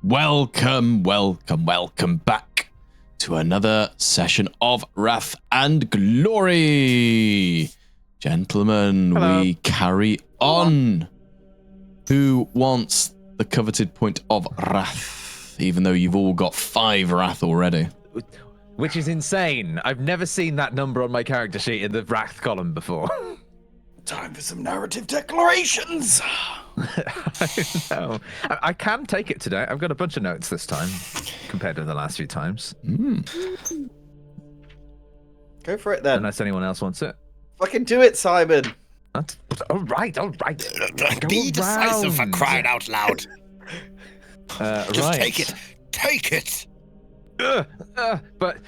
Welcome back to another session of Wrath and Glory. Gentlemen, Hello. we carry on. Who wants the coveted point of Wrath, even though you've all got 5 Wrath already? Which is insane. I've never seen that number on my character sheet in the Wrath column before. Time for some narrative declarations. I know. I can take it today. I've got a bunch of notes this time compared to the last few times. Go for it then. Unless anyone else wants it. Fucking do it, Simon. All right. Be decisive for crying out loud. Just right. Take it. But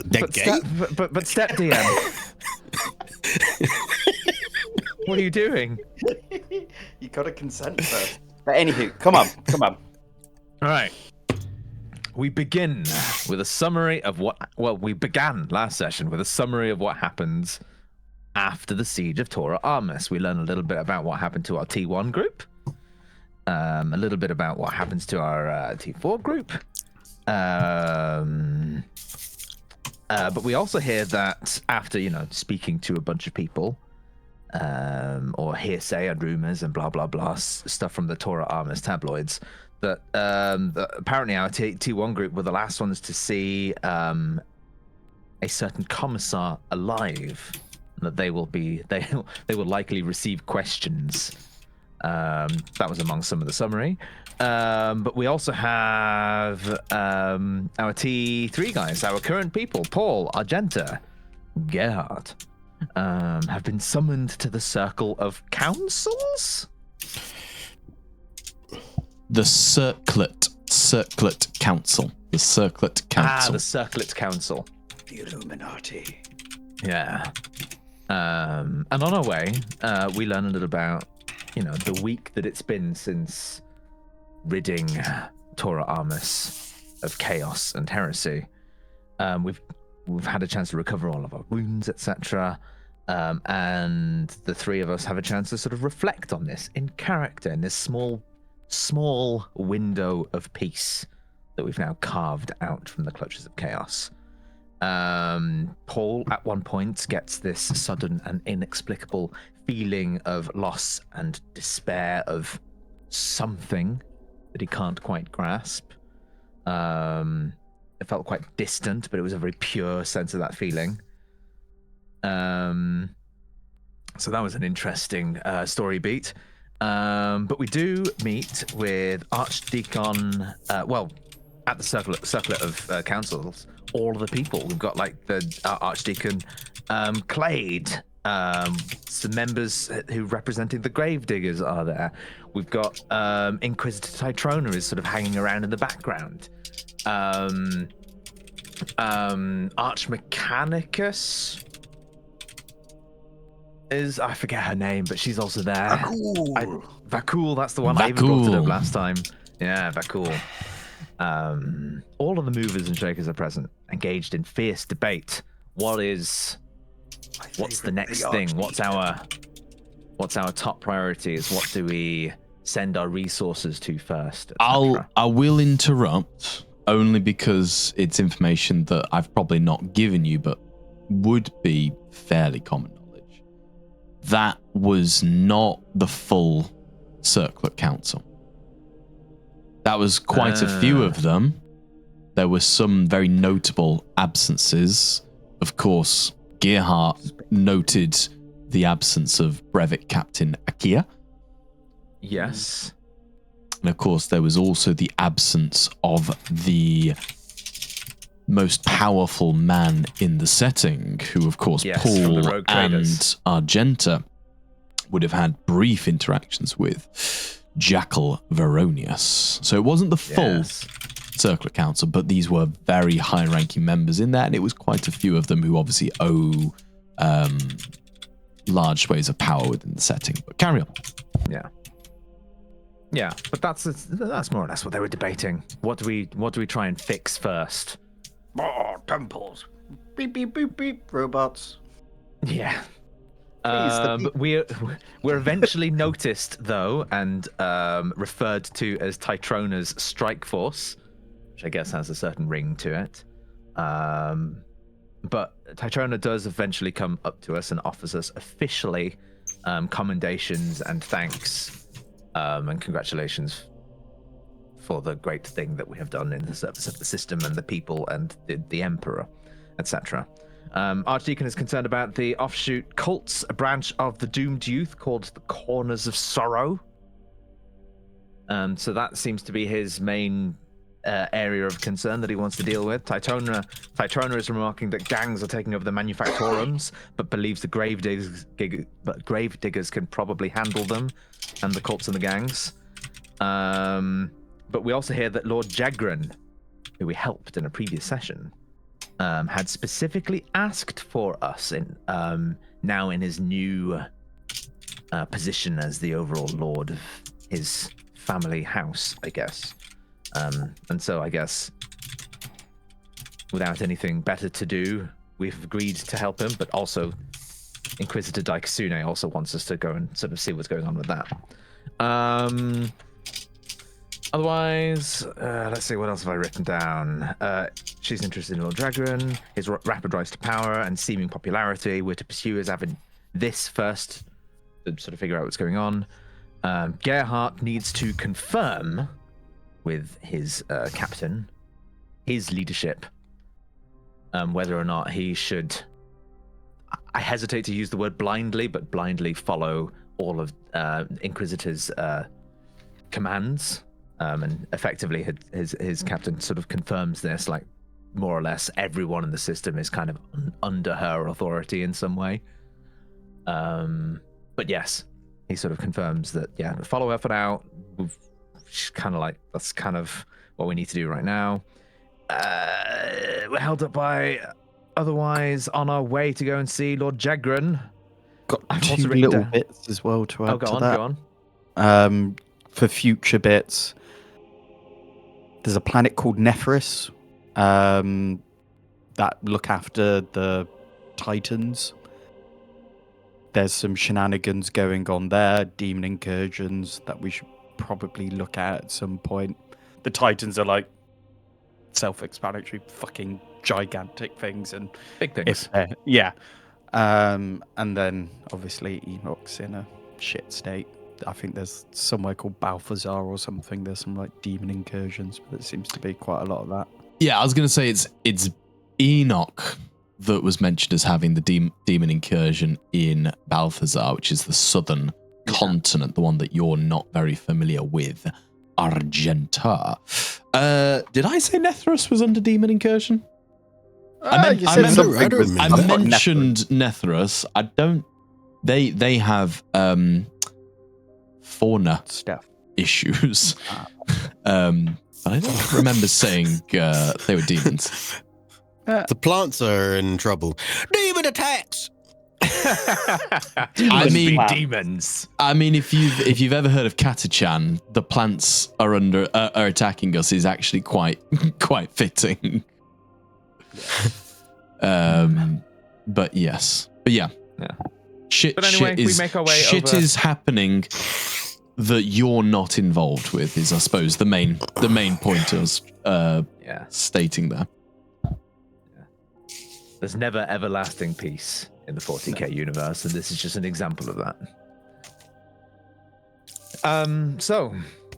They're gay? But step DM. What are you doing? You gotta consent first. But anywho, come on. All right. We begin with a summary of we began last session with a summary of what happens after the siege of Tora Armus. We learn a little bit about what happened to our T1 group, a little bit about what happens to our T4 group, but we also hear that after, speaking to a bunch of people, or hearsay and rumors and blah, blah, blah, stuff from the Tora Armus tabloids, that apparently our T1 group were the last ones to see a certain commissar alive, that they will likely receive questions. That was among some of the summary. But we also have our T3 guys, our current people, Paul, Argenta, Gerhard, have been summoned to the Circle of Councils? The Circlet Council. The Circlet Council. The Circlet Council. The Illuminati. Yeah. And on our way, we learn a little about, the week that it's been since ridding Tora Armus of chaos and heresy. We've had a chance to recover all of our wounds, etc. And the 3 of us have a chance to sort of reflect on this in character, in this small window of peace that we've now carved out from the clutches of chaos. Paul, at one point, gets this sudden and inexplicable feeling of loss and despair of something that he can't quite grasp. It felt quite distant, but it was a very pure sense of that feeling. So that was an interesting story beat. But we do meet with Archdeacon, at the circlet of councils, all of the people. We've got the Archdeacon Clade, some members who representing the Gravediggers are there. We've got Inquisitor Titrona is sort of hanging around in the background. Archmechanicus is, I forget her name, but she's also there. Vakul, that's the one I even brought it up last time. Yeah, Vakul. All of the movers and shakers are present, engaged in fierce debate. What's the next thing? What's our top priorities? What do we send our resources to first? I will interrupt only because it's information that I've probably not given you, but would be fairly common knowledge. That was not the full Circlet Council. That was quite a few of them. There were some very notable absences. Of course, Gerhard noted the absence of Brevet Captain Akia. Yes. And of course, there was also the absence of the most powerful man in the setting, who, of course, Paul and Argenta would have had brief interactions with, Jackal Veronius. So it wasn't the full Circlet Council, but these were very high-ranking members in there, and it was quite a few of them who obviously owe large swathes of power within the setting. But carry on. Yeah, but that's more or less what they were debating. What do we try and fix first? Oh, temples. Beep, beep, beep, beep. Robots. Yeah. But we're eventually noticed though, and referred to as Tytrona's strike force, which I guess has a certain ring to it. But Tytrona does eventually come up to us and offers us officially commendations and thanks and congratulations for the great thing that we have done in the service of the system and the people and the Emperor, etc. Archdeacon is concerned about the offshoot cults, a branch of the Doomed Youth called the Corners of Sorrow. So that seems to be his main area of concern that he wants to deal with. Tytrona is remarking that gangs are taking over the manufactorums, but believes the grave diggers can probably handle them, and the cults and the gangs. But we also hear that Lord Jagran, who we helped in a previous session, had specifically asked for us in now in his new position as the overall lord of his family house, I guess. And so I guess without anything better to do, we've agreed to help him, but also Inquisitor Daikasune also wants us to go and sort of see what's going on with that. Otherwise, let's see, what else have I written down? She's interested in Lord Dragon, his rapid rise to power and seeming popularity. We're to pursue as having this first to sort of figure out what's going on. Gerhardt needs to confirm with his captain his leadership, whether or not he should, I hesitate to use the word blindly, but blindly follow all of Inquisitor's commands. And effectively his captain sort of confirms this, like more or less everyone in the system is kind of under her authority in some way. But yes, he sort of confirms that, yeah, follow her for now. She's kind of like, that's kind of what we need to do right now. We're held up by, otherwise on our way to go and see Lord Jagran. Got I've two also written little down- bits as well to add go to on, that. go on. For future bits, there's a planet called Nephris that look after the Titans. There's some shenanigans going on there, demon incursions that we should probably look at some point. The Titans are like self-explanatory, fucking gigantic things, and Big things. yeah. And then obviously Enoch's in a shit state. I think there's somewhere called Balthazar or something. There's some like demon incursions, but there seems to be quite a lot of that. Yeah, I was going to say it's Enoch that was mentioned as having the demon incursion in Balthazar, which is the southern continent, the one that you're not very familiar with, Argenta. Did I say Netherus was under demon incursion? I mentioned Netherus. I don't. They have fauna Stuff. issues. But I don't remember saying they were demons. The plants are in trouble. Demon attacks! I mean, demons. I mean, if you've ever heard of Katachan, the plants are attacking us is actually quite fitting. But yes, but yeah. Shit is happening that you're not involved with is, I suppose, the main point I was stating there. There's never everlasting peace in the 40k universe, and this is just an example of that. So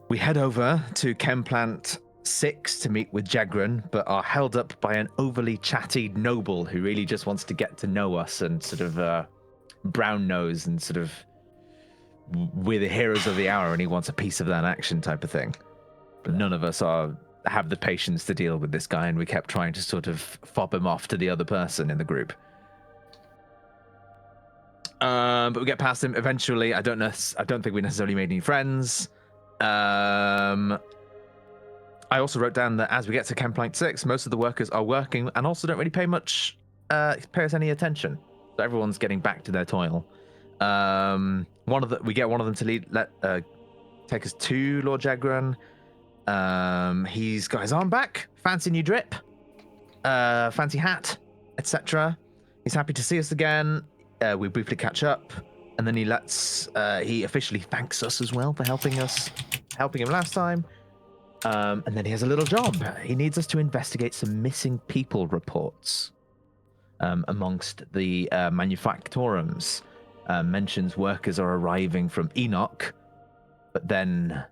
we head over to Chem Plant 6 to meet with Jagran, but are held up by an overly chatty noble who really just wants to get to know us and sort of brown nose and sort of we're the heroes of the hour and he wants a piece of that action type of thing. But none of us have the patience to deal with this guy, and we kept trying to sort of fob him off to the other person in the group. But we get past him eventually. I don't think we necessarily made any friends. I also wrote down that as we get to Chem Plant 6, most of the workers are working and also don't really pay us any attention. So everyone's getting back to their toil. We get one of them to take us to Lord Jagran. He's got his arm back, fancy new drip, fancy hat, etc. He's happy to see us again. we briefly catch up, and then he officially thanks us as well for helping him last time. And then he has a little job. He needs us to investigate some missing people reports amongst the manufactorums. Mentions workers are arriving from Enoch, but then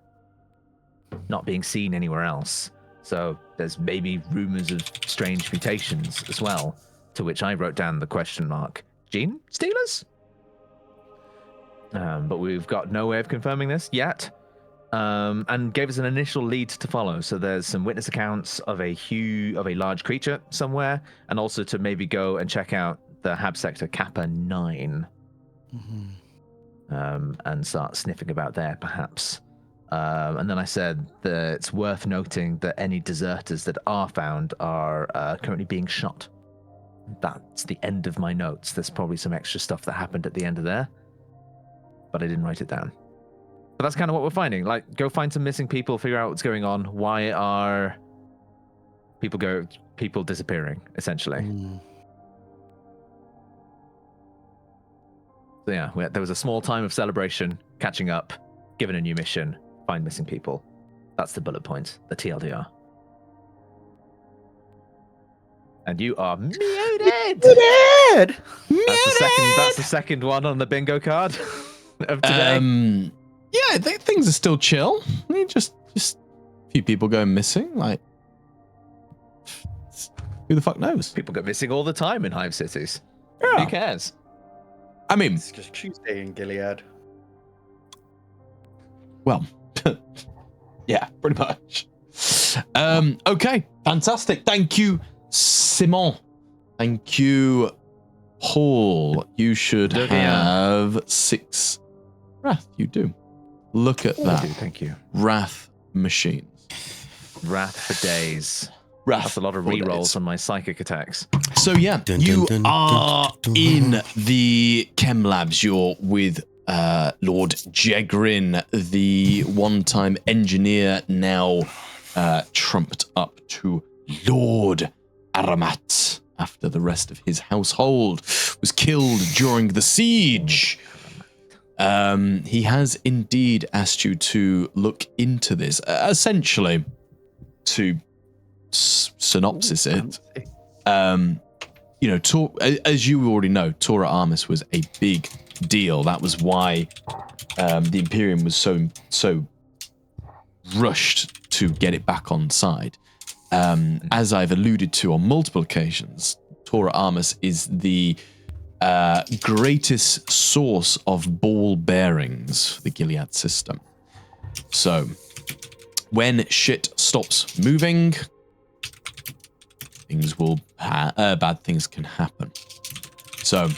not being seen anywhere else. So there's maybe rumors of strange mutations as well, to which I wrote down the question mark. Gene stealers? But we've got no way of confirming this yet. And gave us an initial lead to follow. So there's some witness accounts of a large creature somewhere, and also to maybe go and check out the Hab sector Kappa 9. And start sniffing about there, perhaps. And then I said that it's worth noting that any deserters that are found are currently being shot. That's the end of my notes. There's probably some extra stuff that happened at the end of there, but I didn't write it down. But that's kind of what we're finding. Like, go find some missing people, figure out what's going on. Why are people disappearing, essentially? So yeah, there was a small time of celebration, catching up, given a new mission, find missing people. That's the bullet points, the TLDR. And you are muted! That's the second one on the bingo card of today. Yeah, things are still chill. I mean, just a few people going missing. Like, who the fuck knows? People go missing all the time in Hive cities. Yeah. Who cares? I mean, It's just Tuesday in Gilead. well, yeah, pretty much. Okay, fantastic. Thank you, Simon. Thank you, Paul. You should have 6 wrath. You do. Look at that. Thank you. Wrath machines. Wrath for days. Wrath. That's a lot of for rerolls days. on my psychic attacks. So yeah, Dun, you dun, dun, are dun, dun, dun. in the chem labs. You're with Lord Jegrin, the one-time engineer, now trumped up to Lord Aramat after the rest of his household was killed during the siege. He has indeed asked you to look into this, essentially to synopsis it. You know, as you already know, Tora Armis was a big deal. That was why the Imperium was so rushed to get it back on side. As I've alluded to on multiple occasions, Tora Armis is the greatest source of ball bearings for the Gilead system. So when shit stops moving, bad things can happen. So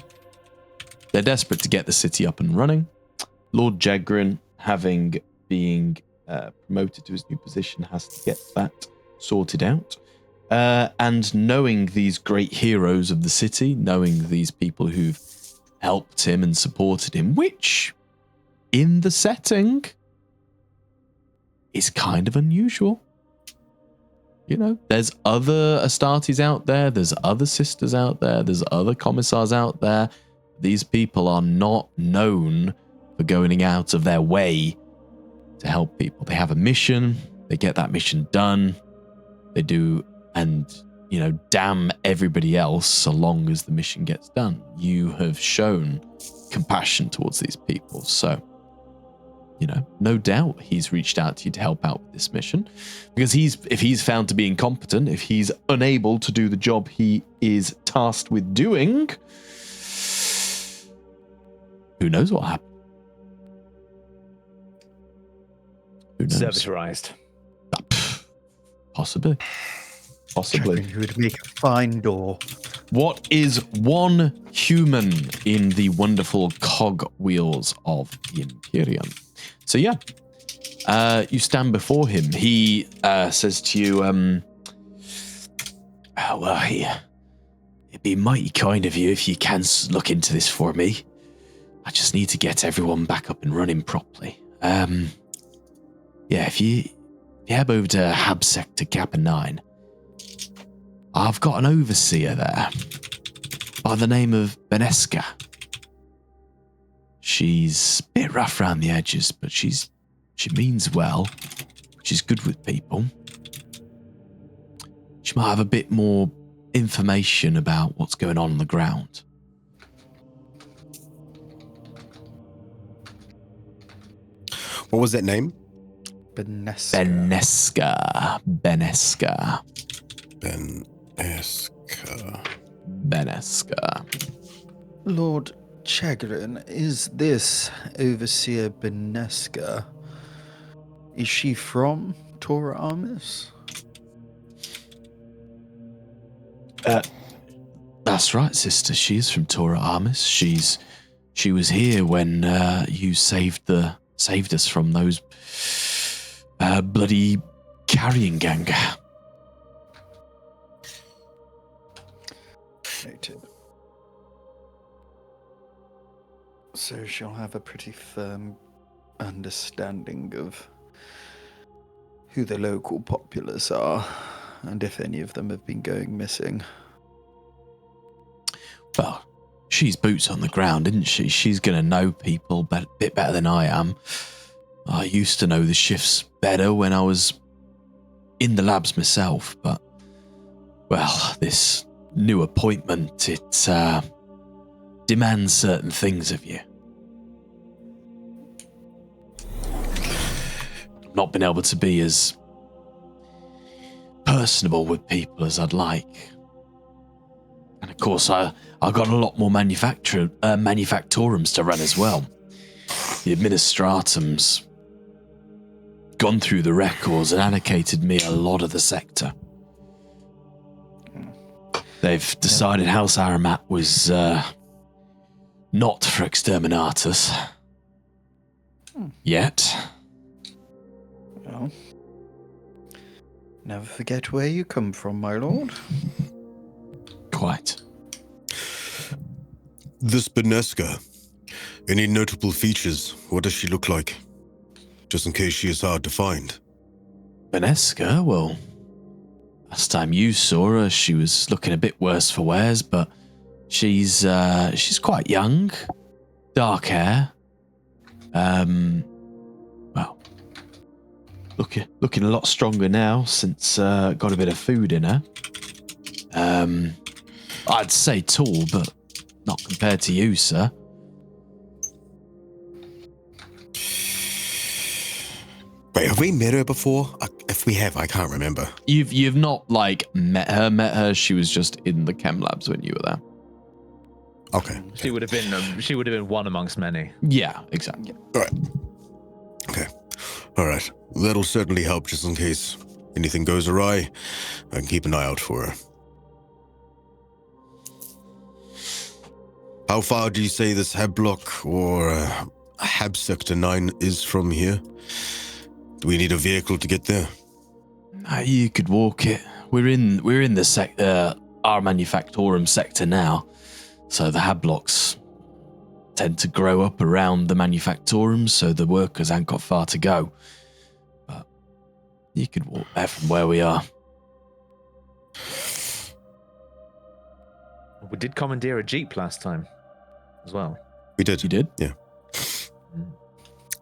they're desperate to get the city up and running. Lord Jegrin, having been promoted to his new position, has to get that sorted out. And knowing these great heroes of the city, knowing these people who've helped him and supported him, which in the setting is kind of unusual. You know, there's other Astartes out there, there's other sisters out there, there's other commissars out there. These people are not known for going out of their way to help people. They have a mission, they get that mission done, they do, and, you know, damn everybody else so long as the mission gets done. You have shown compassion towards these people, so, you know, no doubt he's reached out to you to help out with this mission, because if he's found to be incompetent, if he's unable to do the job he is tasked with doing, who knows what happened? Who knows? Servitorized. Possibly. You would make a fine door. What is one human in the wonderful cogwheels of the Imperium? So yeah, you stand before him. He says to you, it'd be mighty kind of you if you can look into this for me. I just need to get everyone back up and running properly. Yeah, if you head over to Hab Sector Kappa 9, I've got an overseer there by the name of Beneska. She's a bit rough around the edges, but she means well. She's good with people. She might have a bit more information about what's going on the ground. What was that name? Benesca. Benesca. Lord Chagrin, is this Overseer Benesca? Is she from Tora Armis? That's right, sister. She is from Tora Armis. She was here when you saved us from those bloody carrying gang. Noted. So she'll have a pretty firm understanding of who the local populace are, and if any of them have been going missing. Well, she's boots on the ground, isn't she? She's going to know people a bit better than I am. I used to know the shifts better when I was in the labs myself, but, well, this new appointment, it demands certain things of you. I've not been able to be as personable with people as I'd like. And of course, I got a lot more manufactorums to run as well. The administratum's gone through the records and allocated me a lot of the sector. They've decided House Aramat was not for exterminatus. Yet. Well, never forget where you come from, my lord. Quite. This Benesca. Any notable features? What does she look like? Just in case she is hard to find. Benesca, well, last time you saw her, she was looking a bit worse for wears, but she's quite young, dark hair. Well, looking a lot stronger now since got a bit of food in her. I'd say tall, but not compared to you, sir. Wait, have we met her before? If we have, I can't remember. You've not met her. She was just in the chem labs when you were there. Okay. She would have been one amongst many. Yeah, exactly. All right. Okay. All right. That'll certainly help just in case anything goes awry. I can keep an eye out for her. How far do you say this Hab block or Hab Sector 9 is from here? Do we need a vehicle to get there? You could walk it. We're in the our manufactorum sector now, so the Hab blocks tend to grow up around the manufactorums, so the workers ain't got far to go. But you could walk there from where we are. We did commandeer a jeep last time, as well. We did. You did? Yeah.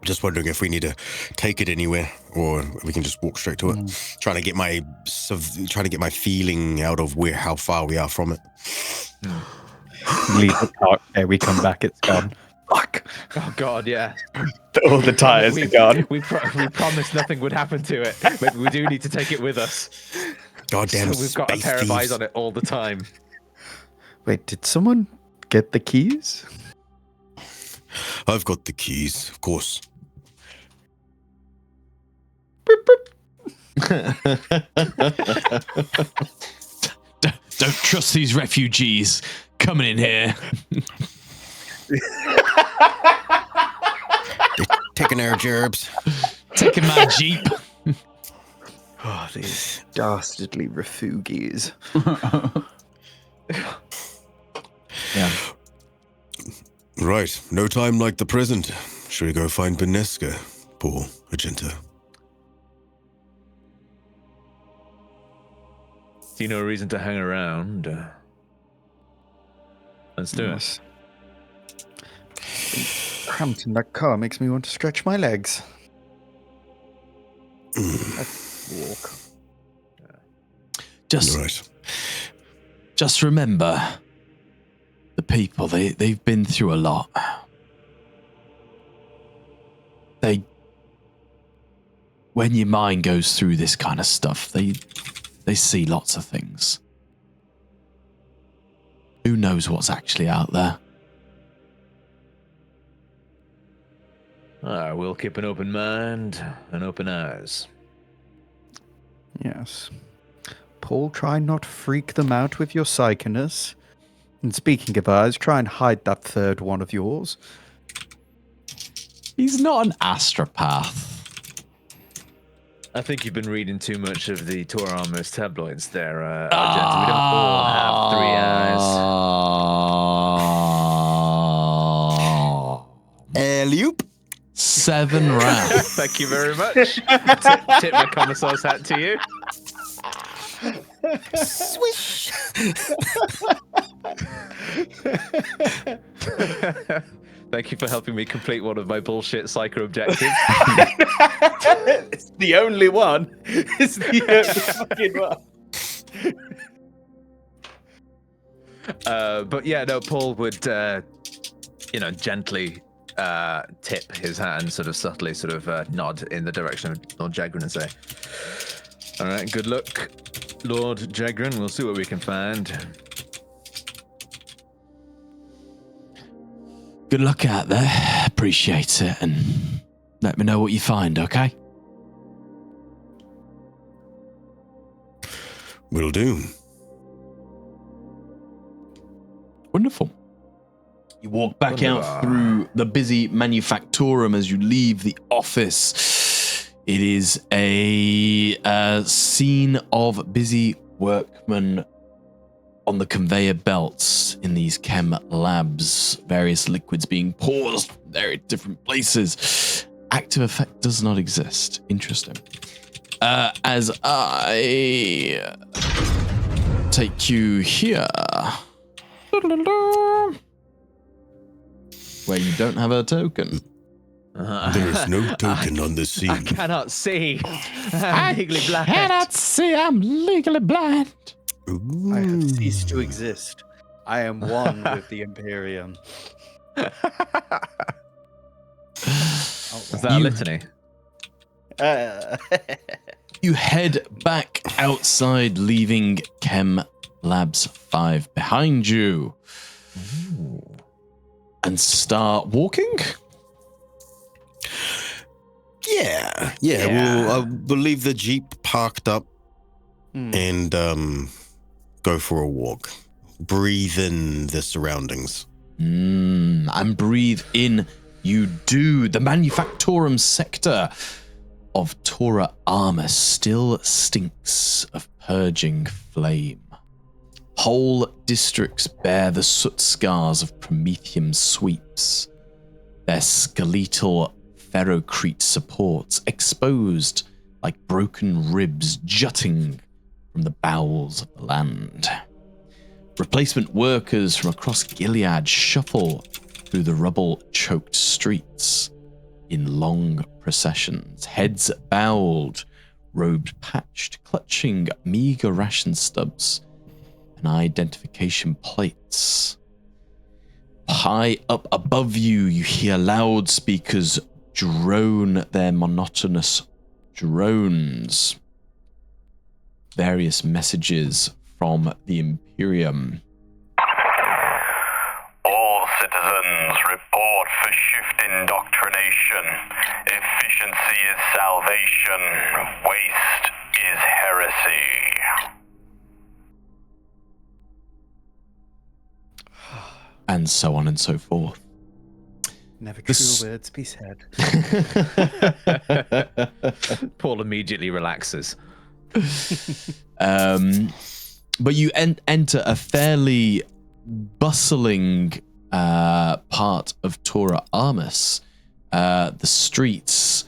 Just wondering if we need to take it anywhere, or we can just walk straight to it. Trying to get my feeling out of how far we are from it. Leave the car. Okay, we come back. It's gone. Fuck. Oh God, yeah. All the tires are gone. We promised nothing would happen to it, but we do need to take it with us. Goddamn So we've got a space pair of eyes thieves. on it all the time. Wait, did someone get the keys? I've got the keys, of course. Don't trust these refugees coming in here. Taking our gerbs. Taking my jeep. Oh, these dastardly refugees. Yeah. Right, no time like the present. Shall we go find Benesca, Paul, Agenta? See no reason to hang around. Let's do it. cramped in that car makes me want to stretch my legs. Let's walk. Just remember, the people, they've been through a lot. When your mind goes through this kind of stuff, they see lots of things. Who knows what's actually out there? We'll keep an open mind and open eyes. Yes. Paul, try not to freak them out with your psychoness. And speaking of eyes, try and hide that third one of yours. He's not an astropath. I think you've been reading too much of the Tor Armors tabloids there, Argenta. We don't all have 3 eyes. Alley-oop. 7 rounds. Thank you very much. Tip my commissar's hat to you. Swish. Thank you for helping me complete one of my bullshit psycho objectives. It's the only one. It's the only fucking one. But yeah, no, Paul would, gently tip his hat and sort of subtly nod in the direction of Lord Jagrin and say, "All right, good luck, Lord Jagrin. We'll see what we can find." Good luck out there. Appreciate it, and let me know what you find, okay? Will do. Wonderful. You walk back out through the busy manufactorum as you leave the office. It is a scene of busy workmen on the conveyor belts in these chem labs, various liquids being poured there at different places. Active effect does not exist. Interesting. As I take you here, where you don't have a token. There is no token on the scene. I cannot see. I'm legally blind. Cannot see. I'm legally blind. Ooh. I have ceased to exist. I am one with the Imperium. Is that a litany? You head back outside, leaving Chem Labs 5 behind you. Ooh. And start walking? Yeah. We'll leave the Jeep parked up and go for a walk. Breathe in the surroundings. And breathe in. You do. The manufactorum sector of Tora Armor still stinks of purging flame. Whole districts bear the soot scars of Prometheum sweeps, their skeletal ferrocrete supports exposed like broken ribs jutting from the bowels of the land. Replacement workers from across Gilead shuffle through the rubble-choked streets in long processions, heads bowed, robes patched, clutching meager ration stubs and identification plates. High up above you, you hear loudspeakers drone their monotonous drones. Various messages from the Imperium. All citizens report for shift indoctrination. Efficiency is salvation. Waste is heresy. And so on and so forth. Never truer words be said. Paul immediately relaxes. But you enter a fairly bustling part of Tora Armus. The streets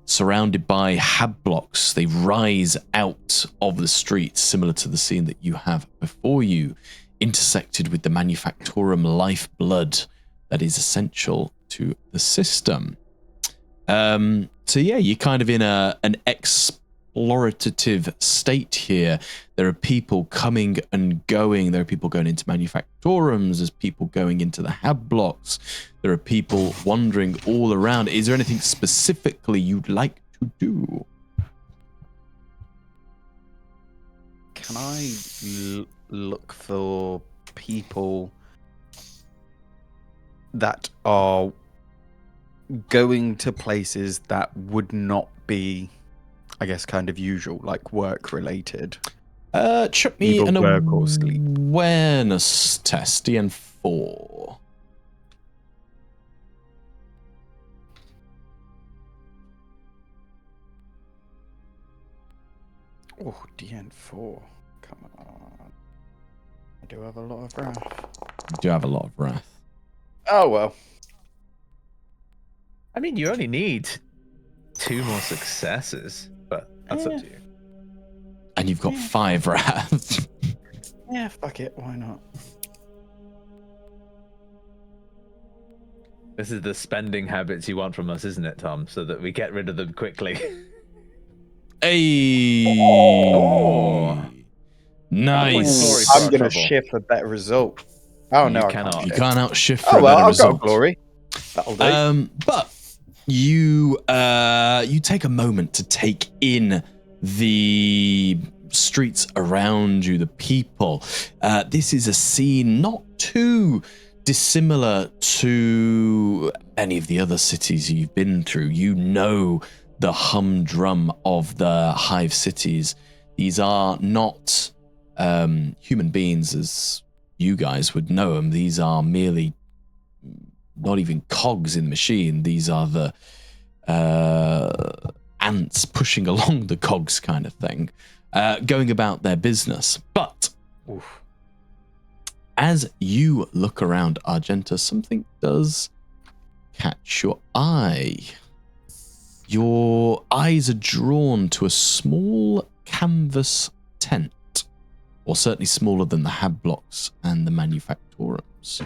surrounded by hab blocks, they rise out of the streets, similar to the scene that you have before you, intersected with the manufactorum lifeblood that is essential to the system. So yeah, you're kind of in an explorative state here. There are people coming and going. There are people going into manufactorums. There's people going into the hab blocks. There are people wandering all around. Is there anything specifically you'd like to do? Can I look for people that are going to places that would not be, I guess, kind of usual, like work related? Chuck me Either an work or sleep. awareness test, DN4. Oh, DN4. Come on. I do have a lot of wrath. You do have a lot of wrath. Oh, well. I mean, you only need 2 more successes, but that's up to you. And you've got 5 wrath. Yeah, fuck it. Why not? This is the spending habits you want from us, isn't it, Tom? So that we get rid of them quickly. Hey. Oh. Nice. Glory. I'm going to Trouble. shift a better result. Oh, no, You I cannot. can't. You can't outshift for Oh, a well, better I've got result. glory. That'll do. But you take a moment to take in the streets around you, the people. This is a scene not too dissimilar to any of the other cities you've been through. You know the humdrum of the hive cities. These are not human beings as you guys would know them. These are merely not even cogs in the machine. These are the ants pushing along the cogs kind of thing, going about their business. But as you look around Argenta, something does catch your eye. Your eyes are drawn to a small canvas tent, or certainly smaller than the hab blocks and the manufactorums.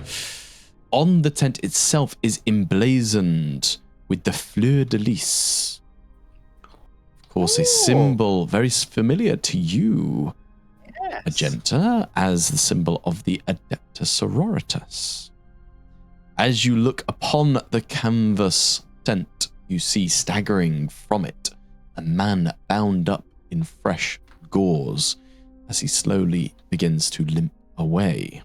On the tent itself is emblazoned with the fleur de lis. Of course, a symbol very familiar to you, Argenta, as the symbol of the Adepta Sororitas. As you look upon the canvas tent, you see staggering from it a man bound up in fresh gauze as he slowly begins to limp away.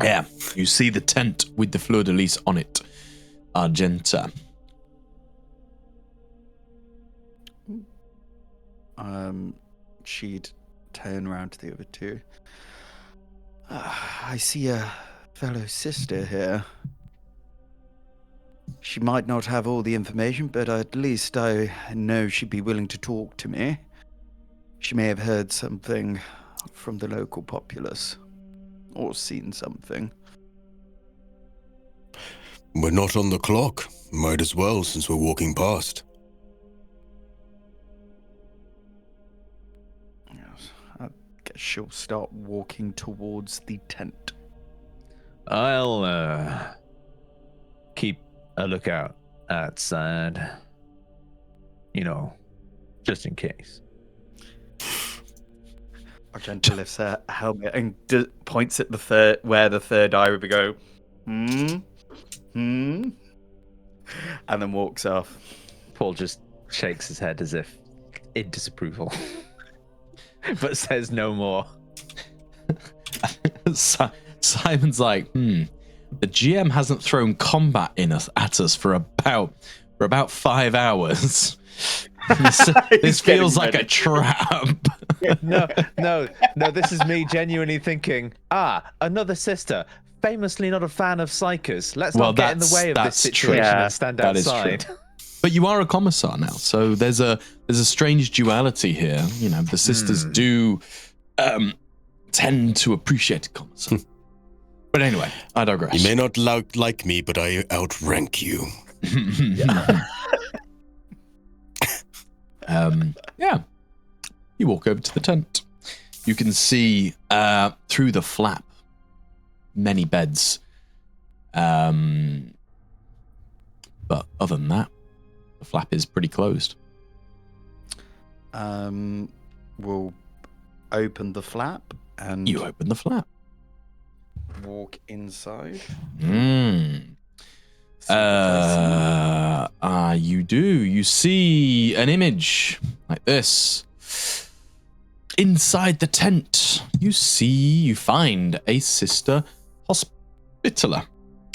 Yeah, you see the tent with the fleur de lis on it, Argenta. She'd turn around to the other two. I see a fellow sister here. She might not have all the information, but at least I know she'd be willing to talk to me. She may have heard something from the local populace, or seen something. We're not on the clock. Might as well, since we're walking past. Yes, I guess she'll start walking towards the tent. I'll keep a lookout outside. You know, just in case. Argenta lifts her helmet and points at the where the third eye would go, and then walks off. Paul just shakes his head as if in disapproval, but says no more. Simon's like, the GM hasn't thrown combat at us for about 5 hours. This feels like a trap. No. This is me genuinely thinking, another sister. Famously not a fan of psychers. Let's not get in the way of this situation and stand that outside. Is true. But you are a commissar now, so there's a strange duality here. You know, the sisters do tend to appreciate a commissar. But anyway, I digress. You may not like me, but I outrank you. Yeah. You walk over to the tent. You can see through the flap many beds. But other than that, the flap is pretty closed. We'll open the flap and You open the flap. walk inside. You do. You see an image like this. Inside the tent, you find a sister hospitaller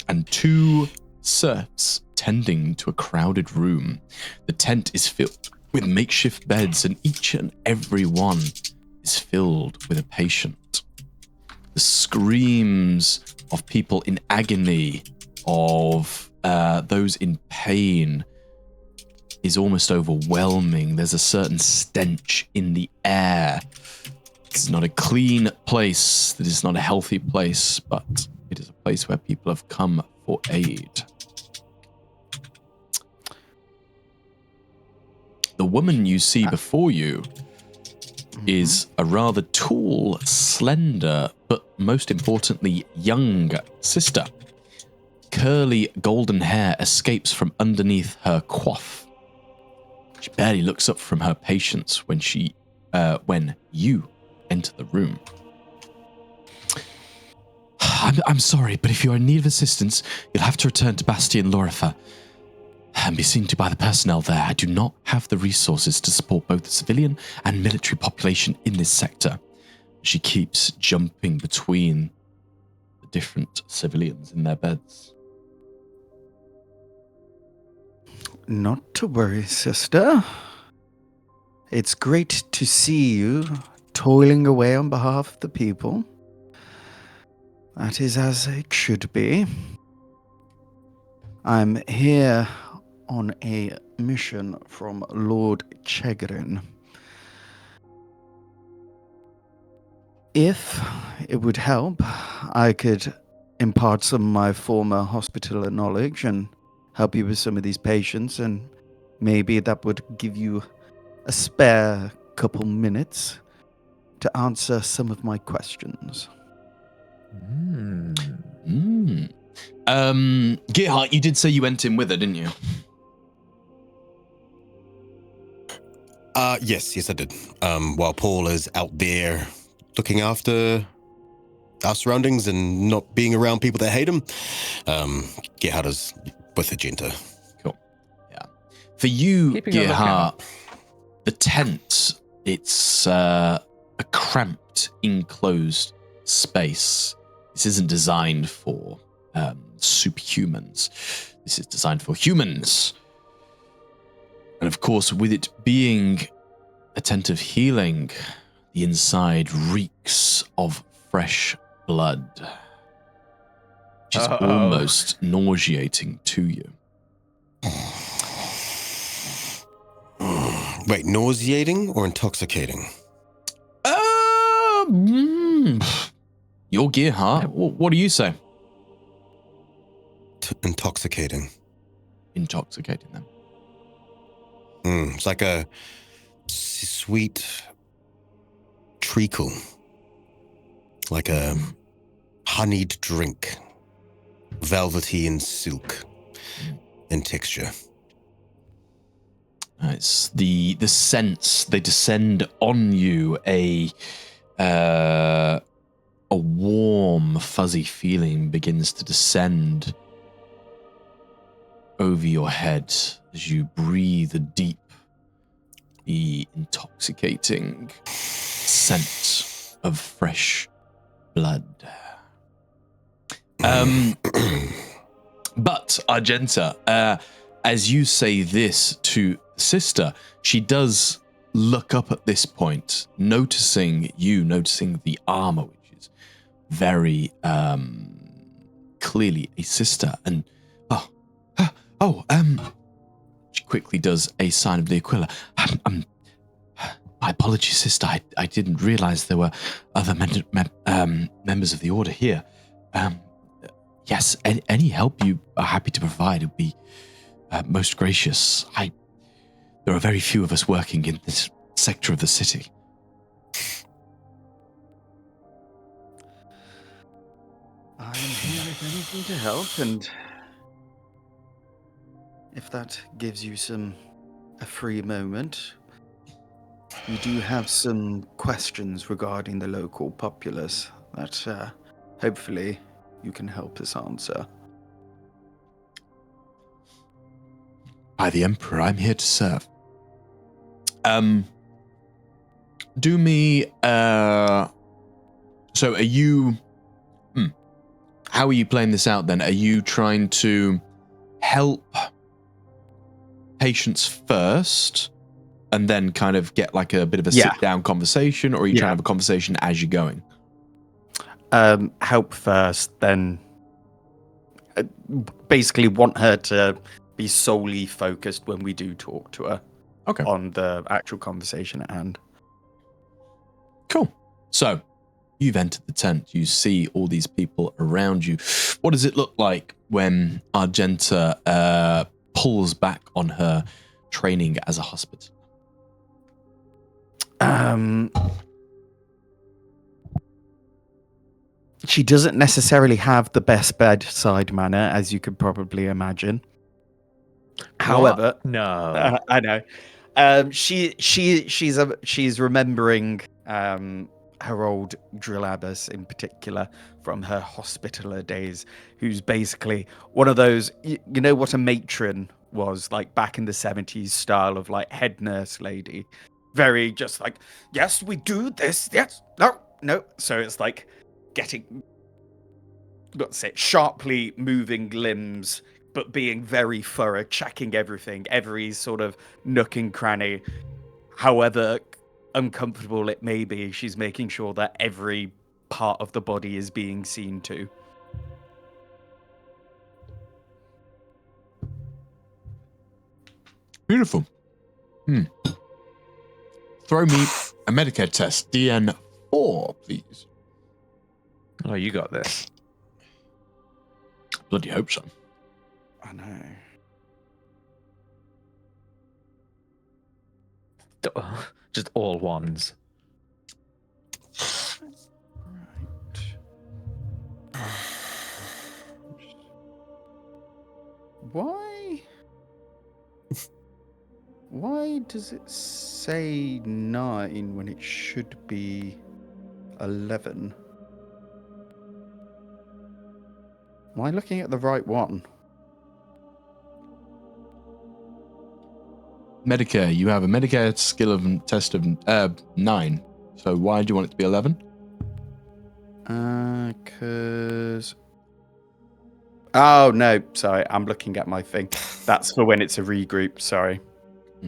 and 2 serfs tending to a crowded room. The tent is filled with makeshift beds, and each and every one is filled with a patient. The screams of people in agony, of those in pain, is almost overwhelming. There's a certain stench in the air. It's not a clean place. It is not a healthy place, but it is a place where people have come for aid. The woman you see before you is a rather tall, slender, but most importantly, young sister. Curly golden hair escapes from underneath her coif. She barely looks up from her patients when you enter the room. I'm sorry, but if you are in need of assistance, you'll have to return to Bastion Lorifer and be seen to by the personnel there. I do not have the resources to support both the civilian and military population in this sector. She keeps jumping between the different civilians in their beds. Not to worry, sister. It's great to see you toiling away on behalf of the people. That is as it should be. I'm here on a mission from Lord Chegrin. If it would help, I could impart some of my former hospitaller knowledge and help you with some of these patients, and maybe that would give you a spare couple minutes to answer some of my questions. Gearhart, you did say you went in with her, didn't you? Yes, I did. While Paul is out there looking after our surroundings and not being around people that hate him, Gearhart is with Agenta. Cool. Yeah. For you, Keeping a Gearhart, the tent, it's a cramped, enclosed space. This isn't designed for superhumans. This is designed for humans. And of course, with it being a tent of healing, the inside reeks of fresh blood, which is almost nauseating to you. Wait, nauseating or intoxicating? Your Gearhart, what do you say? Intoxicating. Intoxicating them. It's like a sweet treacle, like a honeyed drink, velvety and silk in texture. It's the scents, they descend on you, a warm, fuzzy feeling begins to descend over your head as you breathe deep the intoxicating scent of fresh blood. But Argenta, as you say this to sister, she does look up at this point, noticing the armor, which is very clearly a sister, and she quickly does a sign of the Aquila. My apologies, sister. I didn't realize there were other members of the order here. Yes, any help you are happy to provide would be most gracious. There are very few of us working in this sector of the city. to help, and if that gives you a free moment, we do have some questions regarding the local populace that hopefully you can help us answer. By the Emperor, I'm here to serve. Do me. So, are you? How are you playing this out then? Are you trying to help patients first, and then kind of get like a bit of a sit-down conversation, or are you trying to have a conversation as you're going? Help first, then basically want her to be solely focused when we do talk to her. Okay. On the actual conversation at hand. Cool. So, you've entered the tent. You see all these people around you. What does it look like when Argenta pulls back on her training as a hospital? She doesn't necessarily have the best bedside manner, as you could probably imagine. However, no, I know. She's remembering her old drill abbess in particular from her hospitaller days, who's basically one of those. You know what a matron was like back in the 70s style of like head nurse lady, very just like, yes, we do this, yes, no. So it's like getting, what's it, sharply moving limbs, but being very thorough, checking everything, every sort of nook and cranny. However uncomfortable it may be, she's making sure that every part of the body is being seen to. Beautiful. Throw me a Medicare test. DN4, please. Oh, you got this. Bloody hope so. I know. Just all ones. Right. Why? Why does it say 9 when it should be 11? Am I looking at the right one? Medicare, you have a Medicare skill of test of 9. So why do you want it to be 11? Because... Oh, no, sorry, I'm looking at my thing. That's for when it's a regroup, sorry.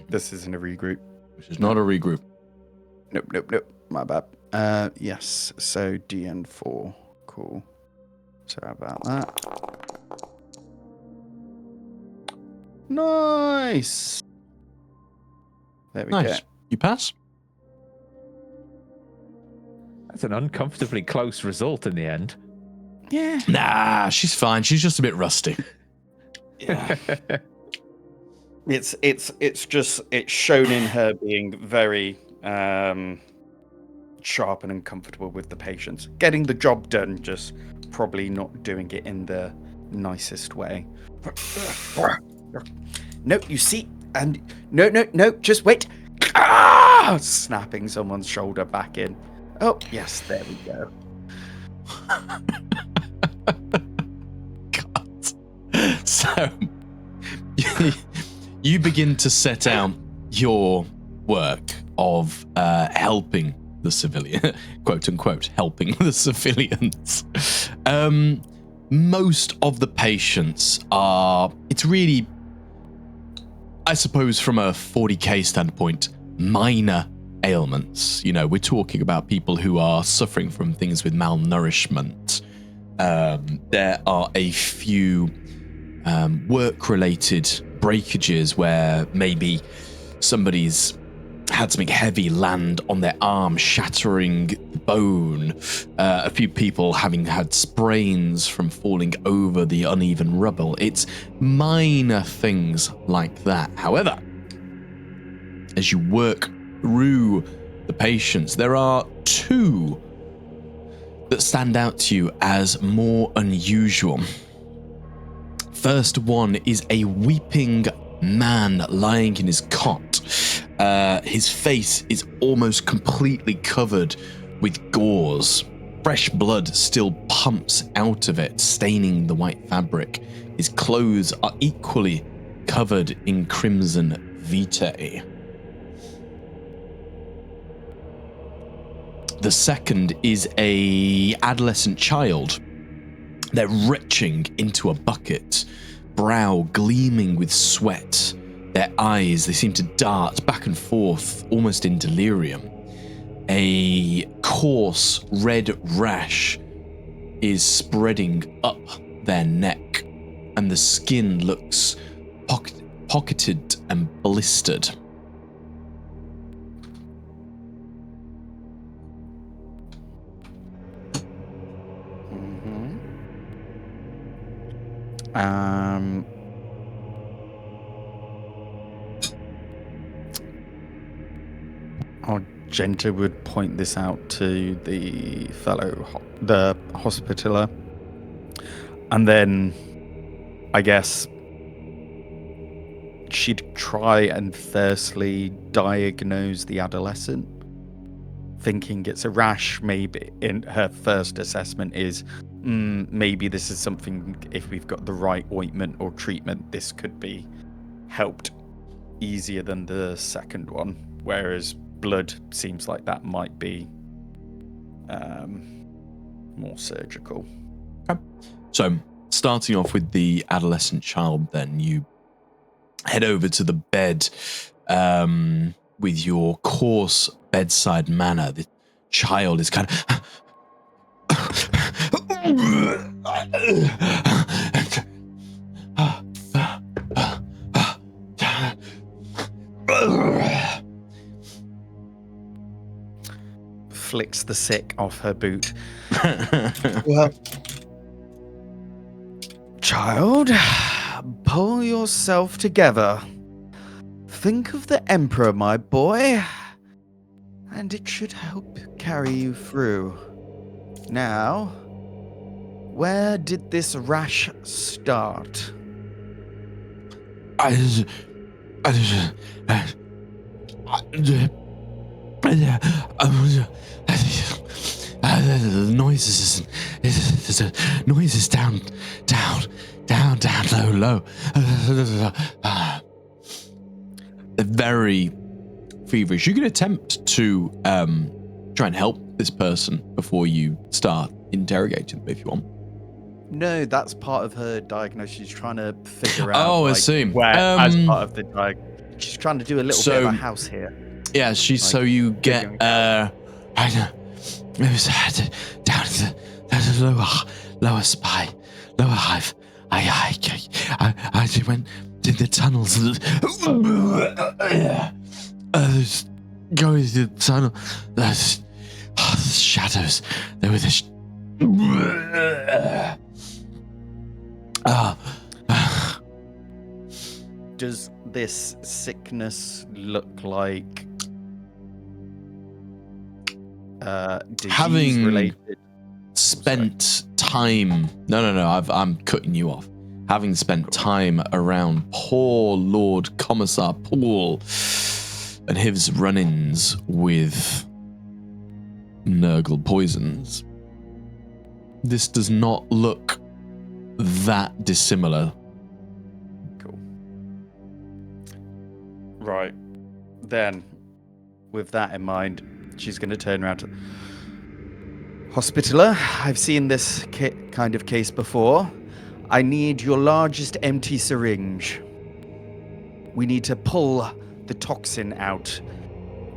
This isn't a regroup. Which is not a regroup. Nope, my bad. Yes, so DN4, cool. Sorry about that. Nice! There we go. You pass? That's an uncomfortably close result in the end. Yeah. Nah, she's fine. She's just a bit rusty. Yeah. It's shown in her being very sharp and uncomfortable with the patients. Getting the job done, just probably not doing it in the nicest way. No, you see, and no, just wait. Snapping someone's shoulder back in. Oh, yes, there we go. God. So, you begin to set out your work of helping the civilian, quote unquote, helping the civilians. Most of the patients are, it's really, I suppose from a 40k standpoint, minor ailments. You know, we're talking about people who are suffering from things with malnourishment. There are a few work-related breakages where maybe somebody's had something heavy land on their arm, shattering the bone. A few people having had sprains from falling over the uneven rubble. It's minor things like that. However, as you work through the patients, there are 2 that stand out to you as more unusual. First one is a weeping man lying in his cot. His face is almost completely covered with gauze. Fresh blood still pumps out of it, staining the white fabric. His clothes are equally covered in crimson vitae. The second is a adolescent child. They're retching into a bucket, brow gleaming with sweat. Their eyes, they seem to dart back and forth, almost in delirium. A coarse red rash is spreading up their neck, and the skin looks pocketed and blistered. Argenta would point this out to the the hospitaller, and then I guess she'd try and firstly diagnose the adolescent, thinking it's a rash. Maybe in her first assessment is maybe this is something, if we've got the right ointment or treatment, this could be helped easier than the second one, whereas blood seems like that might be more surgical. Okay. So starting off with the adolescent child, then you head over to the bed with your coarse bedside manner. The child is kind of flicks the sick off her boot. Well, Child, pull yourself together. Think of the Emperor, my boy, and it should help carry you through. Now, where did this rash start? The noises, there's a noises down, low. They're very feverish. You can attempt to try and help this person before you start interrogating them if you want. No, that's part of her diagnosis. She's trying to figure out. Oh, I see. Where, as part of the she's trying to do a little bit of a house here. Yeah, she's so you get I know. It was down to the lower spine, lower hive. I went to the tunnels. Going through the tunnel. The shadows. There were the. Does this sickness look like having related? Spent time. No. I'm cutting you off. Having spent time around poor Lord Commissar Poole and his run-ins with Nurgle poisons, this does not look that dissimilar. Cool. Right. Then, with that in mind, she's going to turn around to Hospitaller. I've seen this kind of case before. I need your largest empty syringe. We need to pull the toxin out,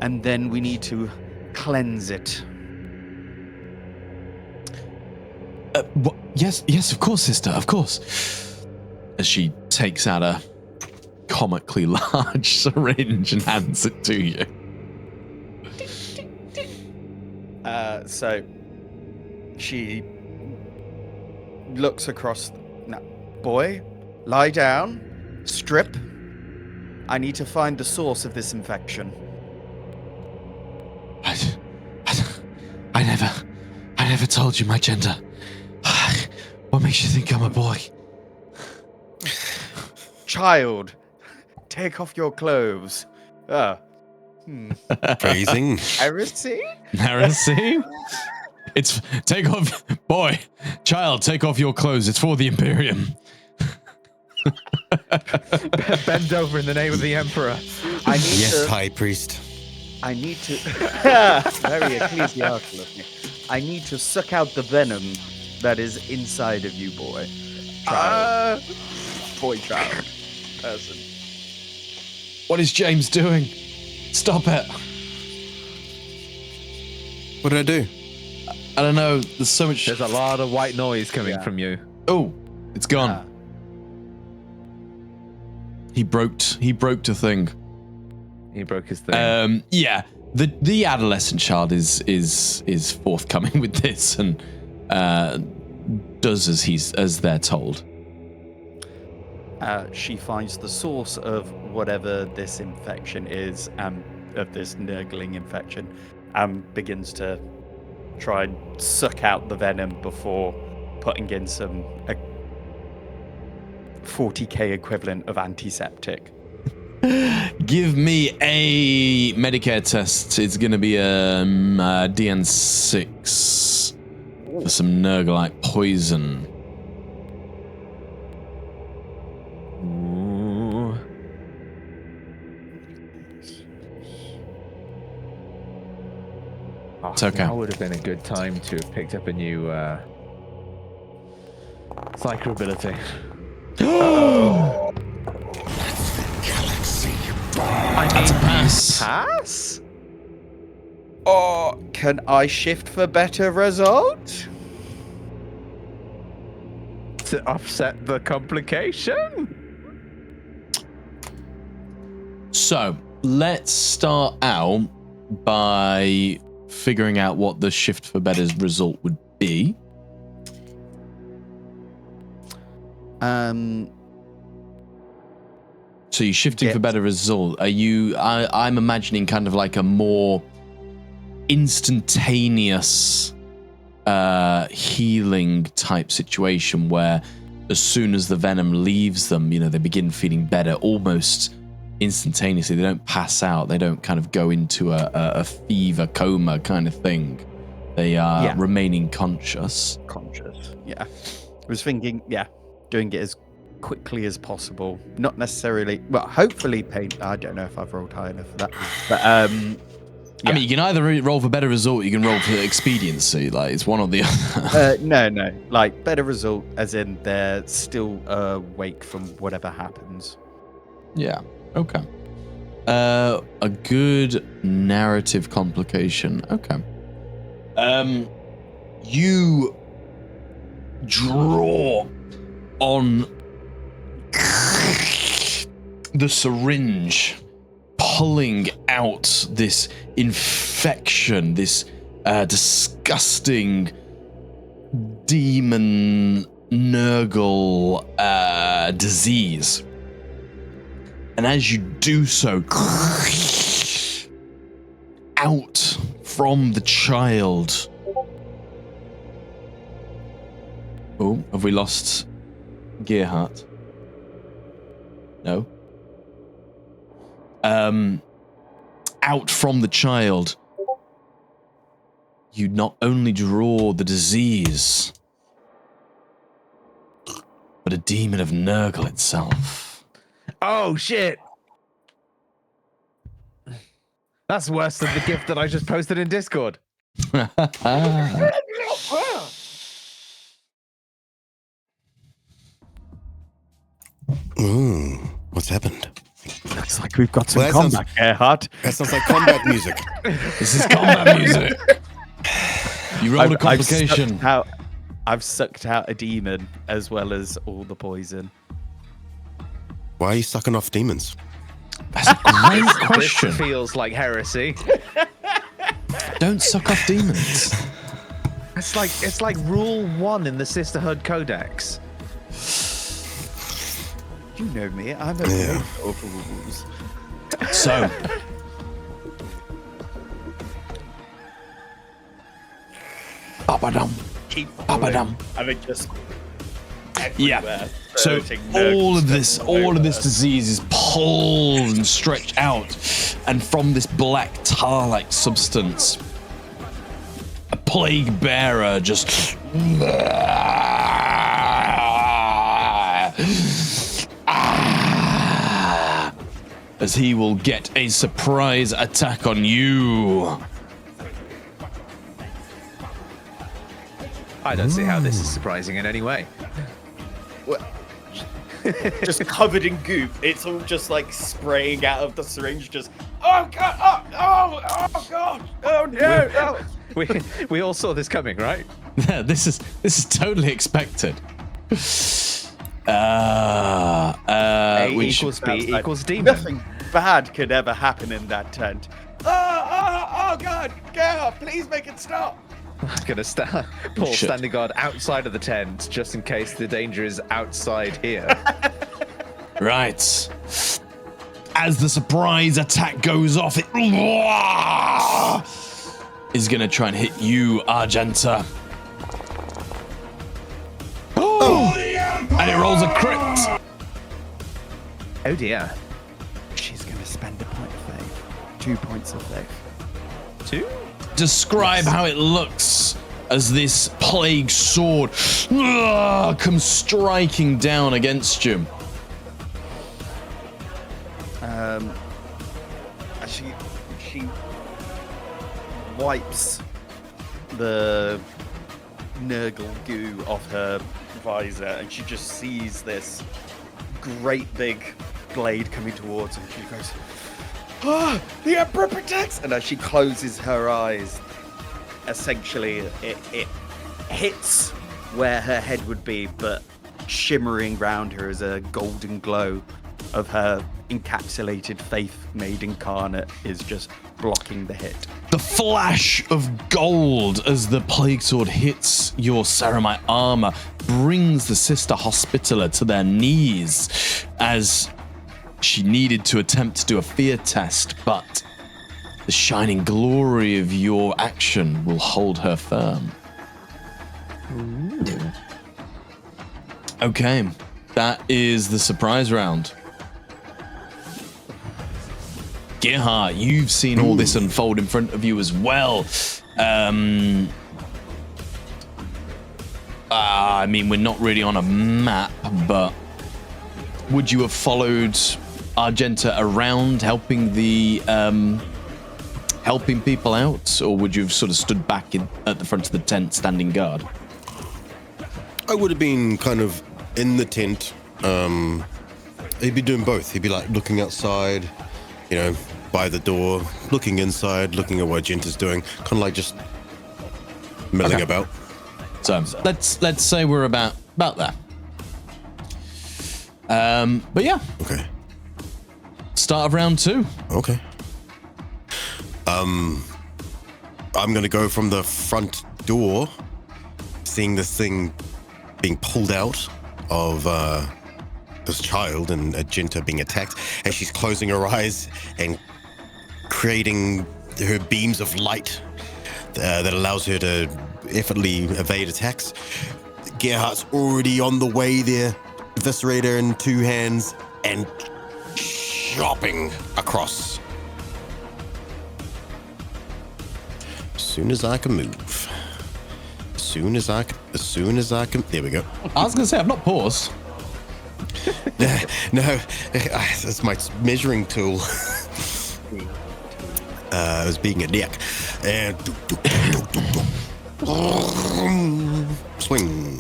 and then we need to cleanse it. Yes, of course, sister, of course. As she takes out a comically large syringe and hands it to you. So she looks across. Now, boy, lie down, strip. I need to find the source of this infection. I never told you my gender. What makes you think I'm a boy? Child, take off your clothes. Phrasing. Heresy? Heresy? It's take off, boy, child, take off your clothes. It's for the Imperium. Bend over in the name of the Emperor. I need Yes, to. High Priest. I need to. Very ecclesiastical of me. I need to suck out the venom that is inside of you, boy. Child. Boy, child. Person. What is James doing? Stop it. What did I do? I don't know. There's so much. There's a lot of white noise coming from you. Oh, it's gone. He broke a thing. He broke his thing. Yeah. The adolescent child is forthcoming with this and does as they're told. She finds the source of whatever this infection is, of this nurgling infection, and begins to try and suck out the venom before putting in some 40k equivalent of antiseptic. Give me a Medicare test. It's going to be a DN6 for some Nurgle-like poison. Ooh. Oh, It's okay. That would have been a good time to have picked up a new psycho ability. That's a pass. Pass? Oh, can I shift for better result? To offset the complication? So let's start out by figuring out what the shift for better result would be. So you're shifting for better result. Are you? I'm imagining kind of like a more instantaneous healing type situation where as soon as the venom leaves them, they begin feeling better almost instantaneously. They don't pass out. They don't kind of go into a fever coma kind of thing. They are remaining conscious. Yeah. I was thinking, doing it as quickly as possible. Not necessarily, well, hopefully pain. I don't know if I've rolled high enough for that. But, I mean, you can either roll for better result or you can roll for expediency. Like, it's one or the other. no. Like, better result, as in they're still awake from whatever happens. Yeah. Okay. A good narrative complication. Okay. You draw on the syringe, pulling out this infection, this disgusting demon Nurgle disease. And as you do so, out from the child. Oh, have we lost Gearhart? No. Out from the child, you not only draw the disease, but a demon of Nurgle itself. Oh, shit. That's worse than the gift that I just posted in Discord. What's happened? Looks like we've got some Well, that combat, Gerhard. That sounds like combat music. This is combat music. You rolled a complication. I've sucked out a demon as well as all the poison. Why are you sucking off demons? That's a great question. This feels like heresy. Don't suck off demons. It's like rule 1 in the Sisterhood Codex. You know me, I'm a man of rules. So, Babadum. Keep Babadum. I mean, just Yeah. everywhere. So all of this disease is pulled and stretched out, and from this black tar-like substance, a plague bearer just as he will get a surprise attack on you. I don't see how this is surprising in any way. Just covered in goop. It's all just like spraying out of the syringe. Just oh god, oh god, oh no. Oh. We all saw this coming, right? Yeah, this is totally expected. A Which equals B equals demon. Nothing bad could ever happen in that tent. Oh god, Gerhard, please make it stop. I'm gonna Paul Shit. standing guard outside of the tent just in case the danger is outside here. Right. As the surprise attack goes off, it is going to try and hit you, Argenta. Oh! And it rolls a crit. Oh dear. She's going to spend a point of faith. 2 points of faith. 2? Describe how it looks as this plague sword comes striking down against you. She wipes the Nurgle goo off her visor, and she just sees this great big blade coming towards her. She goes, "Oh, the Emperor protects!" And as she closes her eyes, essentially it hits where her head would be, but shimmering round her is a golden glow of her encapsulated faith made incarnate is just blocking the hit. The flash of gold as the plague sword hits your ceramite armor brings the Sister Hospitaller to their knees as she needed to attempt to do a fear test, but the shining glory of your action will hold her firm. Ooh. Okay, that is the surprise round. Gerhard, you've seen all this unfold in front of you as well. I mean, we're not really on a map, but would you have followed Argenta around helping the helping people out, or would you have sort of stood back at the front of the tent standing guard? I would have been kind of in the tent. He'd be doing both. He'd be like looking outside, you know, by the door, looking inside, looking at what Genta's doing, kind of like just milling about. So let's say we're about there. But yeah, Okay. start of round 2. Okay. I'm gonna go from the front door, seeing this thing being pulled out of this child and Genta being attacked, and she's closing her eyes and creating her beams of light that allows her to effortlessly evade attacks. Gerhardt's already on the way there, Eviscerator in 2 hands, and chopping across. As soon as I can move. As soon as I can. There we go. I was gonna say I've not paused. No, that's my measuring tool. I was being a dick. And swing.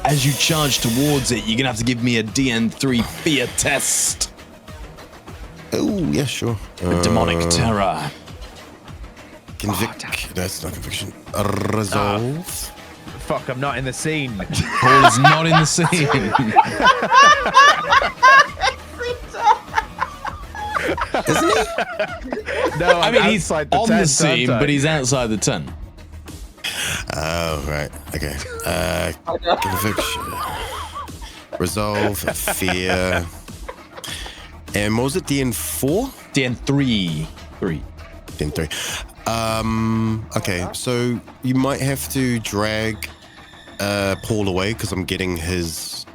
As you charge towards it, you're gonna have to give me a DN3 fear test. Oh, yeah, sure. Demonic terror. That's not conviction. Resolve. Fuck, I'm not in the scene. Paul is not in the scene. Isn't he? No, I mean, he's outside on tent, the scene, aren't I? but he's outside the tent. Oh, right. Okay. Conviction. Resolve. Fear. And what was it? DN4? DN3. 3. DN3. Okay, so you might have to drag Paul away because I'm getting his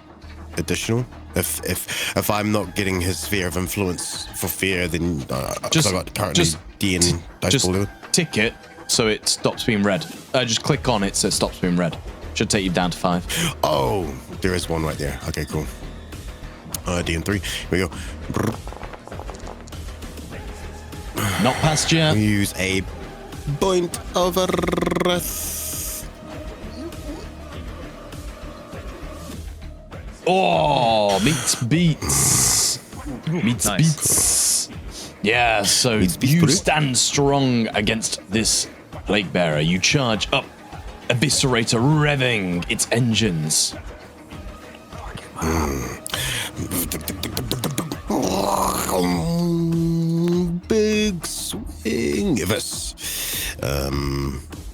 additional. If I'm not getting his sphere of influence for fear, then Just- I got currently just- D and dice Just ball. tick it so it stops being red. Just click on it so it stops being red. Should take you down to 5. Oh, there is one right there. Okay, cool. D and 3. Here we go. Not past yet. Use a point of wrath. Oh, meets beats. Meets Nice. beats. Yeah, so Meets beats, you buddy. stand strong against this plague bearer. You charge up, Eviscerator revving its engines. Big swing of us.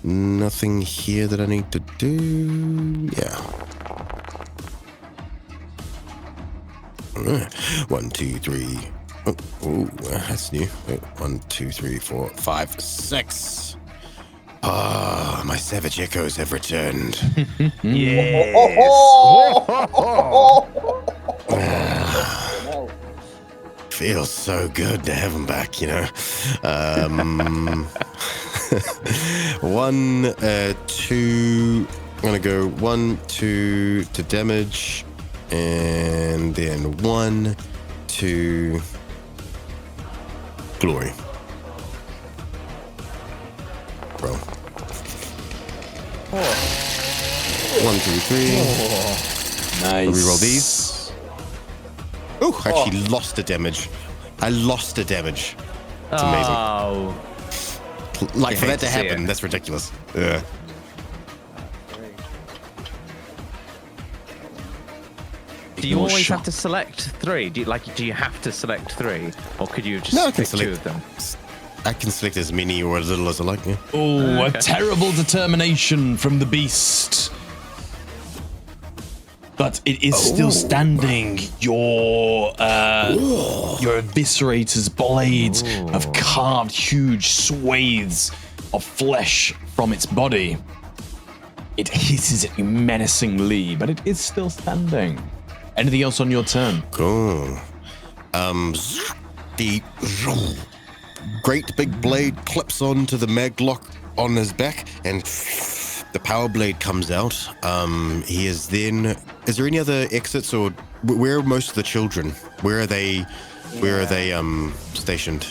Nothing here that I need to do. Yeah. 1, 2, 3. Oh, that's new. 1, 2, 3, 4, 5, 6. Ah, my savage echoes have returned. Feels so good to have them back, you know. 1, 2. I'm gonna go 1, 2 to damage, and then 1, 2 glory. Bro. 1, 2, 3. Nice. Reroll these. Oh, I actually lost the damage. I lost the damage. It's amazing. Oh, Like, for hate that to to see happen, it. that's ridiculous. Yeah. do you Ignore always shot. have to select 3? Do you have to select 3, or could you just No, I can pick 2 select. of them? I can select as many or as little as I like, yeah. Oh, Okay. a terrible determination from the beast. But it is still standing. Your eviscerator's blades have carved huge swathes of flesh from its body. It hisses at you menacingly, but it is still standing. Anything else on your turn? Cool. The great big blade clips onto the maglock on his back, and the power blade comes out. He is then. Is there any other exits, or where are most of the children? Where are they? Where are they stationed?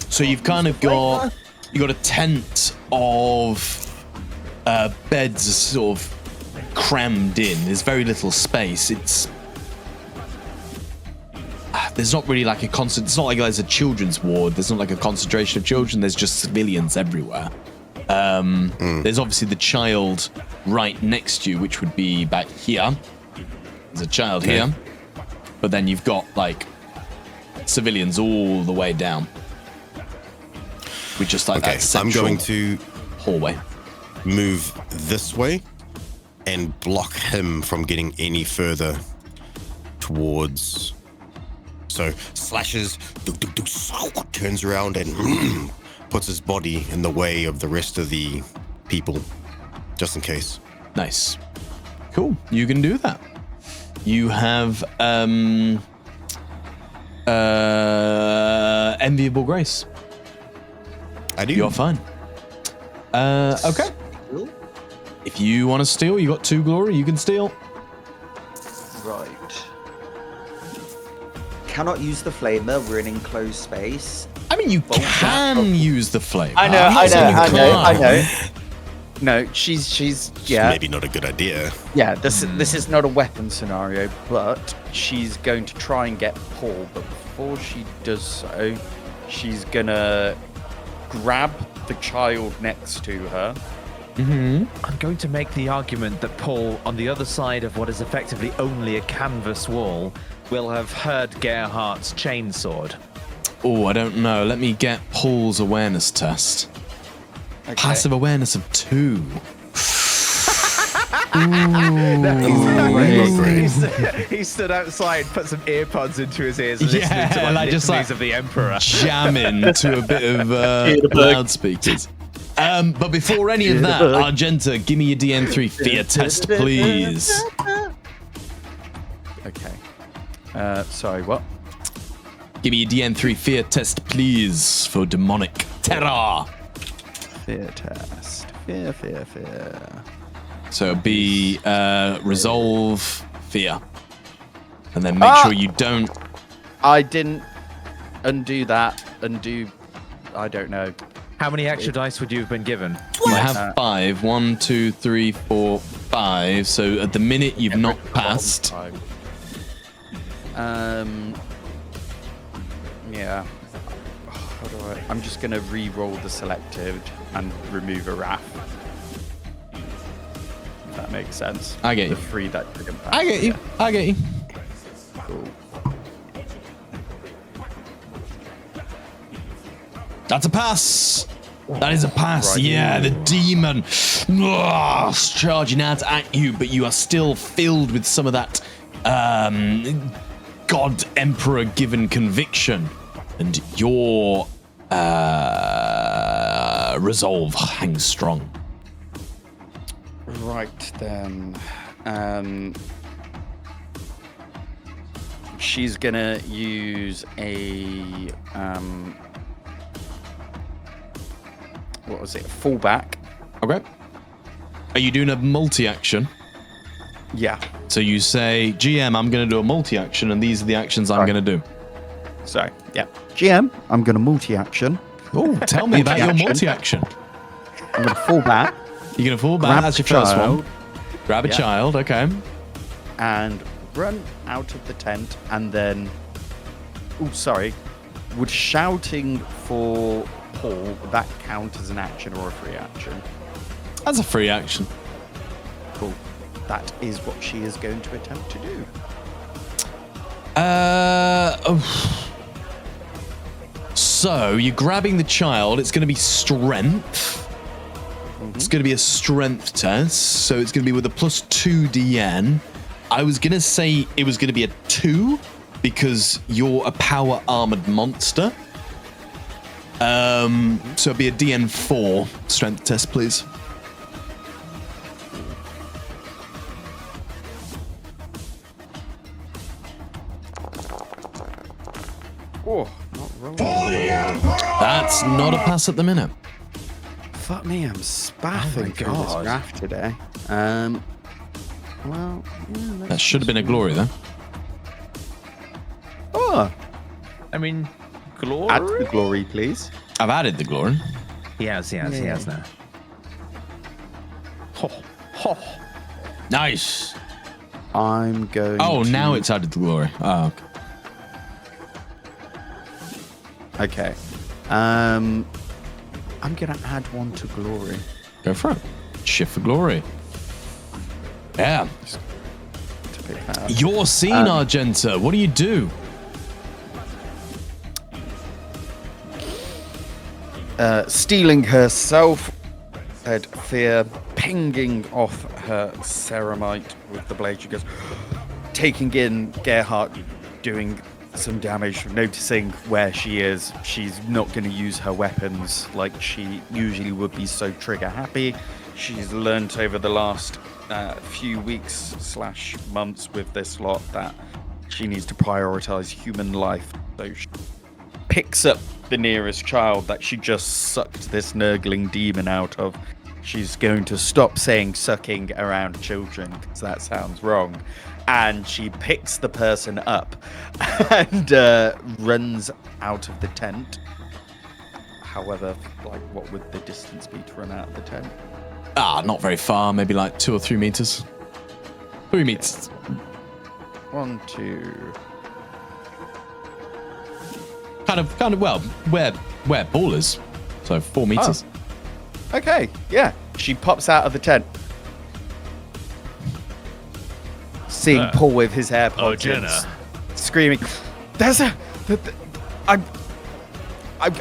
So you've kind of got a tent of beds sort of crammed in. There's very little space. There's not really like a constant. It's not like there's a children's ward. There's not like a concentration of children. There's just civilians everywhere. There's obviously the child right next to you, which would be back here. There's a child here, but then you've got like civilians all the way down. We just like Okay, that central I'm going to hallway. move this way and block him from getting any further towards. So slashes, turns around and puts his body in the way of the rest of the people, just in case. Nice. Cool. You can do that. You have enviable grace. I do. You're fine. Okay. If you want to steal, you got 2 glory. You can steal. Right. Cannot use the flamer. We're in enclosed space. I mean, you can use the flame. I know, I'm not saying you can't. No, she's yeah. Maybe not a good idea. Yeah, this is not a weapon scenario, but she's going to try and get Paul. But before she does so, she's gonna grab the child next to her. I'm going to make the argument that Paul, on the other side of what is effectively only a canvas wall, will have heard Gerhardt's chainsword. Oh, I don't know. Let me get Paul's awareness test. Okay. Passive awareness of 2. He stood outside, put some earpods into his ears, listening Yeah, to like just litanies like- of the Emperor. Jamming to a bit of loudspeakers. But before any of that, Argenta, give me your DN3 fear test, please. Okay. Sorry, what? Give me your DN3 fear test, please, for demonic terror. Fear test. Fear. So it'll be resolve fear. And then make sure you don't. I didn't undo that. I don't know. How many extra dice would you have been given? You have 5. 1, 2, 3, 4, 5. So at the minute you've not passed. Yeah. How do I'm just gonna re-roll the selected and remove a wrath. If that makes sense. I get you. The 3 that didn't pass. I get you. I get you. Cool. That's a pass. That is a pass. Right. Yeah, the demon charging out at you, but you are still filled with some of that God Emperor given conviction, and your resolve hangs strong. Right then. She's gonna use a what was it? Fallback. Okay. Are you doing a multi-action? Yeah. So you say, GM, I'm going to do a multi-action, and these are the actions I'm going to do. So, yeah. GM, I'm going to multi-action. Oh, tell me about your multi-action. I'm going to fall back. You're going to fall back. Grab That's your the first child. one. Grab a child. Okay. And run out of the tent, and then... Oh, sorry. Would shouting for Paul, would that count as an action or a free action? That's a free action. Cool. That is what she is going to attempt to do. So you're grabbing the child. It's going to be strength. It's going to be a strength test. So it's going to be with a +2 DN. I was going to say it was going to be a 2 because you're a power armored monster. So it'd be a DN4 strength test, please. Oh, not rolling. That's not a pass at the minute. Fuck me, I'm spaffing through this God. draft today. Well, yeah, That should have been a glory, though. Oh, I mean, glory. add the glory, please. I've added the glory. He has now. Nice. I'm going. Oh, to... now it's added the glory. Oh, okay. Okay. I'm gonna add one to glory. Go for it. Shift for glory. Yeah. To pick that up. You're seen, Argenta. What do you do? Stealing herself, said Fear, pinging off her ceramite with the blade. She goes, taking in Gerhardt, doing some damage, noticing where she is. She's not going to use her weapons like she usually would be, so trigger happy. She's learnt over the last few weeks / months with this lot that she needs to prioritize human life. So she picks up the nearest child that she just sucked this nurgling demon out of. She's going to stop saying sucking around children because that sounds wrong. And she picks the person up and runs out of the tent. However, like, what would the distance be to run out of the tent? Not very far. Maybe like 2 or 3 meters. 3 meters. 1, 2. Kind of. Well, where ball is. So 4 meters. Okay, yeah. She pops out of the tent. Seeing Paul with his hair pointed, screaming, "There's a,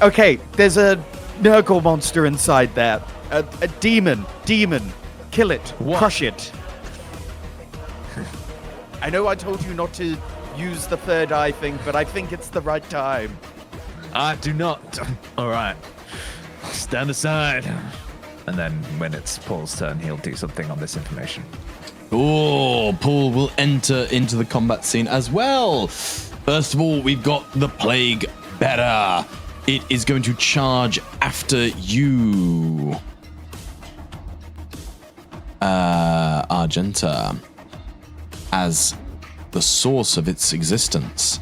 okay. There's a Nurgle monster inside there. A demon. Kill it. Crush it." I know I told you not to use the third eye thing, but I think it's the right time. I do not. All right. Stand aside. And then when it's Paul's turn, he'll do something on this information. Oh, Paul will enter into the combat scene as well. First of all, we've got the Plague Bearer. It is going to charge after you, Argenta, as the source of its existence.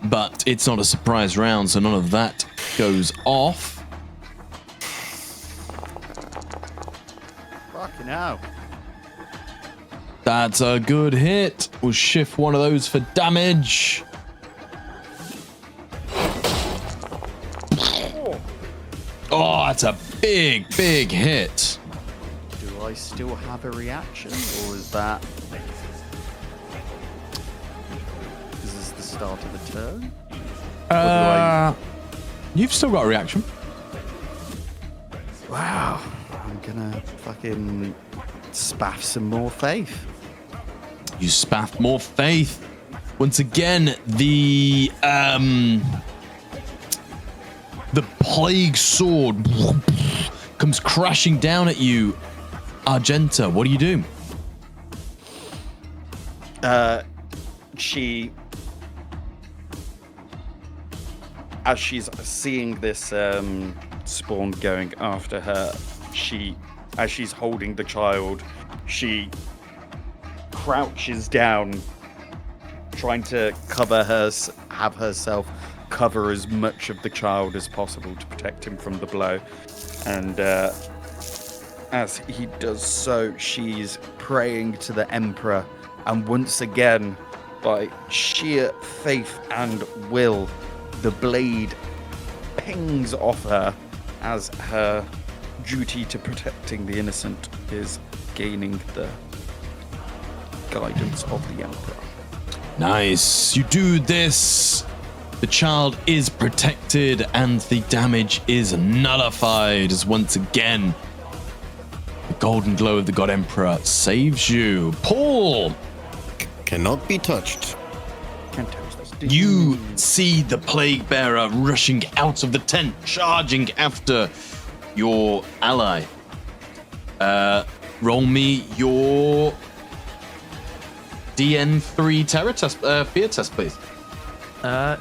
But it's not a surprise round, so none of that goes off. Fucking hell. That's a good hit. We'll shift one of those for damage. Oh, that's a big, big hit. Do I still have a reaction, or is that... Is this the start of the turn? You've still got a reaction. Wow. I'm gonna fucking spaff some more faith. You spaff more faith. Once again, the plague sword comes crashing down at you. Argenta, what do you do? She, as she's seeing this spawn going after her, as she's holding the child, she crouches down, trying to have herself cover as much of the child as possible to protect him from the blow. And as he does so, she's praying to the Emperor, and once again, by sheer faith and will, the blade pings off her as her duty to protecting the innocent is gaining the guidance of the Emperor. Nice. You do this. The child is protected and the damage is nullified as once again the golden glow of the God Emperor saves you. Paul! Cannot be touched. Can't touch this. You see the Plague Bearer rushing out of the tent, charging after your ally. Roll me your DN3 terror test, fear test, please.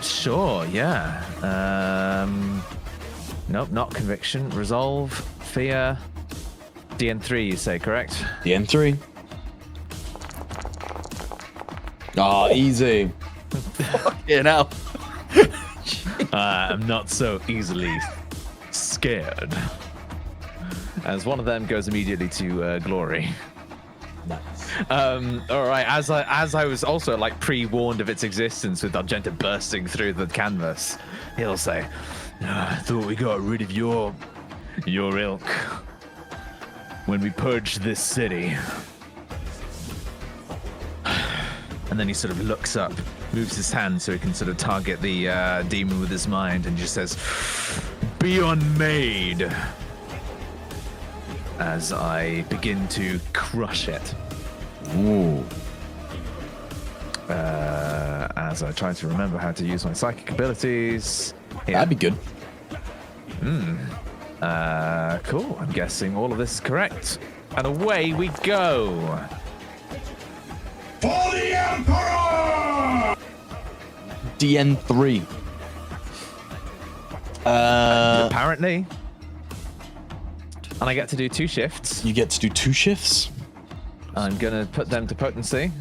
Sure, yeah. Nope, not conviction. Resolve, fear, DN3, you say, correct? DN3. Ah, easy. You know. I'm not so easily scared. As one of them goes immediately to glory. Nice. All right. As I was also like pre-warned of its existence with Argenta bursting through the canvas, he'll say, "I thought we got rid of your ilk when we purged this city." And then he sort of looks up, moves his hand so he can sort of target the demon with his mind, and just says, "Be unmade," as I begin to crush it. Ooh. As I try to remember how to use my psychic abilities. Yeah. That'd be good. Cool. I'm guessing all of this is correct. And away we go. For the Emperor! DN3. Apparently. And I get to do 2 shifts. You get to do 2 shifts. I'm going to put them to potency.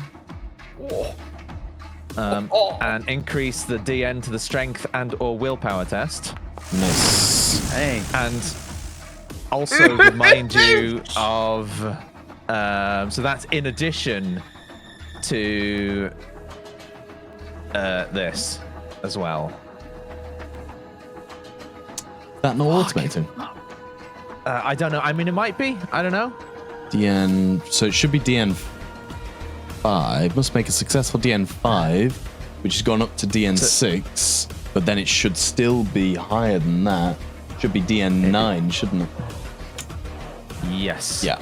And increase the DN to the strength and or willpower test. Nice. Hey. And also remind you of... so that's in addition to this as well. That not automated? I don't know. I mean, it might be. I don't know. DN. So it should be DN5. Must make a successful DN5, which has gone up to DN6. But then it should still be higher than that. Should be DN9, shouldn't it? Yes. Yeah.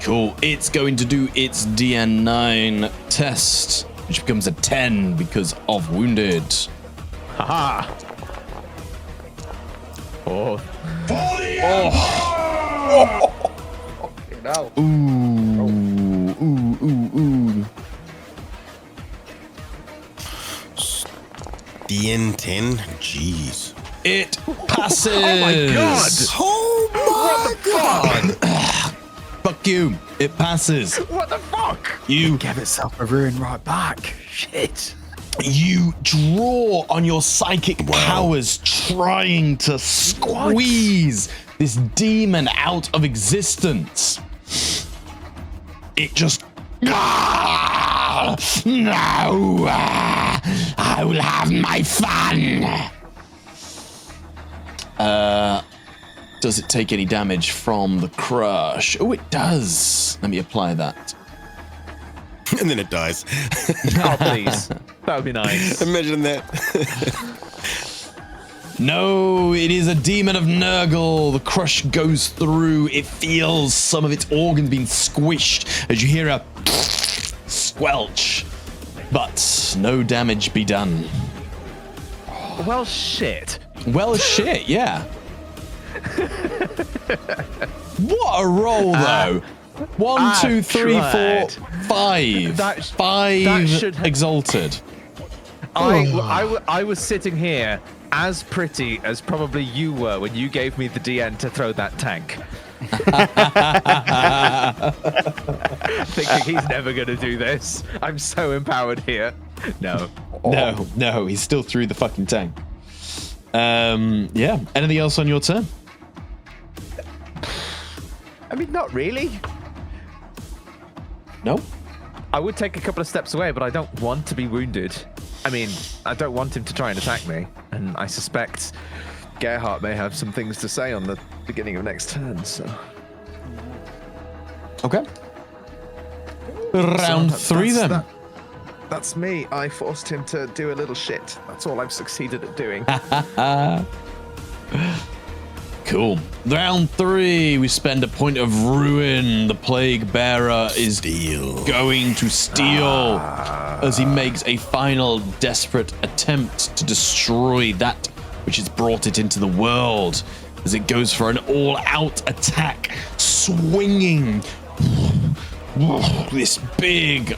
Cool. It's going to do its DN9 test, which becomes a 10 because of wounded. Haha. Oh. No. Ooh. DN10? Jeez. It passes. Oh my god! Oh my god! Fuck you. It passes. What the fuck? You Give itself a ruin right back. Shit. You draw on your psychic powers, trying to squeeze this demon out of existence. It just. No! I will have my fun. Does it take any damage from the crush? Oh, it does. Let me apply that. And then it dies. Oh, please. That would be nice. Imagine that. No, it is a demon of Nurgle. The crush goes through. It feels some of its organs being squished as you hear a squelch. But no damage be done. Well, shit. Well, shit, yeah. What a roll, though. 1, 2, 3, 4, tried. 5. That Five should have- exalted. I was sitting here as pretty as probably you were when you gave me the DN to throw that tank. Thinking he's never going to do this. I'm so empowered here. No. No, he's still through the fucking tank. Yeah. Anything else on your turn? I mean, not really. No? I would take a couple of steps away, but I don't want to be wounded. I mean, I don't want him to try and attack me. And I suspect Gerhardt may have some things to say on the beginning of next turn, so... Okay. Round So 3 then. That's me. I forced him to do a little shit. That's all I've succeeded at doing. Cool. Round 3, we spend a point of ruin. The plague bearer is going to steal as he makes a final desperate attempt to destroy that which has brought it into the world. As it goes for an all-out attack, swinging this big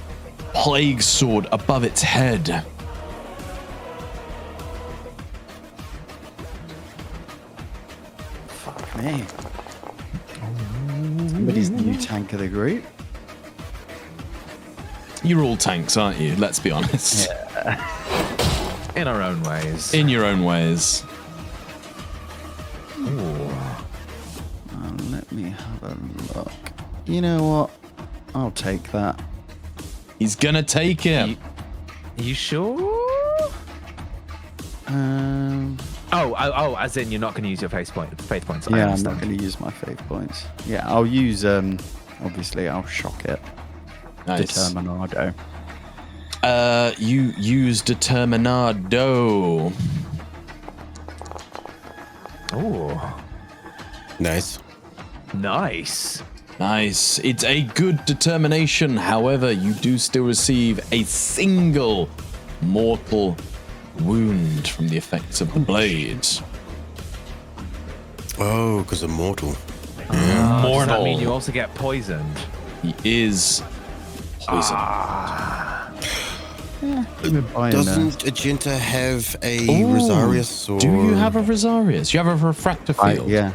plague sword above its head. Fuck me. Somebody's the new tank of the group. You're all tanks, aren't you? Let's be honest. In our own ways. In your own ways. Let me have a look. You know what? I'll take that. He's gonna take him. You sure? Oh, as in you're not going to use your faith points. I Yeah, I'm understand. not going to use my faith points. Yeah, I'll use, obviously, I'll shock it. Nice. Determinado. You use Determinado. Oh, Nice. nice. Nice. It's a good determination. However, you do still receive a single mortal wound from the effects of the blade. Oh, because I'm mortal. Does that mean you also get poisoned? He is poisoned. Doesn't Agenta have a Rosarius or Do you have a Rosarius? You have a refractor field? Yeah,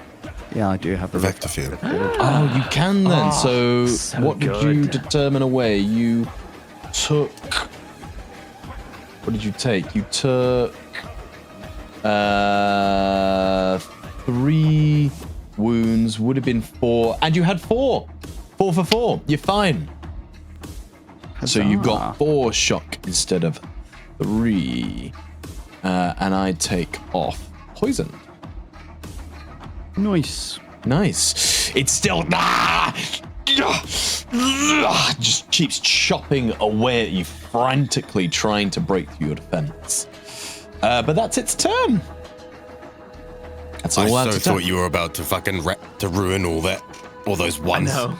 I do have a Vector field? Oh, you can then. So what did you good. determine away? You took... What did you take? You took 3 wounds, would have been 4, and you had 4. 4 for 4. You're fine. So you got 4 shock instead of 3. And I take off poison. Nice. Nice. It's still just keeps chopping away at you, frantically trying to break through your defense. But that's its turn. That's all I that's so thought you were about to fucking ruin all those ones. No.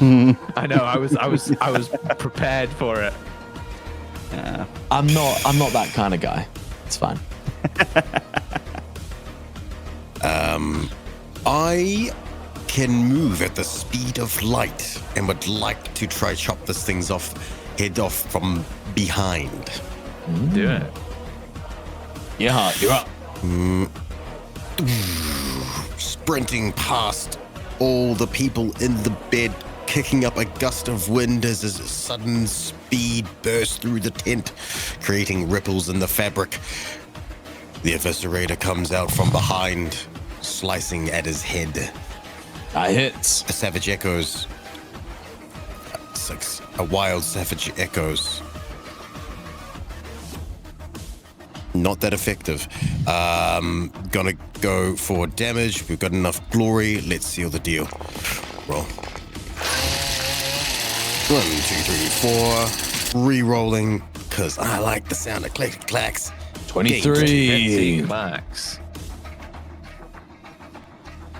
I know. I was prepared for it. I'm not that kind of guy. It's fine. I can move at the speed of light and would like to try chop this thing's head off from behind. Do it. Yeah, you're up. Sprinting past all the people in the bed, kicking up a gust of wind as a sudden speed bursts through the tent, creating ripples in the fabric. The eviscerator comes out from behind, slicing at his head. That hits. A savage echoes. A wild savage echoes. Not that effective. Gonna go for damage. We've got enough glory. Let's seal the deal. Roll. 1, 2, 3, 4. Re-rolling, because I like the sound of click clacks. 23. Max.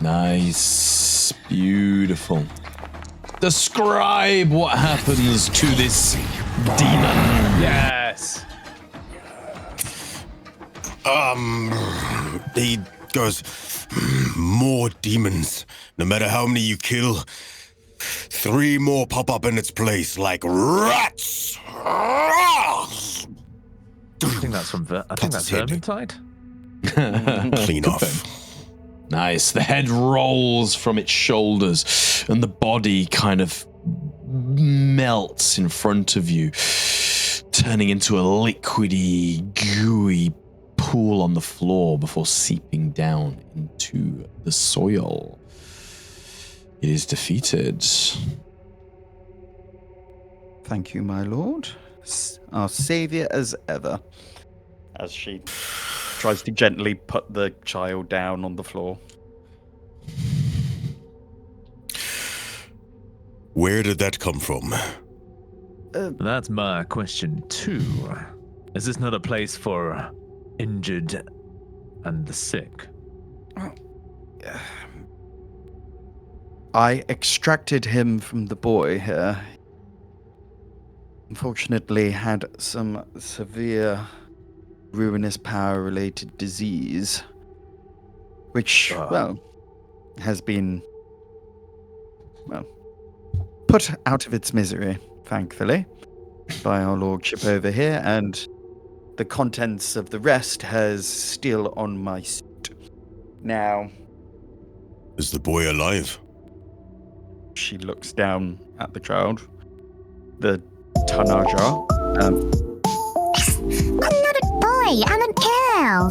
Nice. Beautiful. Describe what happens to this demon. Yes. He goes, more demons. No matter how many you kill, 3 more pop up in its place like rats. I think that's from I think Cuts that's his head. Vermintide. Clean off. Nice. The head rolls from its shoulders and the body kind of melts in front of you, turning into a liquidy, gooey pool on the floor before seeping down into the soil. It is defeated. Thank you, my lord. Our savior as ever. As she tries to gently put the child down on the floor. Where did that come from? That's my question too. Is this not a place for injured and the sick? I extracted him from the boy here. Unfortunately, had some severe ruinous power-related disease, which, has been, put out of its misery, thankfully, by our lordship over here, and the contents of the rest has still on my suit. Now, Is the boy alive? she looks down at the child. The Tanaja. I'm not a boy, I'm a girl.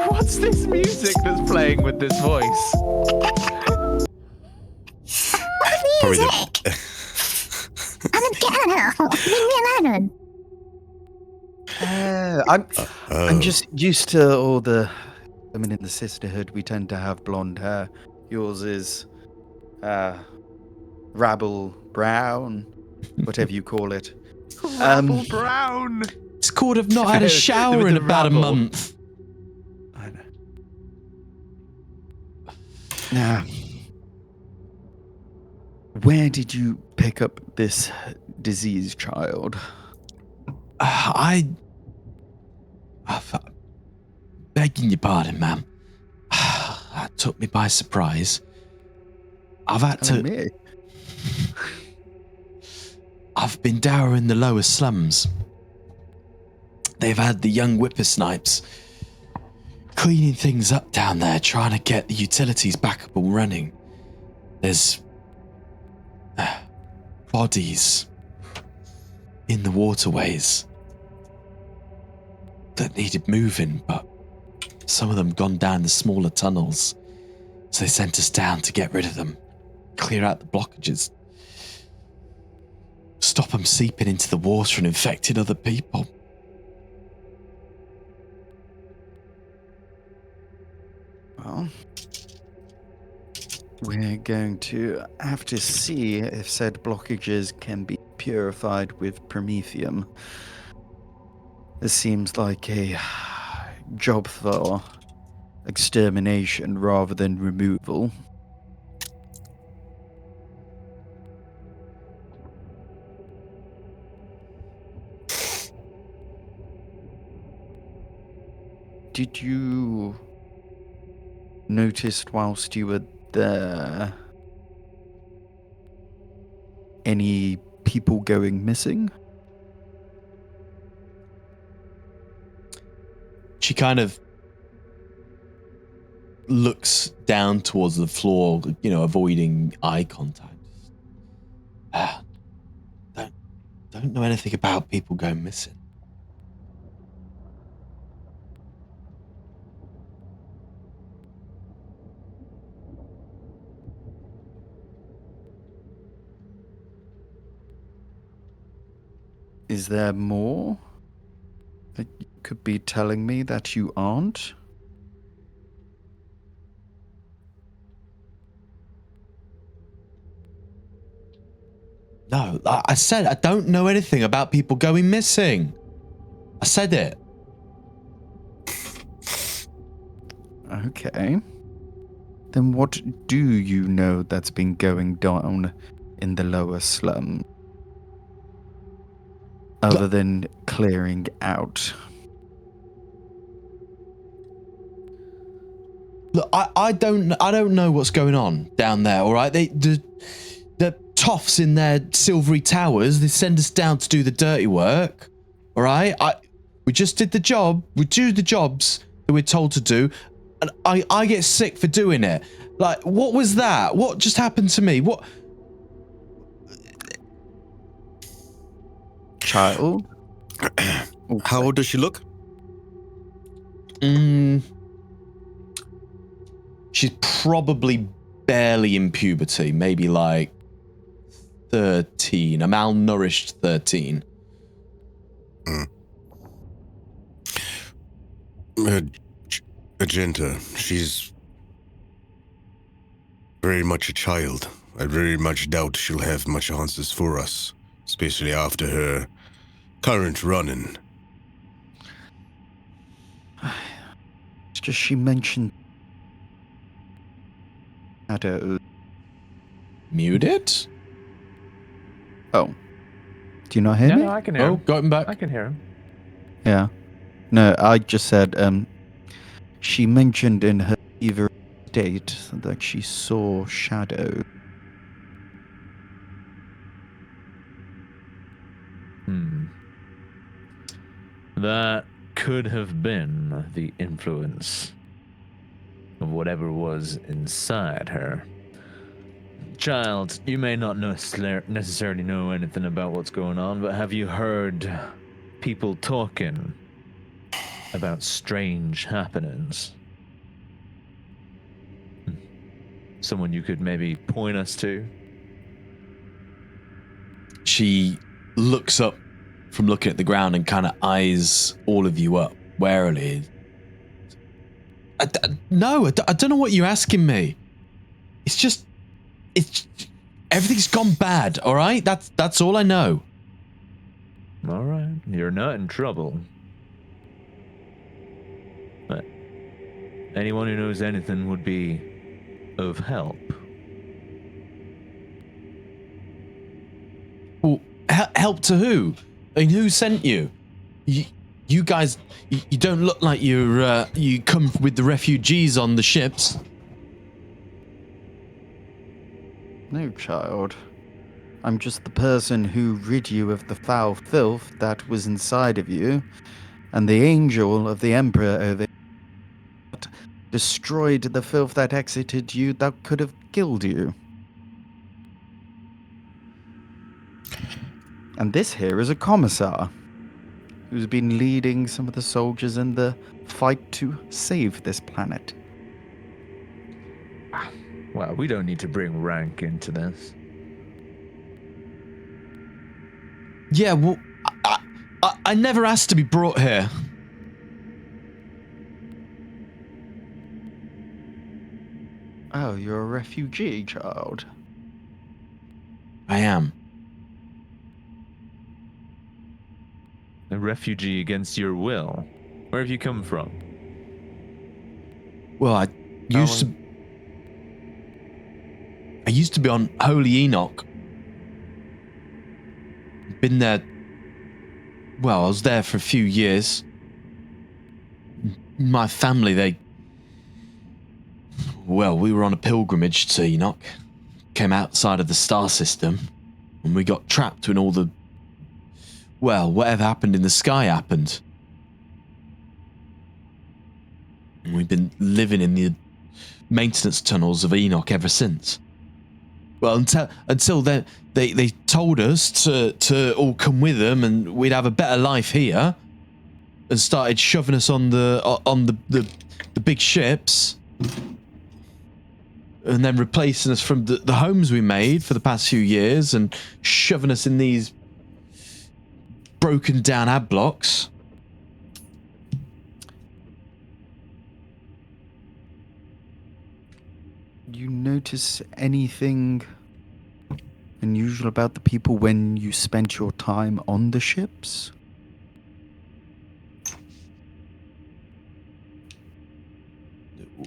What's this music that's playing with this voice? Probably Music. I'm a girl. Leave me alone. I'm just used to all the women in the sisterhood. We tend to have blonde hair. Yours is rabble brown, whatever you call it. Apple brown. It's called I've not had a shower With in the about a rabble. month. I know. Now, where did you pick up this diseased child? I'm begging your pardon, ma'am. That took me by surprise. I've had to. Me. I've been down in the lower slums. They've had the young whippersnipes cleaning things up down there, trying to get the utilities back up and running. There's bodies in the waterways that needed moving, but some of them gone down the smaller tunnels. So they sent us down to get rid of them, clear out the blockages, stop them seeping into the water and infecting other people. Well, we're going to have to see if said blockages can be purified with promethium. This seems like a job for extermination rather than removal. did you notice whilst you were there any people going missing? She kind of looks down towards the floor, avoiding eye contact. Don't know anything about people going missing. Is there more that you could be telling me that you aren't? No, I said I don't know anything about people going missing. I said it. Okay. Then what do you know that's been going down in the lower slum? Other than clearing out. Look, I don't know what's going on down there. All right, the toffs in their silvery towers. They send us down to do the dirty work. All right, we just did the job. We do the jobs that we're told to do, and I get sick for doing it. Like, what was that? What just happened to me? What? Child? How old does she look? She's probably barely in puberty, maybe like 13, a malnourished 13. Agenta, she's very much a child. I very much doubt she'll have much answers for us, especially after her current run-in. It's just she mentioned shadows. Muted? Oh. Do you not hear me? No, I can hear Oh, him. got him back. I can hear him. Yeah. No, I just said, she mentioned in her fever state that she saw shadow. That could have been the influence of whatever was inside her. Child, you may not necessarily know anything about what's going on, but have you heard people talking about strange happenings? Someone you could maybe point us to? She looks up from looking at the ground and kind of eyes all of you up warily. No, I don't know what you're asking me. It's everything's gone bad. All right, that's all I know. All right, you're not in trouble. But anyone who knows anything would be of help. Well, help to who? I mean, who sent you? You guys, you don't look like you come with the refugees on the ships. No, child. I'm just the person who rid you of the foul filth that was inside of you, and the angel of the Emperor over destroyed the filth that exited you that could have killed you. And this here is a commissar who's been leading some of the soldiers in the fight to save this planet. Well, we don't need to bring rank into this. Yeah, well, I never asked to be brought here. Oh, you're a refugee, child. I am. A refugee against your will. Where have you come from? Well, I used to be on Holy Enoch. Been there. Well, I was there for a few years. my family, we were on a pilgrimage to Enoch, came outside of the star system, and we got trapped when all the, whatever happened in the sky happened. And we've been living in the maintenance tunnels of Enoch ever since. Well, until then, they told us to all come with them and we'd have a better life here, and started shoving us on the big ships, and then replacing us from the homes we made for the past few years and shoving us in these broken down ad blocks. You notice anything unusual about the people when you spent your time on the ships?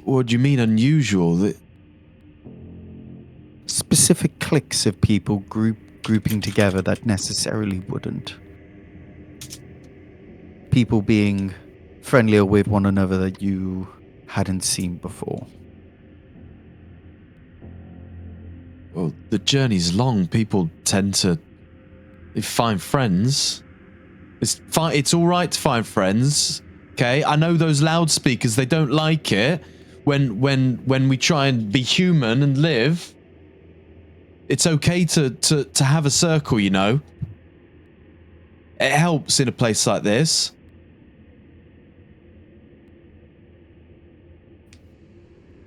What do you mean unusual? Specific cliques of people grouping together that necessarily wouldn't. People being friendlier with one another that you hadn't seen before. Well, the journey's long. People tend to find friends. It's all right to find friends. Okay, I know those loudspeakers. They don't like it when we try and be human and live. It's okay to have a circle, you know. It helps in a place like this.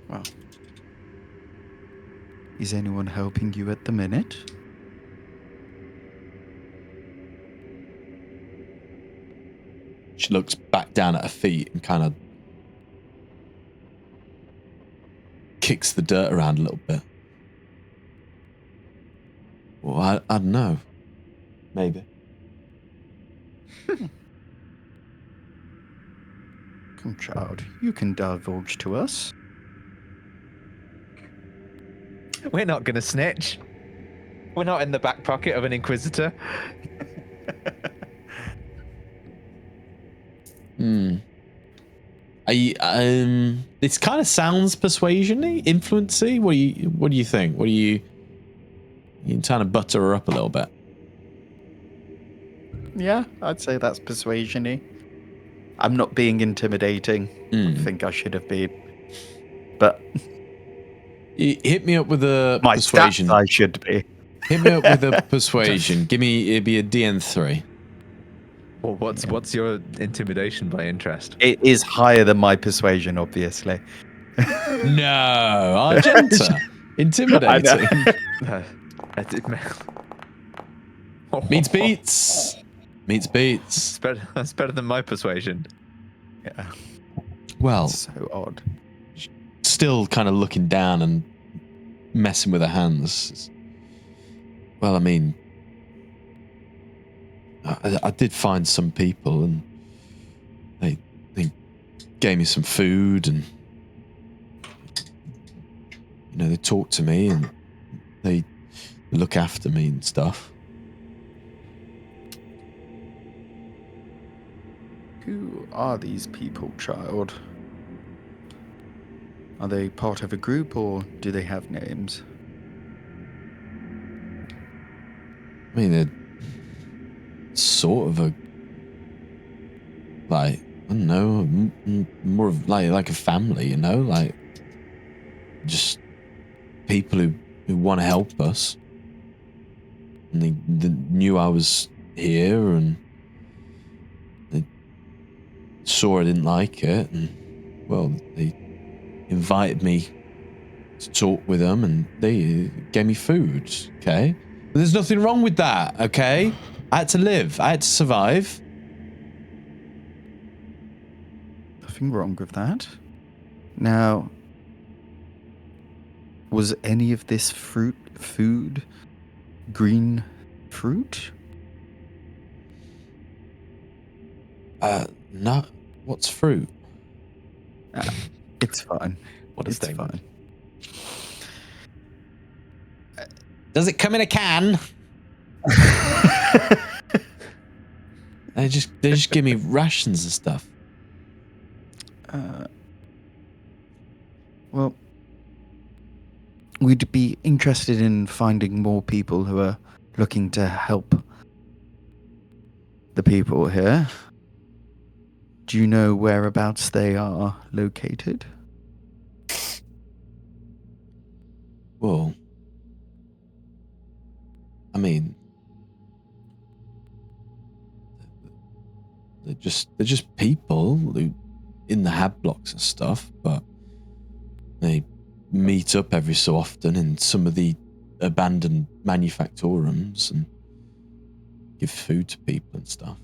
Well, is anyone helping you at the minute? She looks back down at her feet and kind of kicks the dirt around a little bit. Well, I don't know. Maybe. Come, child, you can divulge to us. We're not going to snitch. We're not in the back pocket of an inquisitor. This kind of sounds persuasion-y, influence-y. What do you think? You can kind of butter her up a little bit. Yeah, I'd say that's persuasion-y. I'm not being intimidating. I think I should have been. But You hit me up with a my persuasion. stats I should be. Hit me up with a persuasion. It'd be a DN3. Well, what's your intimidation by interest? It is higher than my persuasion, obviously. No, Argenta. Intimidating. Meets beats. Meets beats. That's better than my persuasion. Yeah. Well, So odd. still kind of looking down and messing with her hands. Well, I mean, I did find some people, and they gave me some food, and they talk to me and they look after me and stuff. Who are these people, child? Are they part of a group or do they have names? I mean, they're sort of I don't know, more of like a family, like just people who want to help us. And they knew I was here, and they saw I didn't like it, and well, they invited me to talk with them, and they gave me food. Okay, but there's nothing wrong with that. Okay, I had to live. I had to survive. Nothing wrong with that. Now, was any of this food, green fruit? No. What's fruit? It's fine. What a It's statement. fine. Does it come in a can? They just give me rations and stuff. Well, we'd be interested in finding more people who are looking to help the people here. Do you know whereabouts they are located? Well, I mean, they're just people who in the hab blocks and stuff, but they meet up every so often in some of the abandoned manufactorums and give food to people and stuff.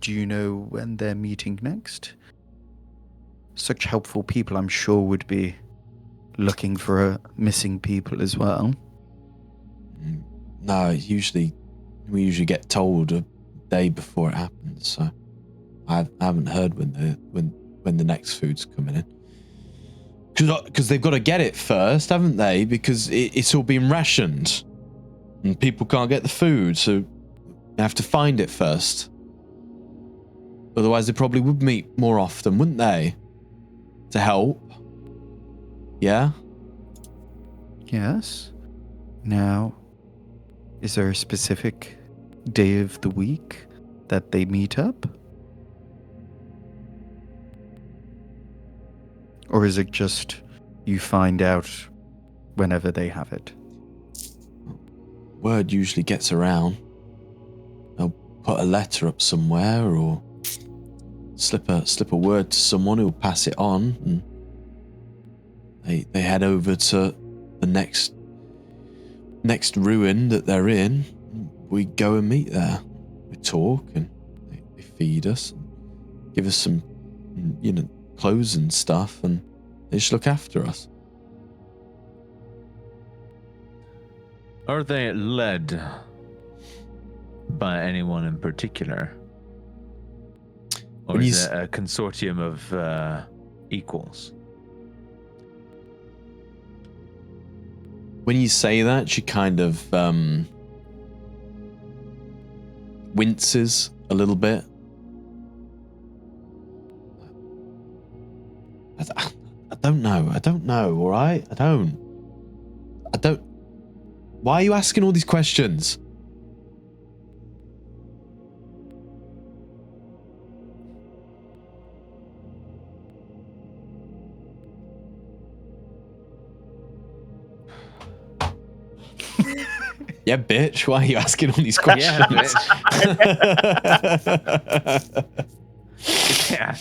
Do you know when they're meeting next? Such helpful people, I'm sure, would be looking for missing people as well. No, we usually get told a day before it happens, so I haven't heard when the next food's coming in. Because they've got to get it first, haven't they? Because it's all been rationed, and people can't get the food, so they have to find it first. Otherwise, they probably would meet more often, wouldn't they? To help. Yeah? Yes. Now, is there a specific day of the week that they meet up? Or is it just you find out whenever they have it? Word usually gets around. They'll put a letter up somewhere or slip a word to someone who'll pass it on, and they head over to the next ruin that they're in. We go and meet there. We talk and they feed us and give us some, clothes and stuff, and they just look after us. Are they led by anyone in particular? Or is it a consortium of equals? When you say that, she kind of winces a little bit. I don't know, all right? I don't. Why are you asking all these questions? Yeah, bitch. Why are you asking all these questions? Yeah.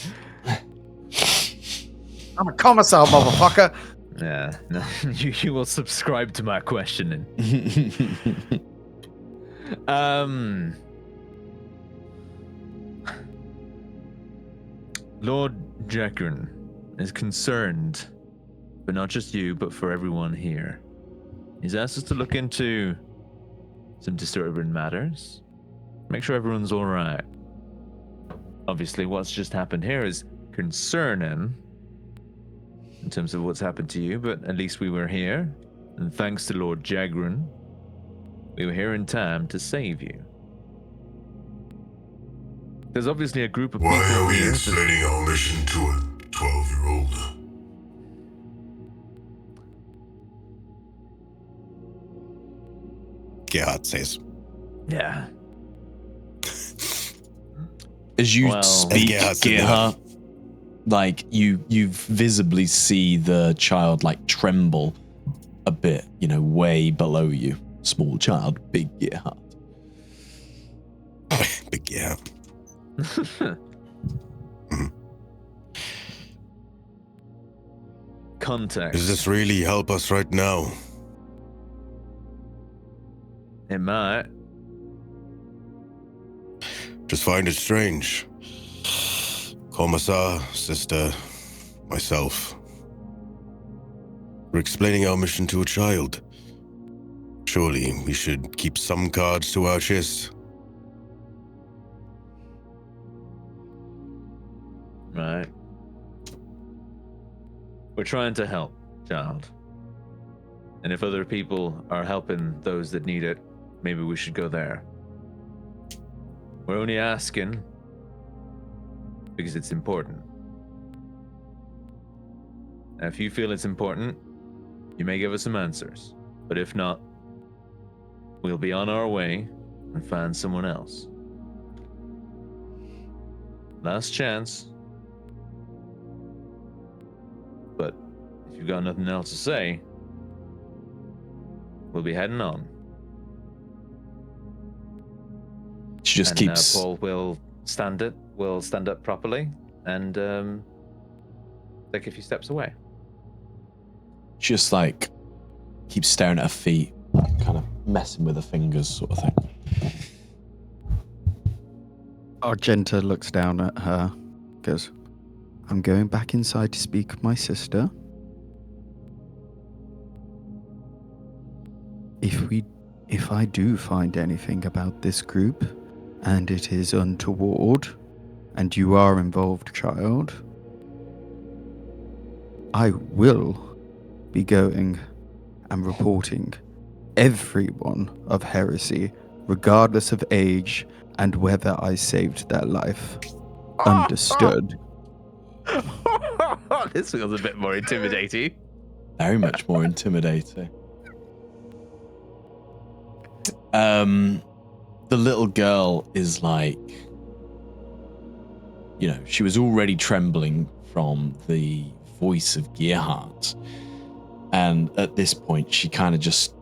I'm a commissar, motherfucker. Yeah, no, you will subscribe to my questioning. Lord Jekrin is concerned, but not just you, but for everyone here. He's asked us to look into some disturbing matters, make sure everyone's all right. Obviously, what's just happened here is concerning in terms of what's happened to you, but at least we were here, and thanks to Lord Jagrin, we were here in time to save you. There's obviously a group of people Why are we here explaining our mission to a 12-year-old? Gerhard says. Yeah. As you Well, speak, Gerhard, like you visibly see the child like tremble a bit, way below you. Small child, big Gerhard. Big Gerhard. Context. Does this really help us right now? It might. Just find it strange. Commissar, sister, myself. We're explaining our mission to a child. Surely we should keep some cards to our chest. Right. We're trying to help, child. And if other people are helping those that need it, maybe we should go there. We're only asking because it's important. And if you feel it's important, you may give us some answers. But if not, we'll be on our way and find someone else. Last chance. But if you've got nothing else to say, we'll be heading on. She just And keeps. Paul will stand up properly and take a few steps away. She just like keeps staring at her feet, kind of messing with her fingers, sort of thing. Argenta looks down at her, goes, I'm going back inside to speak with my sister. If I do find anything about this group, and it is untoward, and you are involved, child, I will be going and reporting everyone of heresy, regardless of age and whether I saved their life. Understood. This feels a bit more intimidating. Very much more intimidating. The little girl is like, you know, she was already trembling from the voice of Gearhart. And at this point, she kind of just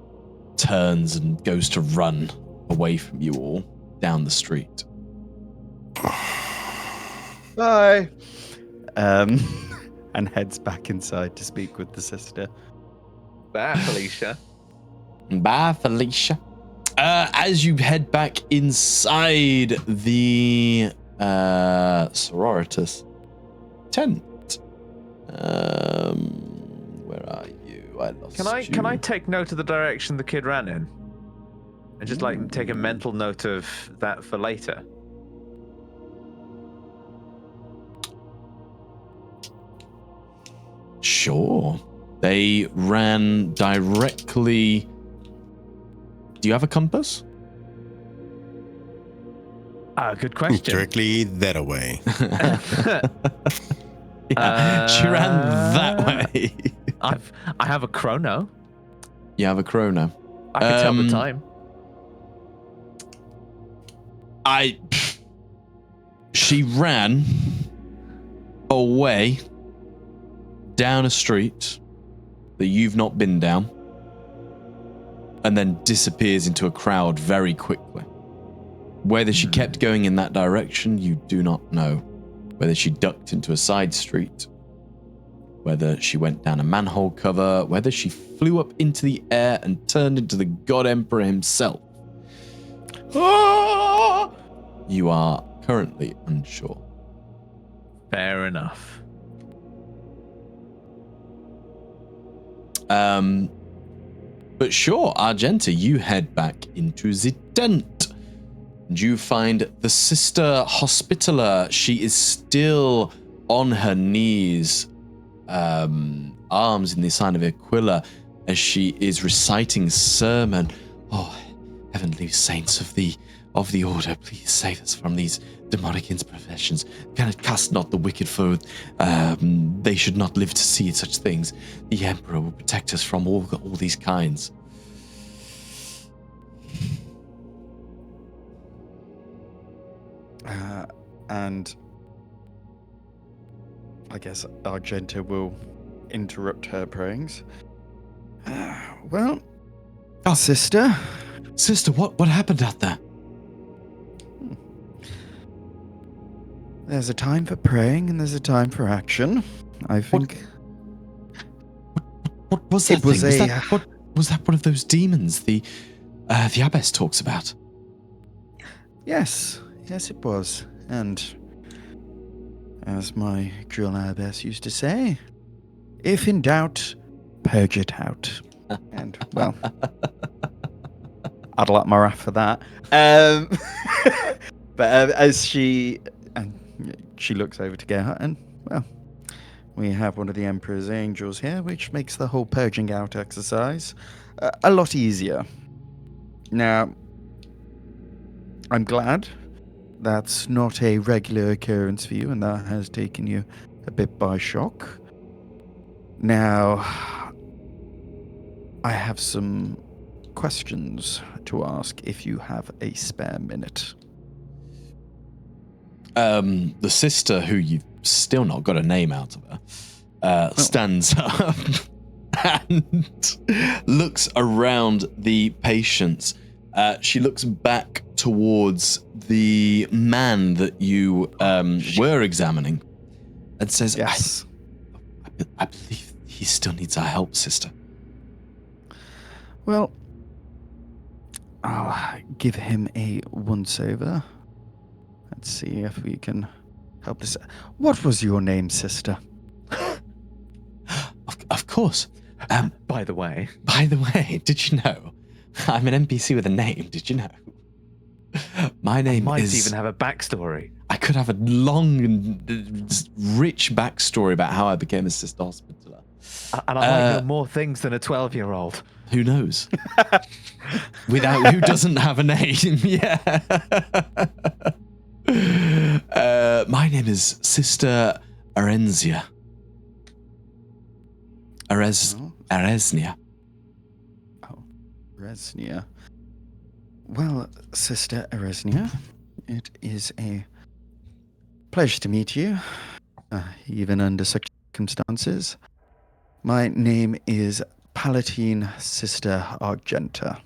turns and goes to run away from you all down the street. Bye. And heads back inside to speak with the sister. Bye, Felicia. Bye, Felicia. As you head back inside the Sororitas tent, where are you? I lost you. Can I take note of the direction the kid ran in, and just like take a mental note of that for later? Sure. They ran directly. Do you have a compass? Good question. Directly that away. Yeah, she ran that way. I have a chrono. You have a chrono. I can tell the time. She ran away down a street that you've not been down, and then disappears into a crowd very quickly. Whether she kept going in that direction, you do not know. Whether she ducked into a side street, whether she went down a manhole cover, whether she flew up into the air and turned into the God Emperor himself. You are currently unsure. Fair enough. But sure, Argenta, you head back into the tent. And you find the Sister Hospitaller. She is still on her knees, arms in the sign of Aquila, as she is reciting sermon. Oh, heavenly saints of the order, please save us from these demonic imperfections. Cast not the wicked, for they should not live to see such things. The Emperor will protect us from all these kinds. And I guess Argenta will interrupt her prayings. Well, sister, what happened out there? There's a time for praying and there's a time for action. I think. What was that thing? Was that one of those demons the abbess talks about? Yes, it was. And as my drill abbess used to say, if in doubt, purge it out. And well, I'd like my wrath for that. But as she looks over to Gerhard, and well, we have one of the Emperor's angels here, which makes the whole purging out exercise a lot easier. Now, I'm glad that's not a regular occurrence for you, and that has taken you a bit by shock. Now, I have some questions to ask if you have a spare minute. The sister, who you've still not got a name out of her, stands up and looks around the patients. She looks back towards the man that you were examining and says, Yes. I believe he still needs our help, sister. Well, I'll give him a once-over. Let's see if we can help this. What was your name, sister? Of course. By the way, Did you know? I'm an NPC with a name, did you know? My name might is... even have a backstory. I could have a long and rich backstory about how I became a sister hospitaller. And I might know more things than a 12-year-old. Who knows? Who doesn't have a name? Yeah. My name is Sister Arenzia. Aresnia. Oh, Aresnia. Well, Sister Aresnia, it is a pleasure to meet you, even under such circumstances. My name is Palatine Sister Argenta.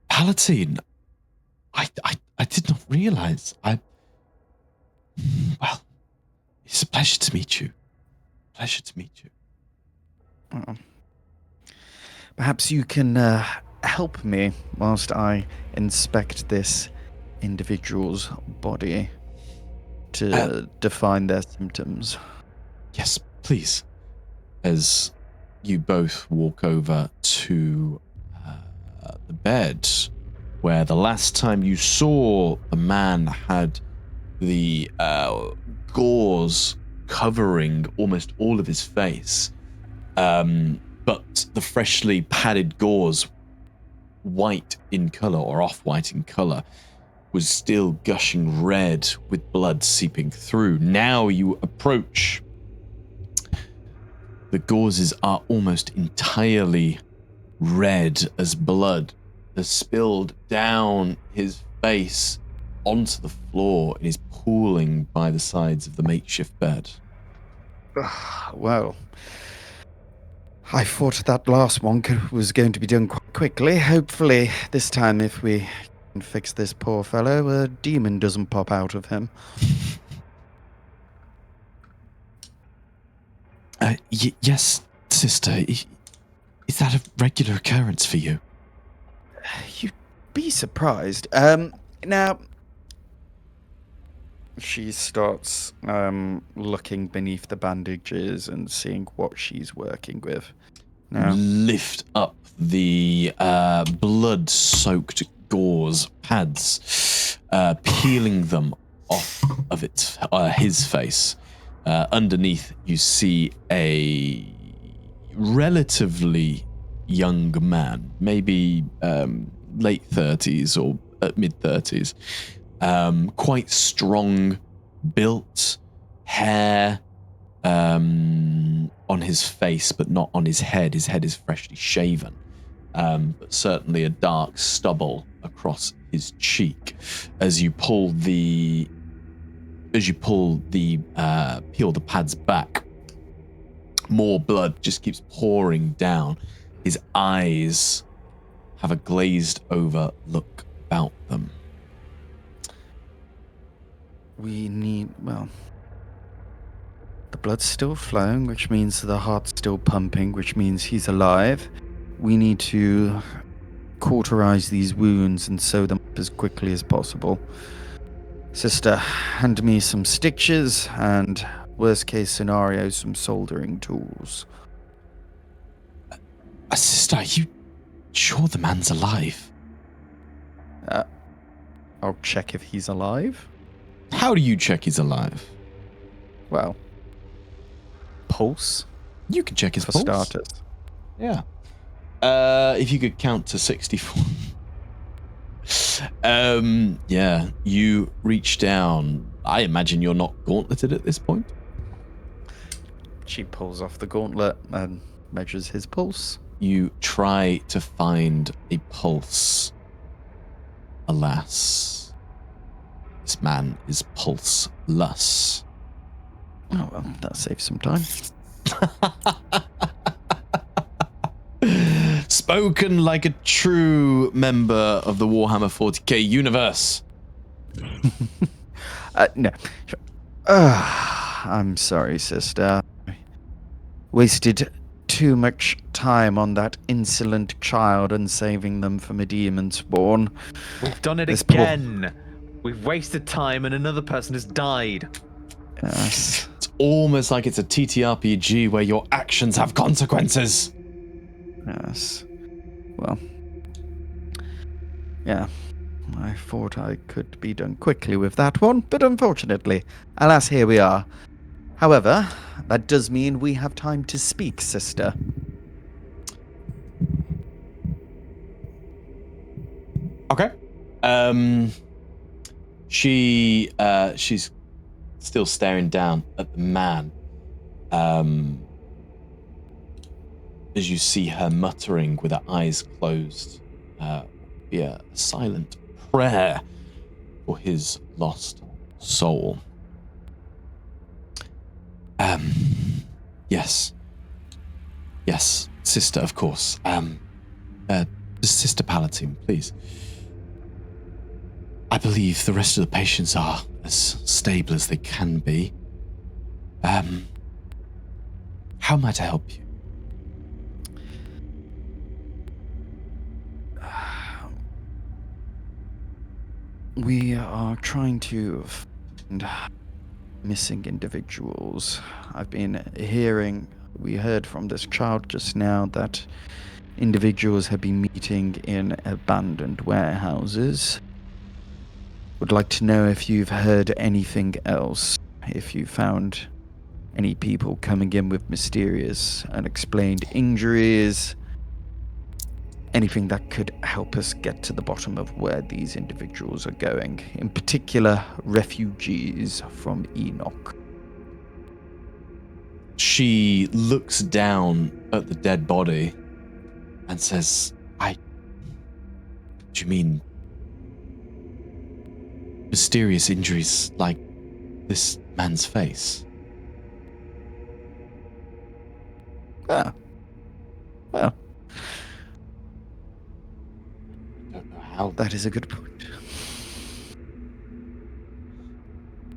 Palatine? I did not realize. Well, it's a pleasure to meet you. Pleasure to meet you. Well, perhaps you can help me whilst I inspect this individual's body to define their symptoms. Yes, please. As you both walk over to the bed, where the last time you saw the man had the gauze covering almost all of his face, but the freshly padded gauze, white in color or off-white in color, was still gushing red with blood seeping through. Now you approach. The gauzes are almost entirely red as blood has spilled down his face onto the floor and is pooling by the sides of the makeshift bed. Well, I thought that last one was going to be done quite quickly. Hopefully, this time, if we can fix this poor fellow, a demon doesn't pop out of him. Yes, sister. Is that a regular occurrence for you? You'd be surprised. Now, she starts looking beneath the bandages and seeing what she's working with. Now, lift up the blood-soaked gauze pads, peeling them off of his face. Underneath, you see a relatively young man, maybe late 30s or mid 30s, quite strong built, hair on his face, but not on his head. His head is freshly shaven, but certainly a dark stubble across his cheek. As you peel the pads back, more blood just keeps pouring down. His eyes have a glazed over look about them. we need, well, the blood's still flowing, which means the heart's still pumping, which means he's alive. We need to cauterize these wounds and sew them up as quickly as possible. Sister, hand me some stitches and, worst case scenario, some soldering tools. Sister, are you sure the man's alive? I'll check if he's alive. How do you check he's alive? Well, pulse. You can check his for pulse. starters. Yeah. If you could count to 64. Yeah, you reach down. I imagine you're not gauntleted at this point. She pulls off the gauntlet and measures his pulse. You try to find a pulse. Alas, this man is pulseless. Oh, well, that saves some time. Spoken like a true member of the Warhammer 40k universe. No. I'm sorry, sister. Wasted too much time on that insolent child and saving them from a demon spawn. We've done it This again. We've wasted time and another person has died. Yes. It's almost like it's a TTRPG where your actions have consequences. Yes. Well. Yeah. I thought I could be done quickly with that one, but unfortunately, alas, here we are. However, that does mean we have time to speak, sister. Okay. She's still staring down at the man. As you see her muttering with her eyes closed, a silent prayer for his lost soul. Yes, sister, of course. Sister Palatine, please. I believe the rest of the patients are as stable as they can be. How might I help you? We are trying to find missing individuals. I've been hearing, we heard from this child just now that individuals have been meeting in abandoned warehouses. Would like to know if you've heard anything else, if you found any people coming in with mysterious, unexplained injuries, anything that could help us get to the bottom of where these individuals are going, in particular refugees from Enoch. She looks down at the dead body and says, do you mean mysterious injuries like this man's face? Ah. Well. Don't know how. That is a good point.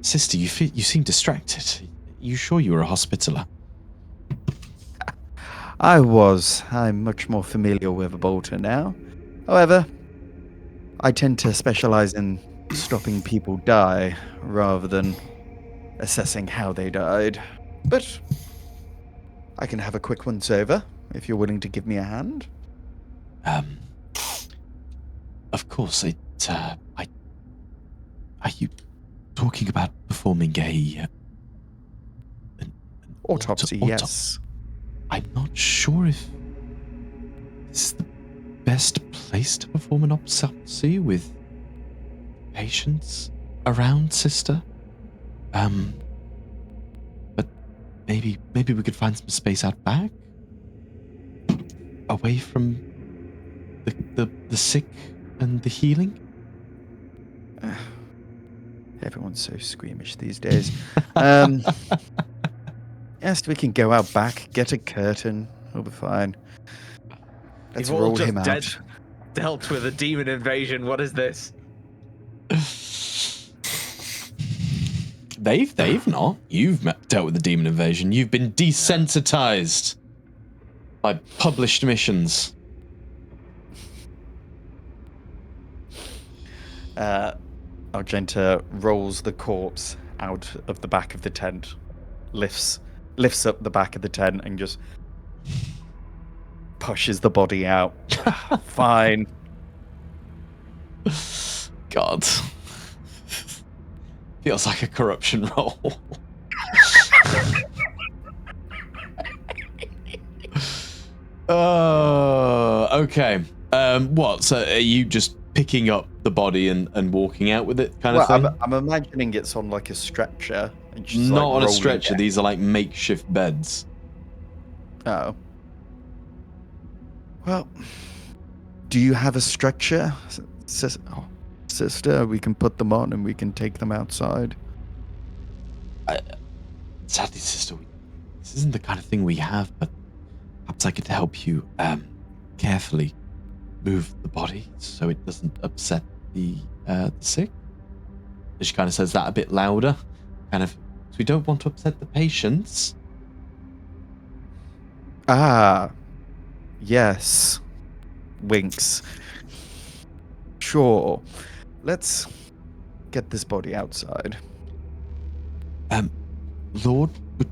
Sister, you seem distracted. You sure you were a hospitaller? I'm much more familiar with Bolter now. However, I tend to specialize in stopping people die rather than assessing how they died. But I can have a quick once over if you're willing to give me a hand. Of course. Are you talking about performing an Autopsy, yes. I'm not sure if this is the best place to perform an autopsy with patients around, sister. But maybe we could find some space out back, away from the sick and the healing. Everyone's so squeamish these days. Yes, we can go out back, get a curtain. We'll be fine. Let's You've all roll just him out. dealt with a demon invasion. What is this? They've not. You've dealt with the demon invasion. You've been desensitized by published missions. Argenta rolls the corpse out of the back of the tent, lifts up the back of the tent, and just pushes the body out. Fine. God. Feels like a corruption roll. Okay. What? So are you just picking up the body and walking out with it kind of Well, thing. I'm imagining it's on like a stretcher. And she's, Not like, on a rolling stretcher. it. These are like makeshift beds. Oh. Well, do you have a stretcher, sister? We can put them on and we can take them outside. Sadly, sister, this isn't the kind of thing we have, but perhaps I could help you carefully move the body so it doesn't upset the sick. She kind of says that a bit louder, kind of, so we don't want to upset the patients. Ah, yes. Winks. Sure. Let's get this body outside. Lord, would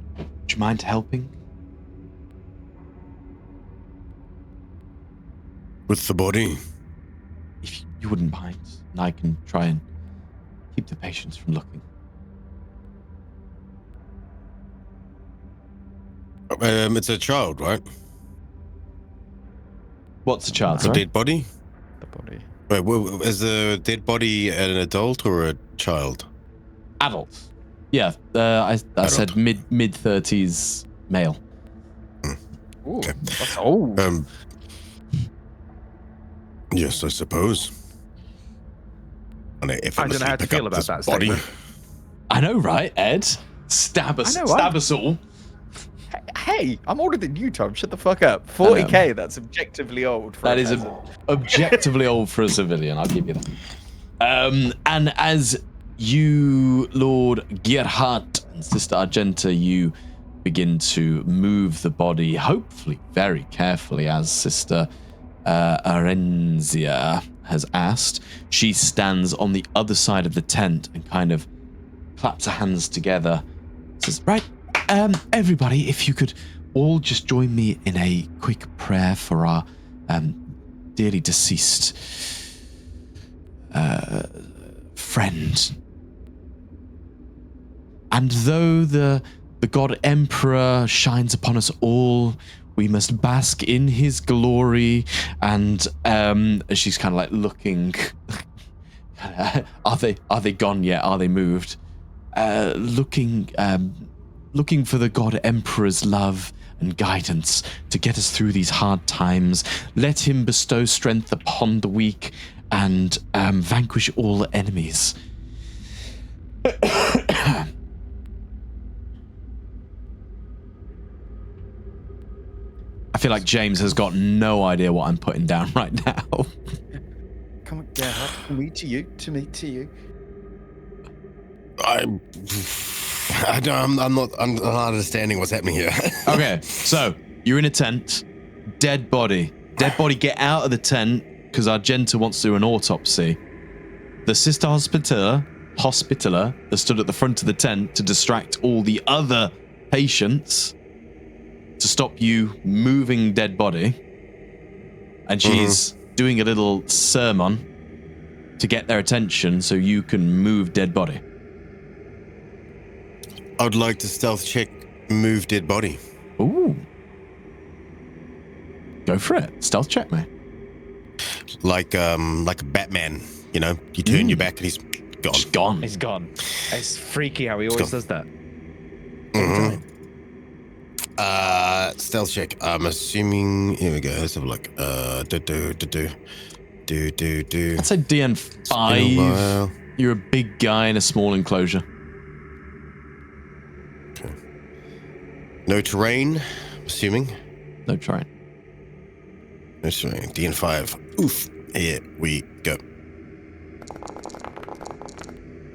you mind helping? With the body? If you wouldn't mind, and I can try and keep the patients from looking. It's a child, right? What's a child, A sorry? dead body? The body. Wait, is the dead body an adult or a child? Adult. Yeah, I said mid-30s male. Ooh, that's old. Yes, I suppose. And I don't know how to feel about that statement. I know, right, Ed? Stab us, I know, stab us all. Hey, I'm older than you, Tom. Shut the fuck up. 40k, that's objectively old. For That a is peasant. objectively old for a civilian, I'll give you that. And as you, Lord Gerhardt and Sister Argenta, you begin to move the body, hopefully very carefully, as Sister Arenzia has asked. She stands on the other side of the tent and kind of claps her hands together. Says, right, everybody, if you could all just join me in a quick prayer for our dearly deceased friend. And though the God Emperor shines upon us all, we must bask in his glory. And she's kind of like looking. Are they gone yet? Are they moved? Looking for the God Emperor's love and guidance to get us through these hard times. Let him bestow strength upon the weak and vanquish all enemies. I feel like James has got no idea what I'm putting down right now. Come on, Gerhardt. To me, to you. I'm not understanding what's happening here. Okay, so you're in a tent, dead body. Dead body, get out of the tent because Argenta wants to do an autopsy. The Sister Hospitaller has stood at the front of the tent to distract all the other patients to stop you moving dead body. And she's doing a little sermon to get their attention so you can move dead body. I'd like to stealth check move dead body. Ooh. Go for it. Stealth check, mate. Like a Batman, you know, you turn your back and he's gone. Just gone. He's gone. It's freaky how he always does that. Stealth check. I'm assuming. Here we go. Let's have a look. I'd say DN5. You're a big guy in a small enclosure. Okay. No terrain. Assuming. No terrain. No terrain. DN5. Oof. Here we go.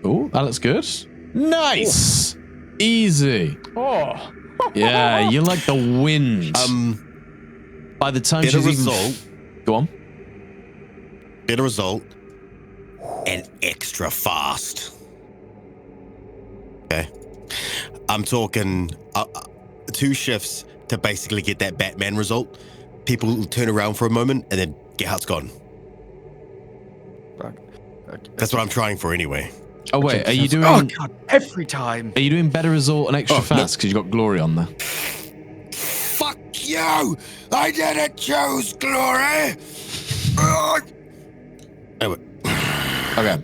Oh, that looks good. Nice. Easy. Oh. Yeah, you're like the wind. By the time she's result. Go on. Better result. And extra fast. Okay. I'm talking 2 shifts to basically get that Batman result. People will turn around for a moment and then Gerhardt's gone. That's what I'm trying for anyway. Oh wait, are you doing? Oh god, every time. Are you doing better result and extra fast because you got glory on there? Fuck you! I didn't choose glory. Anyway. Okay.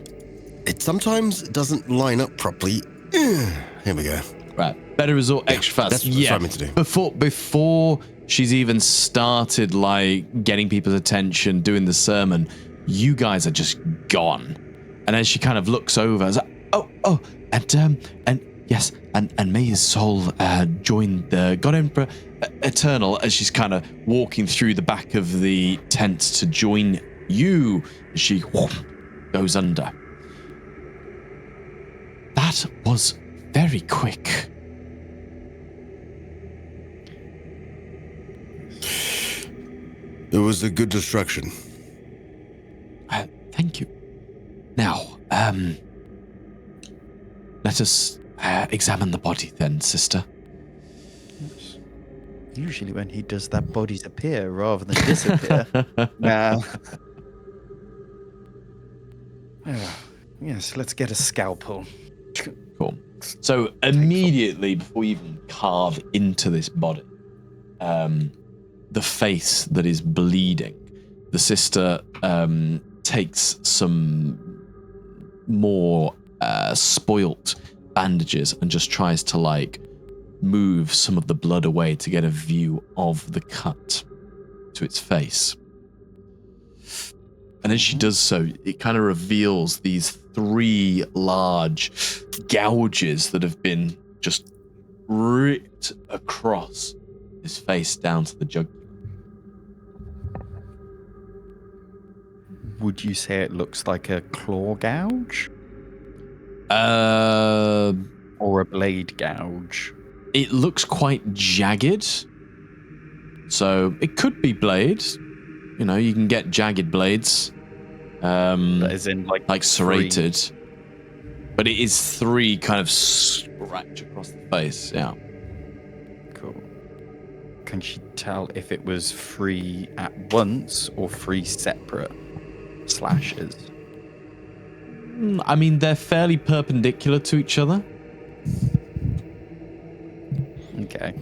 It sometimes doesn't line up properly. Here we go. Right. Better resort extra fast. That's what I meant to do. Before she's even started like getting people's attention, doing the sermon, you guys are just gone. And as she kind of looks over, it's like, and yes, and may his soul join the God Emperor Eternal, as she's kind of walking through the back of the tent to join you. She goes under. That was very quick. It was a good distraction. Thank you. Now, let us examine the body then, sister. Usually when he does that, bodies appear rather than disappear. Now. Yes, let's get a scalpel. Cool. So immediately before you even carve into this body, the face that is bleeding, the sister takes some more spoilt bandages and just tries to like move some of the blood away to get a view of the cut to its face. And as she does so, it kind of reveals these 3 large gouges that have been just ripped across his face down to the jugular. Would you say it looks like a claw gouge? Or a blade gouge? It looks quite jagged. So it could be blade. You know, you can get jagged blades. As in like serrated. 3. But it is 3 kind of scratch across the face, yeah. Cool. Can she tell if it was 3 at once or 3 separate slashes? I mean, they're fairly perpendicular to each other. Okay.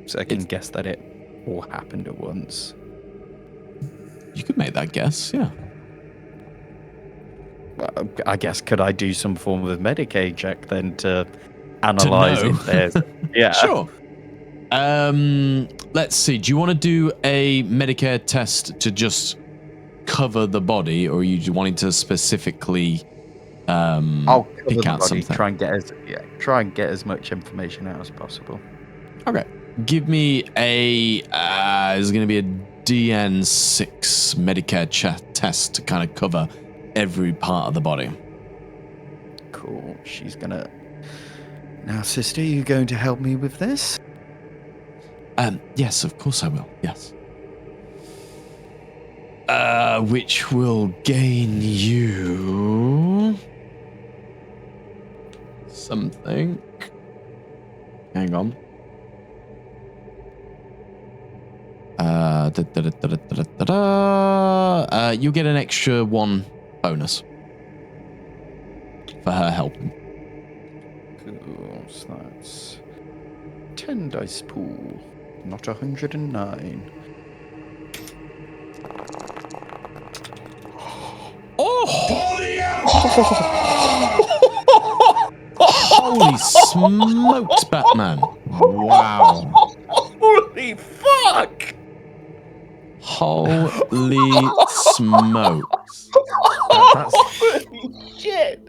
So I can guess that it all happened at once. You could make that guess, yeah. Well, I guess, could I do some form of Medicaid check then to analyze if there's... Yeah. Sure. Let's see. Do you want to do a Medicare test to just cover the body, or are you wanting to specifically I'll cover pick the out body, something? try and get as much information out as possible. Okay. Give me a... it's going to be a DN6 Medicare test to kind of cover every part of the body. Cool. She's gonna... Now, sister, you going to help me with this? Yes, of course I will. Yes. Which will gain you something. Hang on. You get an extra 1 bonus for her helping. Cool. So that's 10 dice pool, not 109. Holy smokes, Batman. Wow. Holy fuck! Holy smokes. Holy shit!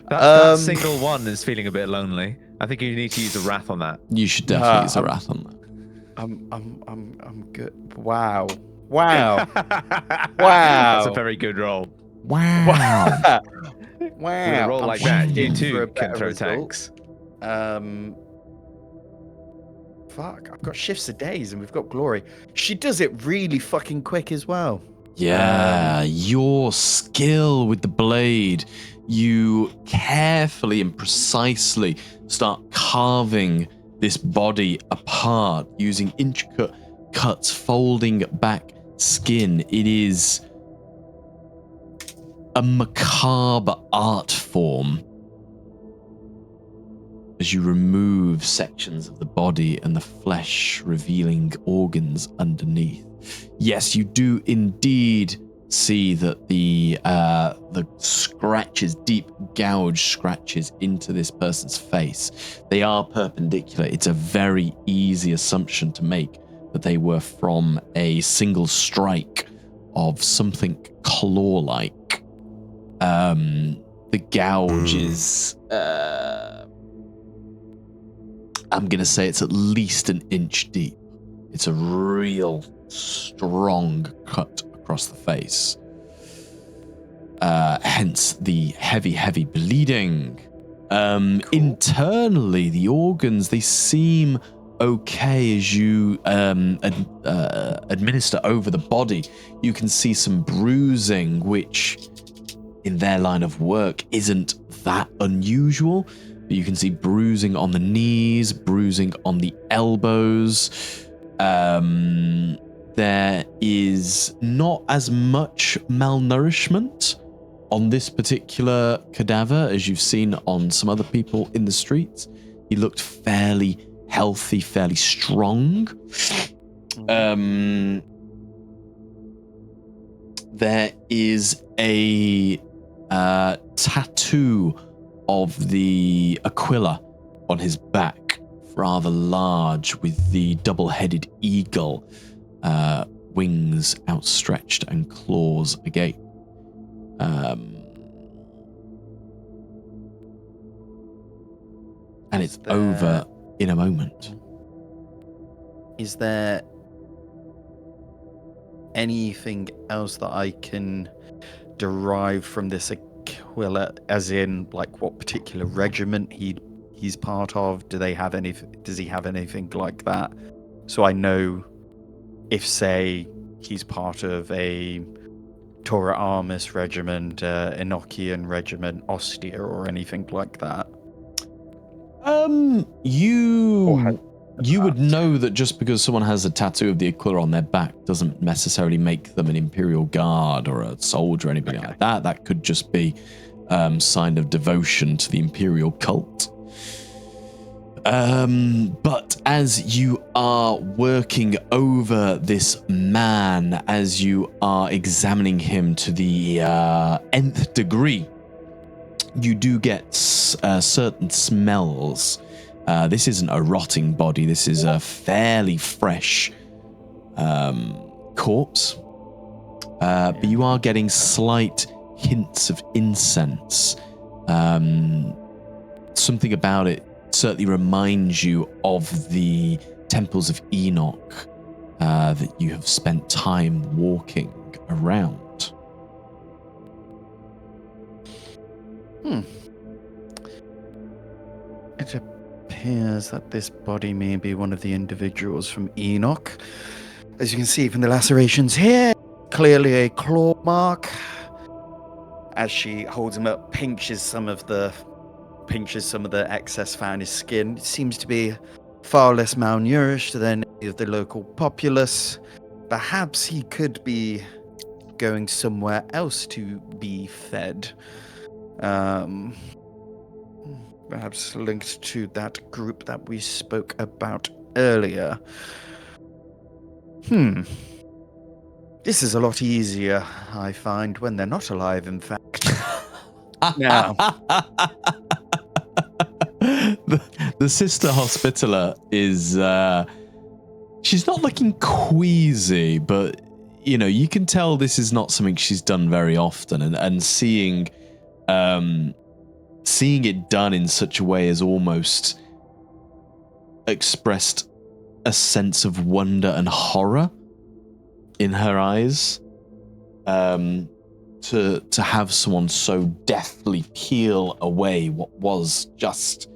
That single one is feeling a bit lonely. I think you need to use a wrath on that. You should definitely use a wrath on that. I'm good. Wow. Wow. That's a very good roll. Wow. With a roll like that, you too can throw tanks. Fuck, I've got shifts of days and we've got glory. She does it really fucking quick as well. Yeah, your skill with the blade. You carefully and precisely start carving this body apart using intricate cuts, folding back skin. It is a macabre art form as you remove sections of the body and the flesh, revealing organs underneath. Yes, you do indeed see that the scratches, deep gouge scratches into this person's face, they are perpendicular. It's a very easy assumption to make that they were from a single strike of something claw-like. The gouge is, I'm going to say it's at least an inch deep. It's a real strong cut across the face. Hence the heavy bleeding. Internally, the organs, they seem okay as you administer over the body. You can see some bruising, which in their line of work isn't that unusual. But you can see bruising on the knees, bruising on the elbows. There is not as much malnourishment on this particular cadaver as you've seen on some other people in the streets. He looked fairly healthy, fairly strong. There is a tattoo of the Aquila on his back, rather large, with the double-headed eagle, wings outstretched and claws agape. And it's over in a moment. Is there anything else that I can derive from this Aquila, as in, like, what particular regiment he's part of? Does he have anything like that? So I know if, say, he's part of a Tora Armis regiment, Enochian regiment, Ostia, or anything like that. You would know that just because someone has a tattoo of the Aquila on their back doesn't necessarily make them an Imperial Guard or a soldier or anything like that. That could just be sign of devotion to the Imperial cult. But as you are working over this man, as you are examining him to the nth degree, you do get certain smells. This isn't a rotting body. This is a fairly fresh corpse. But you are getting slight hints of incense. Something about it certainly reminds you of the temples of Enoch that you have spent time walking around. It appears that this body may be one of the individuals from Enoch. As you can see from the lacerations here, clearly a claw mark. As she holds him up, pinches some of the excess fat in his skin. It seems to be far less malnourished than any of the local populace. Perhaps he could be going somewhere else to be fed. Perhaps linked to that group that we spoke about earlier. This is a lot easier, I find, when they're not alive, in fact. Now, the Sister Hospitaller is, she's not looking queasy, but, you know, you can tell this is not something she's done very often, and seeing it done in such a way has almost expressed a sense of wonder and horror in her eyes. To have someone so deftly peel away what was just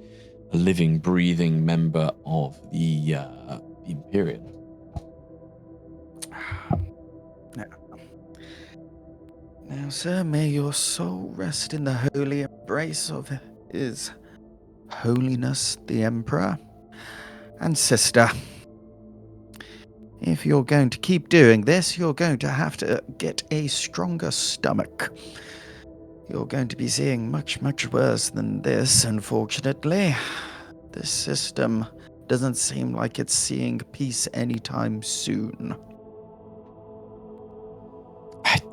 a living, breathing member of the Imperium. Now, sir, may your soul rest in the holy embrace of His Holiness the Emperor. And sister, if you're going to keep doing this, you're going to have to get a stronger stomach. You're going to be seeing much, much worse than this, unfortunately. This system doesn't seem like it's seeing peace anytime soon.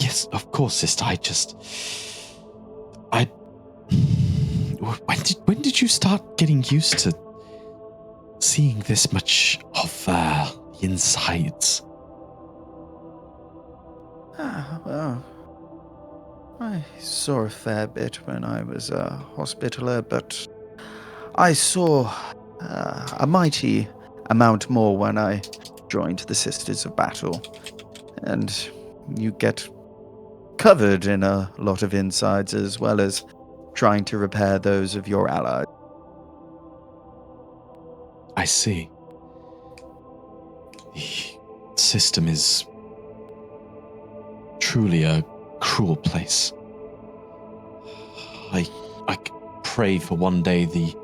You Yes, of course, sister. When did you start getting used to seeing this much of the insides? Well, I saw a fair bit when I was a hospitaler, but I saw a mighty amount more when I joined the Sisters of Battle. And you get covered in a lot of insides as well as trying to repair those of your allies. I see. The system is truly a cruel place. I pray for one day the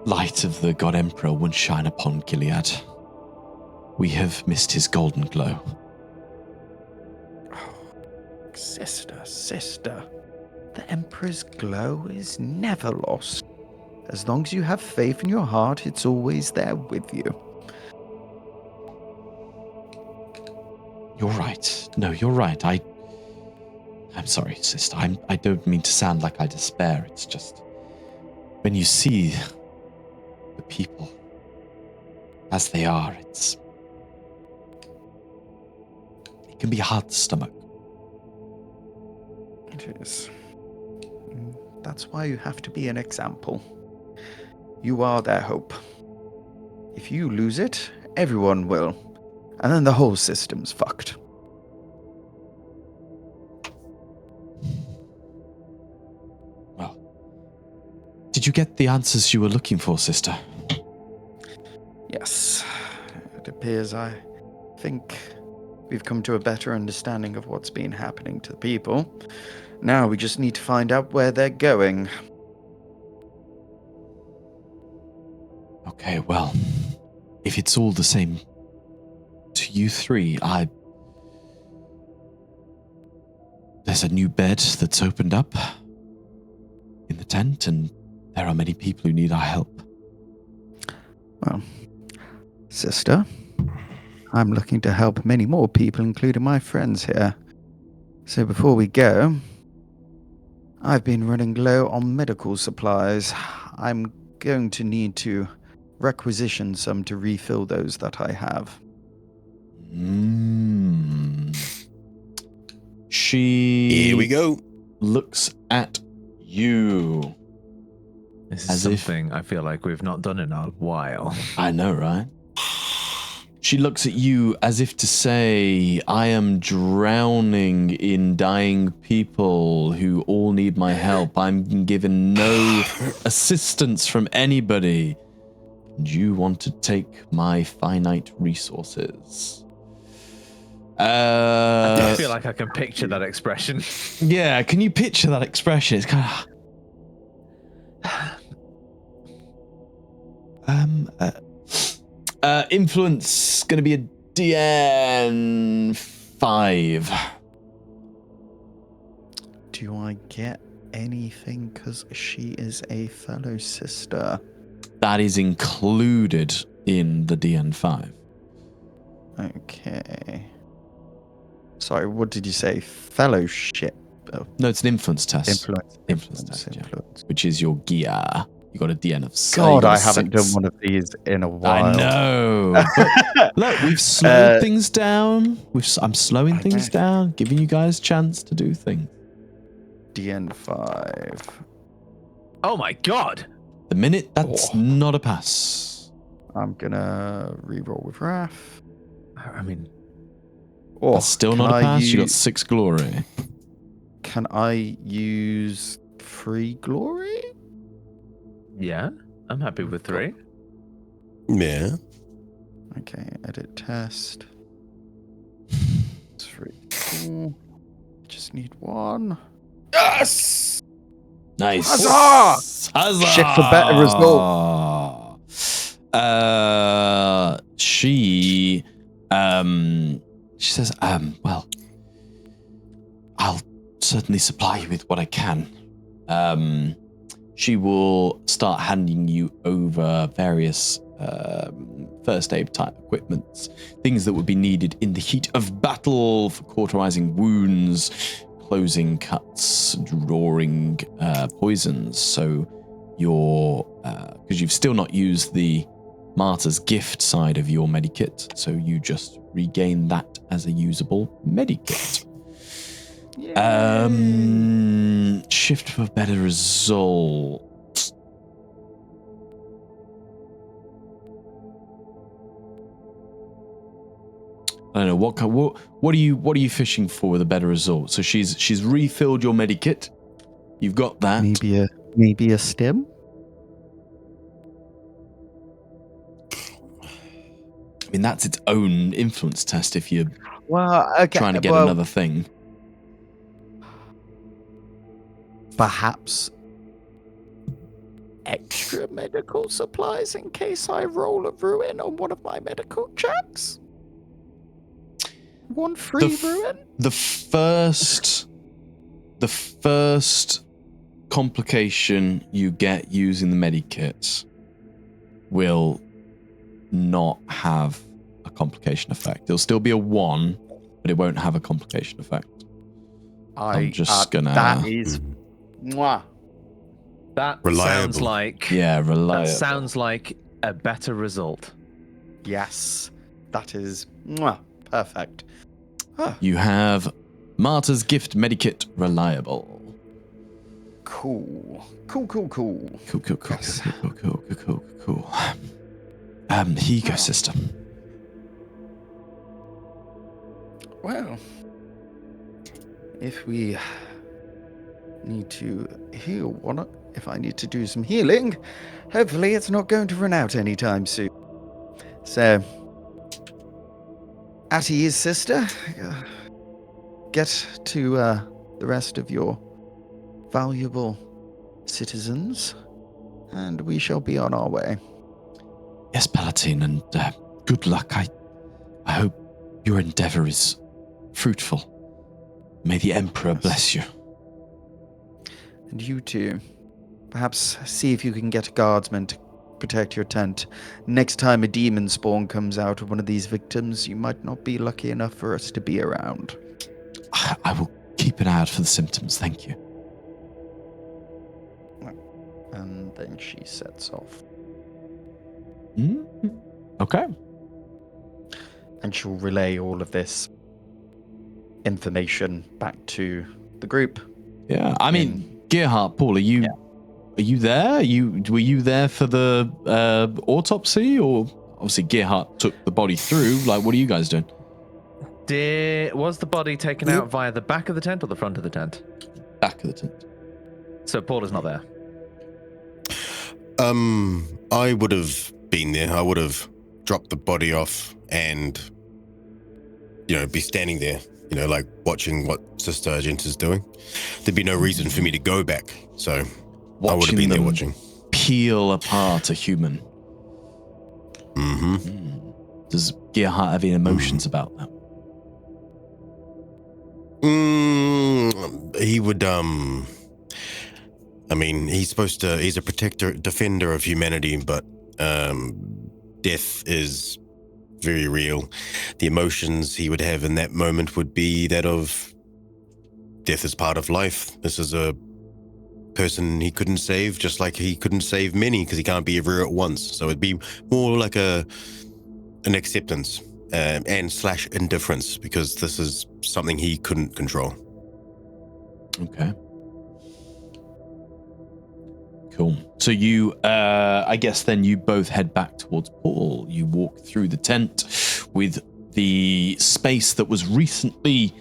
light of the God Emperor would shine upon Gilead. We have missed his golden glow. Sister, the Emperor's glow is never lost. As long as you have faith in your heart, it's always there with you. You're right. No, you're right. I'm sorry, sister. I don't mean to sound like I despair. It's just when you see the people as they are, it can be hard to stomach. It is. That's why you have to be an example. You are their hope. If you lose it, everyone will. And then the whole system's fucked. Well, did you get the answers you were looking for, sister? Yes. It appears I think we've come to a better understanding of what's been happening to the people. Now we just need to find out where they're going. Okay, well, if it's all the same to you three, there's a new bed that's opened up in the tent, and there are many people who need our help. Well, sister, I'm looking to help many more people, including my friends here. So before we go, I've been running low on medical supplies. I'm going to need to requisition some to refill those that I have. She Here we go. looks at you. This is As if- something I feel like we've not done in a while. I know, right? She looks at you as if to say, I am drowning in dying people who all need my help. I'm given no assistance from anybody. And you want to take my finite resources. I feel like I can picture that expression. Yeah, can you picture that expression? It's kind of... influence going to be a DN 5. Do I get anything because she is a fellow sister? That is included in the DN 5. Okay. Sorry, what did you say? Fellowship? Oh, No, it's an influence test. influence test, yeah. influence. Which is your gear. You got a DN of 6. God, I haven't done one of these in a while. I know. But look, we've slowed things down. I'm slowing things down, giving you guys a chance to do things. DN5. Oh my god! The minute that's not a pass. I'm gonna reroll with Wrath. I mean, That's still not a pass. You got 6 glory. Can I use 3 glory? yeah, I'm happy with 3. Yeah. Okay, edit test. 3, 4. Just need 1. Yes! Nice. Huzzah! Huzzah! Shit for better result. She says, well, I'll certainly supply you with what I can. She will start handing you over various first aid type equipment, things that would be needed in the heat of battle for cauterizing wounds, closing cuts, drawing poisons. So because you've still not used the Martyr's Gift side of your medikit, so you just regain that as a usable medikit. Shift for better result. I don't know what are you fishing for with a better result? So she's refilled your medikit. You've got that. Maybe a stim. I mean, that's its own influence test if you're trying to get another thing. Perhaps extra medical supplies in case I roll a ruin on one of my medical checks. One free ruin? The first complication you get using the medikit will not have a complication effect. It'll still be a 1, but it won't have a complication effect. I'm just gonna... That is... Mwah. That Reliable. sounds like... Yeah, reliable. That sounds like a better result. Yes. That is... Mwah. Perfect. You have Martyr's Gift medikit reliable. Cool. Cool. Here you go, sister. Well, if we need to heal if I need to do some healing, hopefully it's not going to run out anytime soon. So, at ease, sister. Get to the rest of your valuable citizens, and we shall be on our way. Yes, Palatine, and good luck. I hope your endeavor is fruitful. May the Emperor bless you. And you too. Perhaps see if you can get a guardsman to protect your tent. Next time a demon spawn comes out of one of these victims, you might not be lucky enough for us to be around. I will keep an eye out for the symptoms, thank you. And then she sets off. Okay. And she'll relay all of this information back to the group. Yeah, I mean, Gerhardt, Paul, are you there? Were you there for the autopsy, or obviously Gerhardt took the body through? Like, what are you guys doing? Was the body taken out via the back of the tent or the front of the tent? Back of the tent. So Paul is not there. I would have been there. I would have dropped the body off and, be standing there, like watching what Sister Argenta's doing. There'd be no reason for me to go back. So I would have been there watching. Peel apart a human. Does Gerhardt have any emotions about that? He would, he's a defender of humanity, but death is very real. The emotions he would have in that moment would be that of death is part of life. This is a person he couldn't save, just like he couldn't save many because he can't be everywhere at once. So it'd be more like an acceptance and / indifference, because this is something he couldn't control. Okay. Cool. So you, I guess then you both head back towards Paul. You walk through the tent with the space that was recently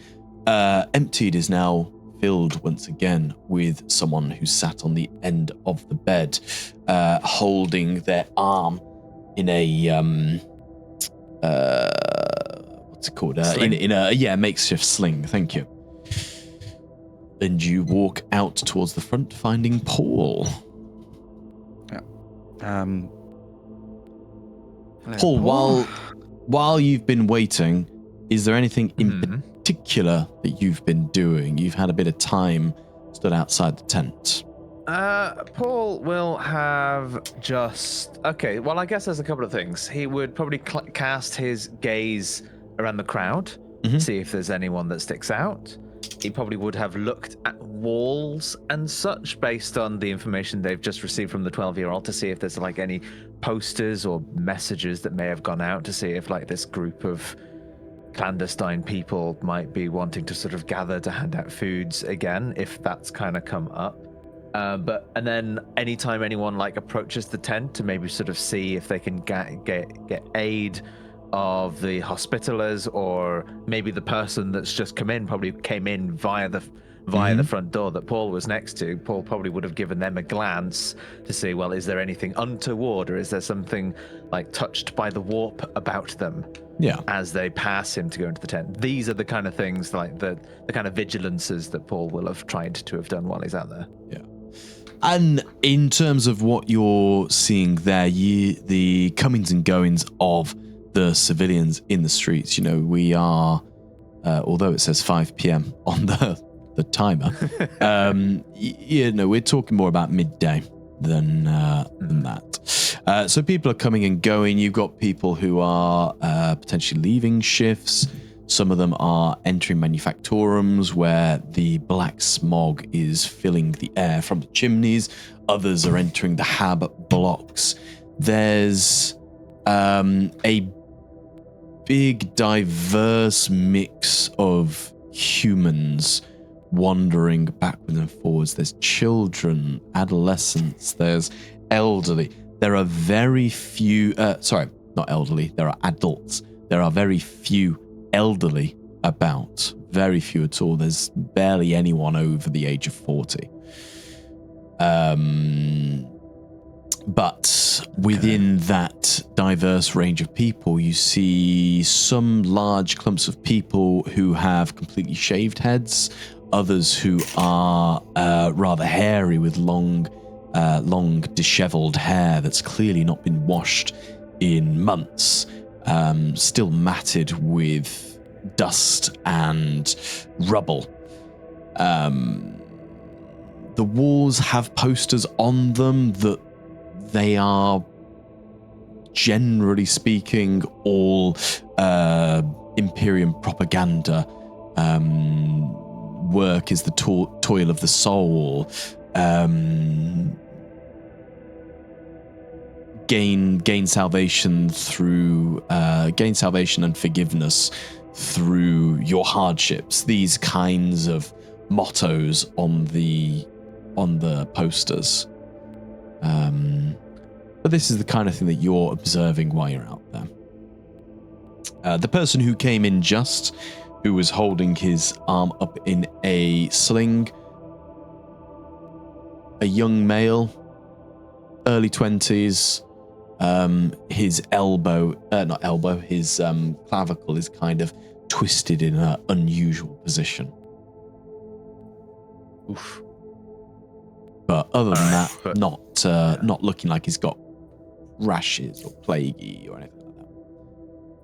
emptied is now filled once again with someone who sat on the end of the bed, holding their arm in a, what's it called? In a makeshift sling. Thank you. And you walk out towards the front, finding Paul. Paul, while you've been waiting, is there anything in particular that you've been doing? You've had a bit of time stood outside the tent. Paul will have just... Okay, well, I guess there's a couple of things. He would probably cast his gaze around the crowd, see if there's anyone that sticks out. He probably would have looked at walls and such based on the information they've just received from the 12-year-old to see if there's like any posters or messages that may have gone out to see if like this group of clandestine people might be wanting to sort of gather to hand out foods again, if that's kind of come up. And then anytime anyone like approaches the tent to maybe sort of see if they can get aid of the hospitalers, or maybe the person that's just come in probably came in via the front door that Paul was next to. Paul probably would have given them a glance to see, well, is there anything untoward, or is there something like touched by the warp about them? Yeah. As they pass him to go into the tent. These are the kind of things, like the kind of vigilances that Paul will have tried to have done while he's out there. Yeah. And in terms of what you're seeing there, the comings and goings of the civilians in the streets, we are, although it says 5 p.m. on the timer, we're talking more about midday than that. So people are coming and going. You've got people who are potentially leaving shifts. Some of them are entering manufactorums where the black smog is filling the air from the chimneys. Others are entering the hab blocks. There's a big, diverse mix of humans wandering backwards and forwards. There's children, adolescents, there's elderly. There are very few, not elderly, there are adults. There are very few elderly about, very few at all. There's barely anyone over the age of 40. But within that diverse range of people, you see some large clumps of people who have completely shaved heads, others who are rather hairy with long disheveled hair that's clearly not been washed in months, still matted with dust and rubble. The walls have posters on them that they are, generally speaking, all Imperium propaganda. Work is the toil of the soul. Gain salvation through gain salvation and forgiveness through your hardships. These kinds of mottos on the posters. But this is the kind of thing that you're observing while you're out there. The person who came in who was holding his arm up in a sling, a young male, early 20s, his his clavicle is kind of twisted in an unusual position. Oof. But other than that, not looking like he's got rashes or plaguey or anything like that.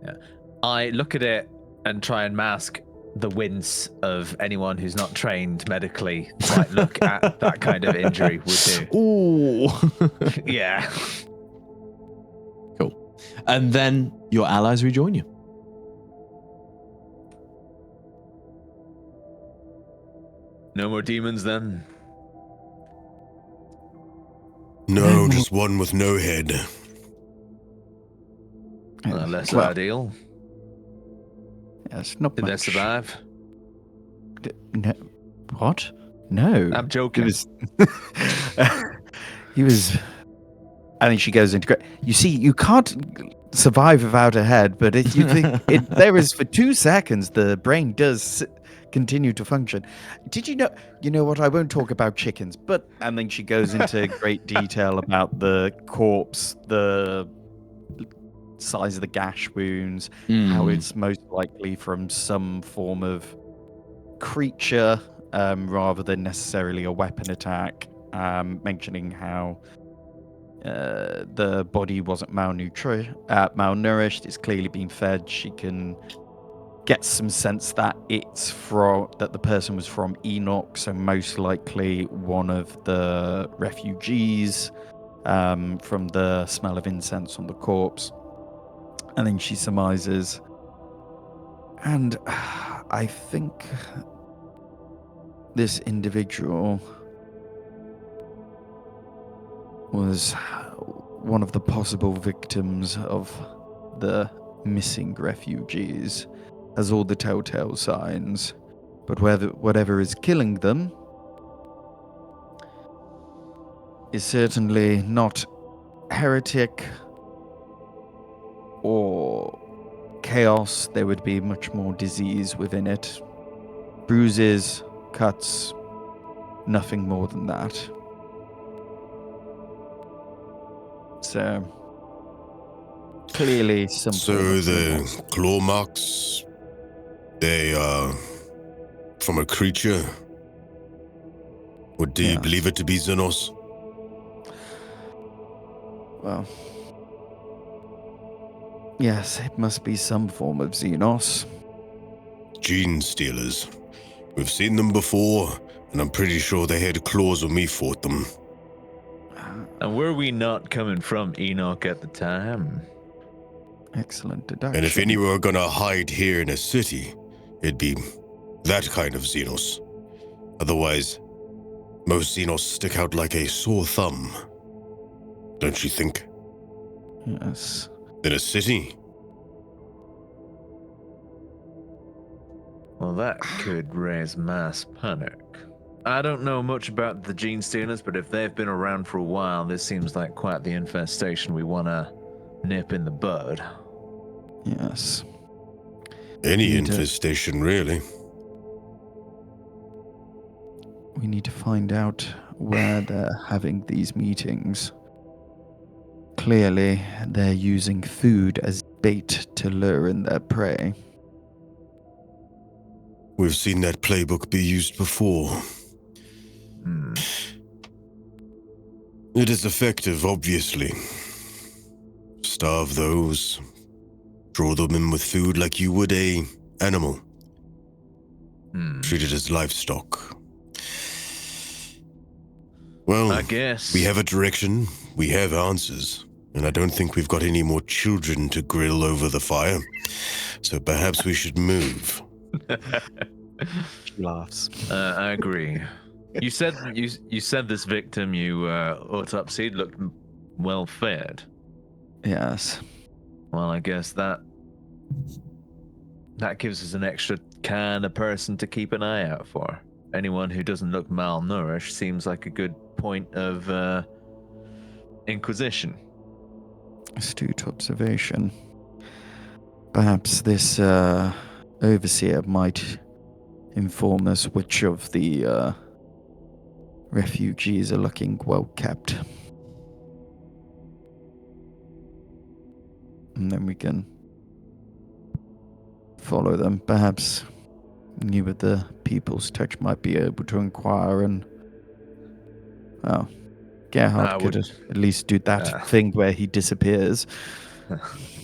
Yeah. I look at it and try and mask the wince of anyone who's not trained medically might look at that kind of injury would do. Ooh. Yeah. Cool. And then your allies rejoin you. No more demons then? No, just one with no head. Less ideal. Yes, not Did much. they survive? No, what? No. I'm joking. He was. I think she goes into. You see, you can't survive without a head, but if you think there is for 2 seconds, the brain does continue to function. Did you know? You know what? I won't talk about chickens, but and then she goes into great detail about the corpse, the size of the gash wounds, how it's most likely from some form of creature rather than necessarily a weapon attack, mentioning how the body wasn't malnourished, it's clearly been fed. She can gets some sense that the person was from Enoch, so most likely one of the refugees, from the smell of incense on the corpse. And then she surmises, and I think this individual was one of the possible victims of the missing refugees, has all the telltale signs, but whatever is killing them is certainly not heretic or chaos. There would be much more disease within it. Bruises, cuts, nothing more than that. So, clearly some So form of the remorse. claw marks, they are from a creature? Or do you Yes. believe it to be Xenos? Well, yes, it must be some form of Xenos. Gene stealers. We've seen them before, and I'm pretty sure they had claws when we fought them. And were we not coming from Enoch at the time? Excellent deduction. And if any were gonna hide here in a city, it'd be that kind of Xenos. Otherwise, most Xenos stick out like a sore thumb. Don't you think? Yes. In a city? Well, that could raise mass panic. I don't know much about the gene stealers, but if they've been around for a while, this seems like quite the infestation we want to nip in the bud. Yes. Any Need to- infestation, really. We need to find out where they're having these meetings. Clearly, they're using food as bait to lure in their prey. We've seen that playbook be used before. It is effective, obviously. Starve those. Draw them in with food like you would a animal. Treat it as livestock. Well, I guess. we have a direction, we have answers, and I don't think we've got any more children to grill over the fire. So perhaps we should move. She laughs. I agree. You said this victim you autopsied looked well fed. Yes. Well, I guess that gives us an extra kind of person to keep an eye out for. Anyone who doesn't look malnourished seems like a good point of inquisition. Astute observation. Perhaps this overseer might inform us which of the refugees are looking well kept. And then we can follow them. Perhaps you with the People's Touch might be able to inquire and... Well, Gerhard could at least do that thing where he disappears.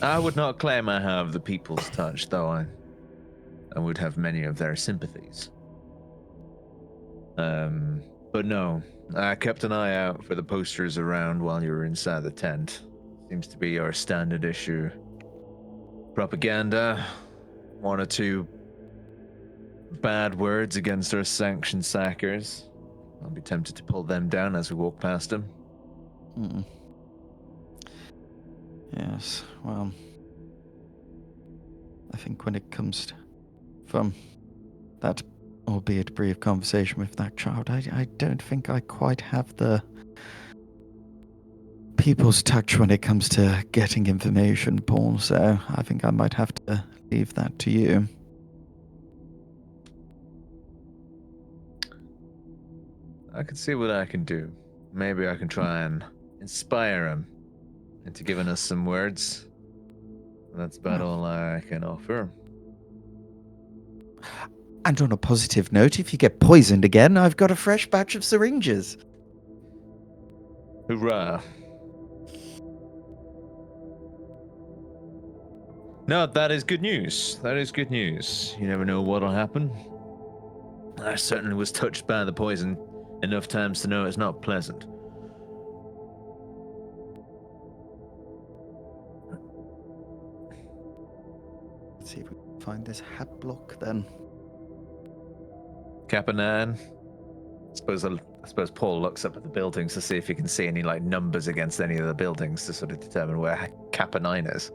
I would not claim I have the People's Touch, though I would have many of their sympathies. But no, I kept an eye out for the posters around while you were inside the tent. Seems to be our standard issue. Propaganda, one or two bad words against our sanctioned sackers. I'll be tempted to pull them down as we walk past them. Yes, well, I think when it comes from that, albeit brief, conversation with that child, I don't think I quite have the People's Touch when it comes to getting information, Paul, so I think I might have to leave that to you. I can see what I can do. Maybe I can try and inspire him into giving us some words. That's about all I can offer. And on a positive note, if you get poisoned again, I've got a fresh batch of syringes. Hoorah. No, that is good news. That is good news. You never know what'll happen. I certainly was touched by the poison enough times to know it's not pleasant. Let's see if we can find this hat block then. Kappa 9. I suppose Paul looks up at the buildings to see if he can see any like numbers against any of the buildings to sort of determine where Kappa 9 is.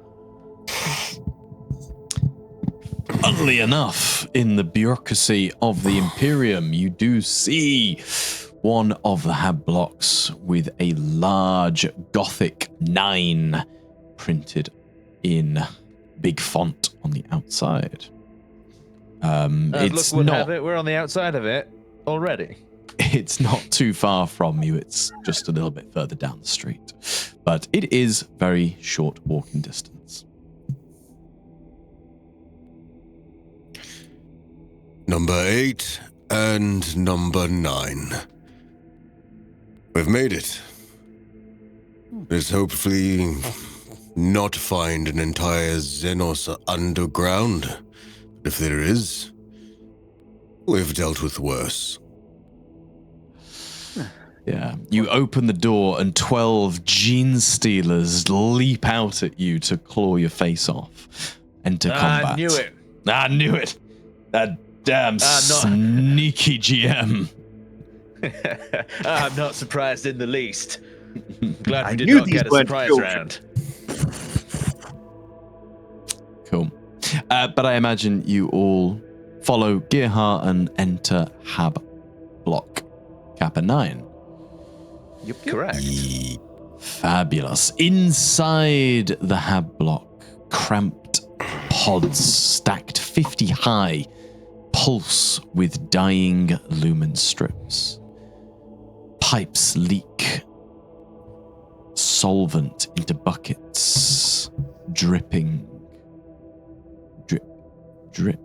Funnily enough, in the bureaucracy of the Imperium, you do see one of the hab blocks with a large Gothic 9 printed in big font on the outside. It's look, not. have it. We're on the outside of it already. It's not too far from you. It's just a little bit further down the street, but it is very short walking distance. Number 8 and number 9. We've made it. Let's hopefully not find an entire Xenos underground. If there is, we've dealt with worse. Yeah. You open the door and 12 gene stealers leap out at you to claw your face off. Enter combat. I knew it. I knew it. That damn sneaky GM. I'm not surprised in the least. Glad I we did knew not these get a weren't surprise children. round. Cool. But I imagine you all follow Gearhart and enter Hab Block Kappa 9. Yep. Correct. Fabulous. Inside the Hab Block, cramped pods stacked 50 high pulse with dying lumen strips. Pipes leak solvent into buckets, dripping. Drip, drip.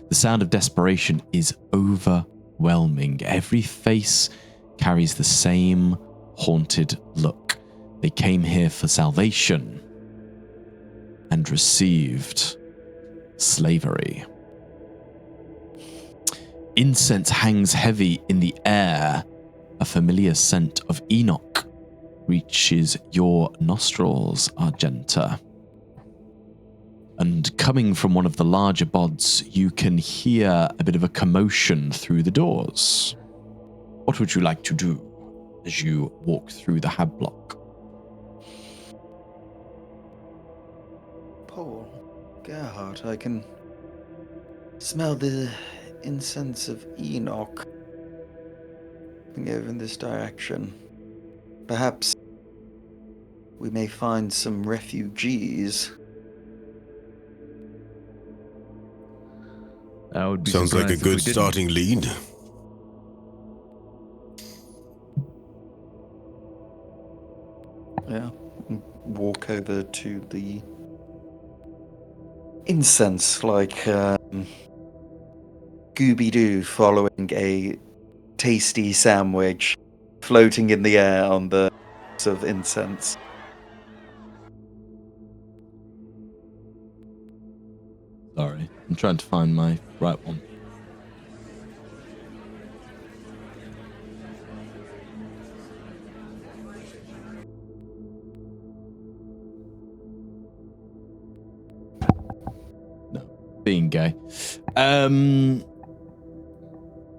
The sound of desperation is overwhelming. Every face carries the same haunted look. They came here for salvation and received slavery. Incense hangs heavy in the air. A familiar scent of Enoch reaches your nostrils, Argenta. And coming from one of the larger bods, you can hear a bit of a commotion through the doors. What would you like to do as you walk through the Hab Block? Paul, Gerhardt, I can smell the incense of Enoch coming over in this direction. Perhaps we may find some refugees. I would be Sounds like a surprised if we good didn't. starting lead. Yeah. Walk over to the incense like Gooby-Doo following a tasty sandwich floating in the air on the of incense. Sorry, I'm trying to find my right one. No, being gay.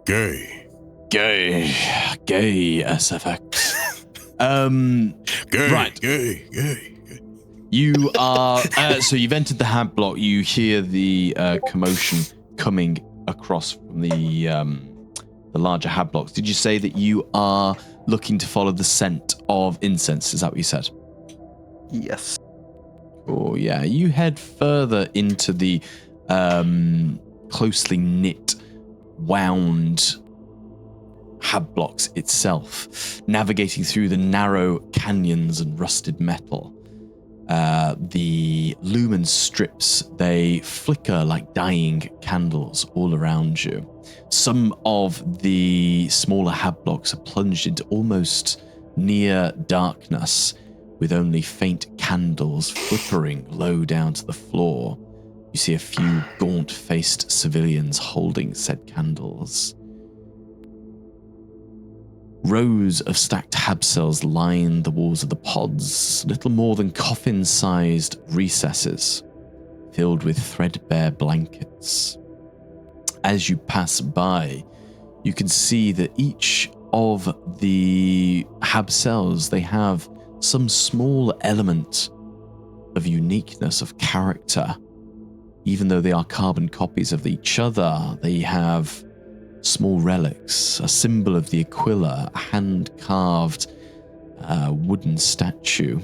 Gay. Gay SFX. Gay. Right. Gay. You are so you've entered the Hab Block. You hear the commotion coming across from the larger Hab blocks. Did you say that you are looking to follow the scent of incense? Is that what you said? Yes. Oh yeah. You head further into the closely knit, wound Hab blocks itself, navigating through the narrow canyons and rusted metal. The lumen strips, they flicker like dying candles all around you. Some of the smaller Hab blocks are plunged into almost near darkness, with only faint candles flickering low down to the floor. You see a few gaunt-faced civilians holding said candles. Rows of stacked hab cells line the walls of the pods, little more than coffin-sized recesses, filled with threadbare blankets. As you pass by, you can see that each of the hab cells, they have some small element of uniqueness, of character. Even though they are carbon copies of each other, they have small relics, a symbol of the Aquila, a hand-carved wooden statue,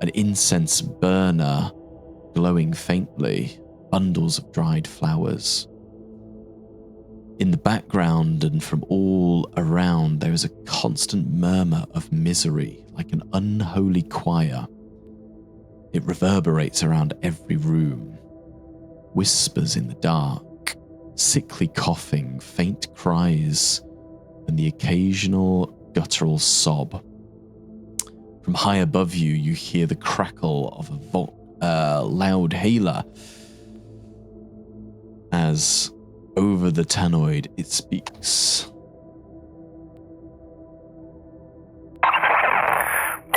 an incense burner glowing faintly, bundles of dried flowers. In the background and from all around, there is a constant murmur of misery, like an unholy choir. It reverberates around every room. Whispers in the dark, sickly coughing, faint cries, and the occasional guttural sob. From high above you, you hear the crackle of a loud hailer as over the tannoid it speaks.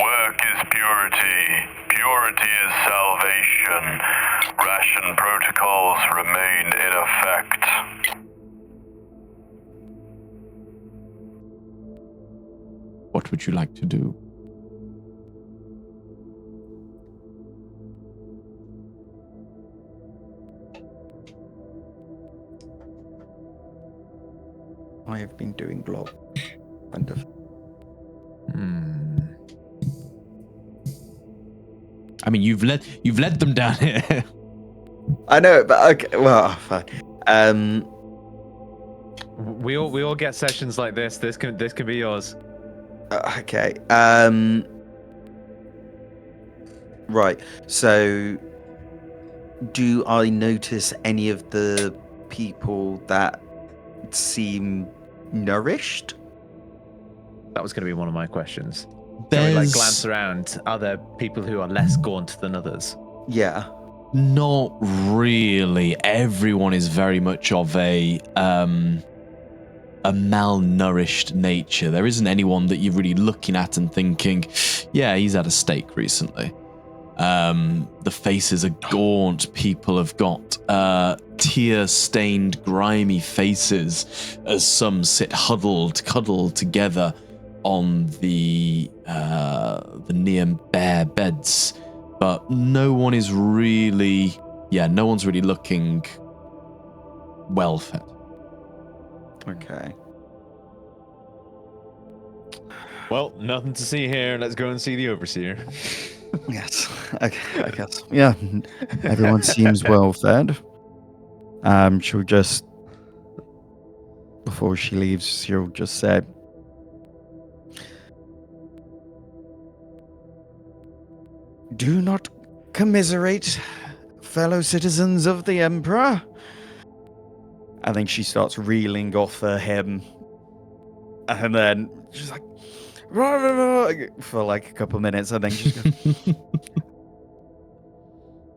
Work is purity. Purity is salvation. Ration protocols remain in effect. What would you like to do? I have been doing block. Wonderful. I mean, you've led them down here. I know, but okay. Well, fine. We all get sessions like this. This can be yours. Okay. Right. So, do I notice any of the people that seem nourished? That was going to be one of my questions. There's Can we, glance around? Are there people who are less gaunt than others? Yeah. not really. Everyone is very much of a malnourished nature. There isn't anyone that you're really looking at and thinking, yeah, he's had a steak recently. The faces are gaunt. People have got tear-stained, grimy faces as some sit cuddled together on the near bare beds. But no one is really, no one's really looking well fed. Okay. Well, nothing to see here. Let's go and see the overseer. Yes. Okay, I guess. Yeah. Everyone seems well fed. She'll just, before she leaves, she'll just say, "Do not commiserate, fellow citizens of the Emperor." And then she starts reeling off her hymn. And then she's like, "Rah, rah, rah," for like a couple minutes, and then she goes,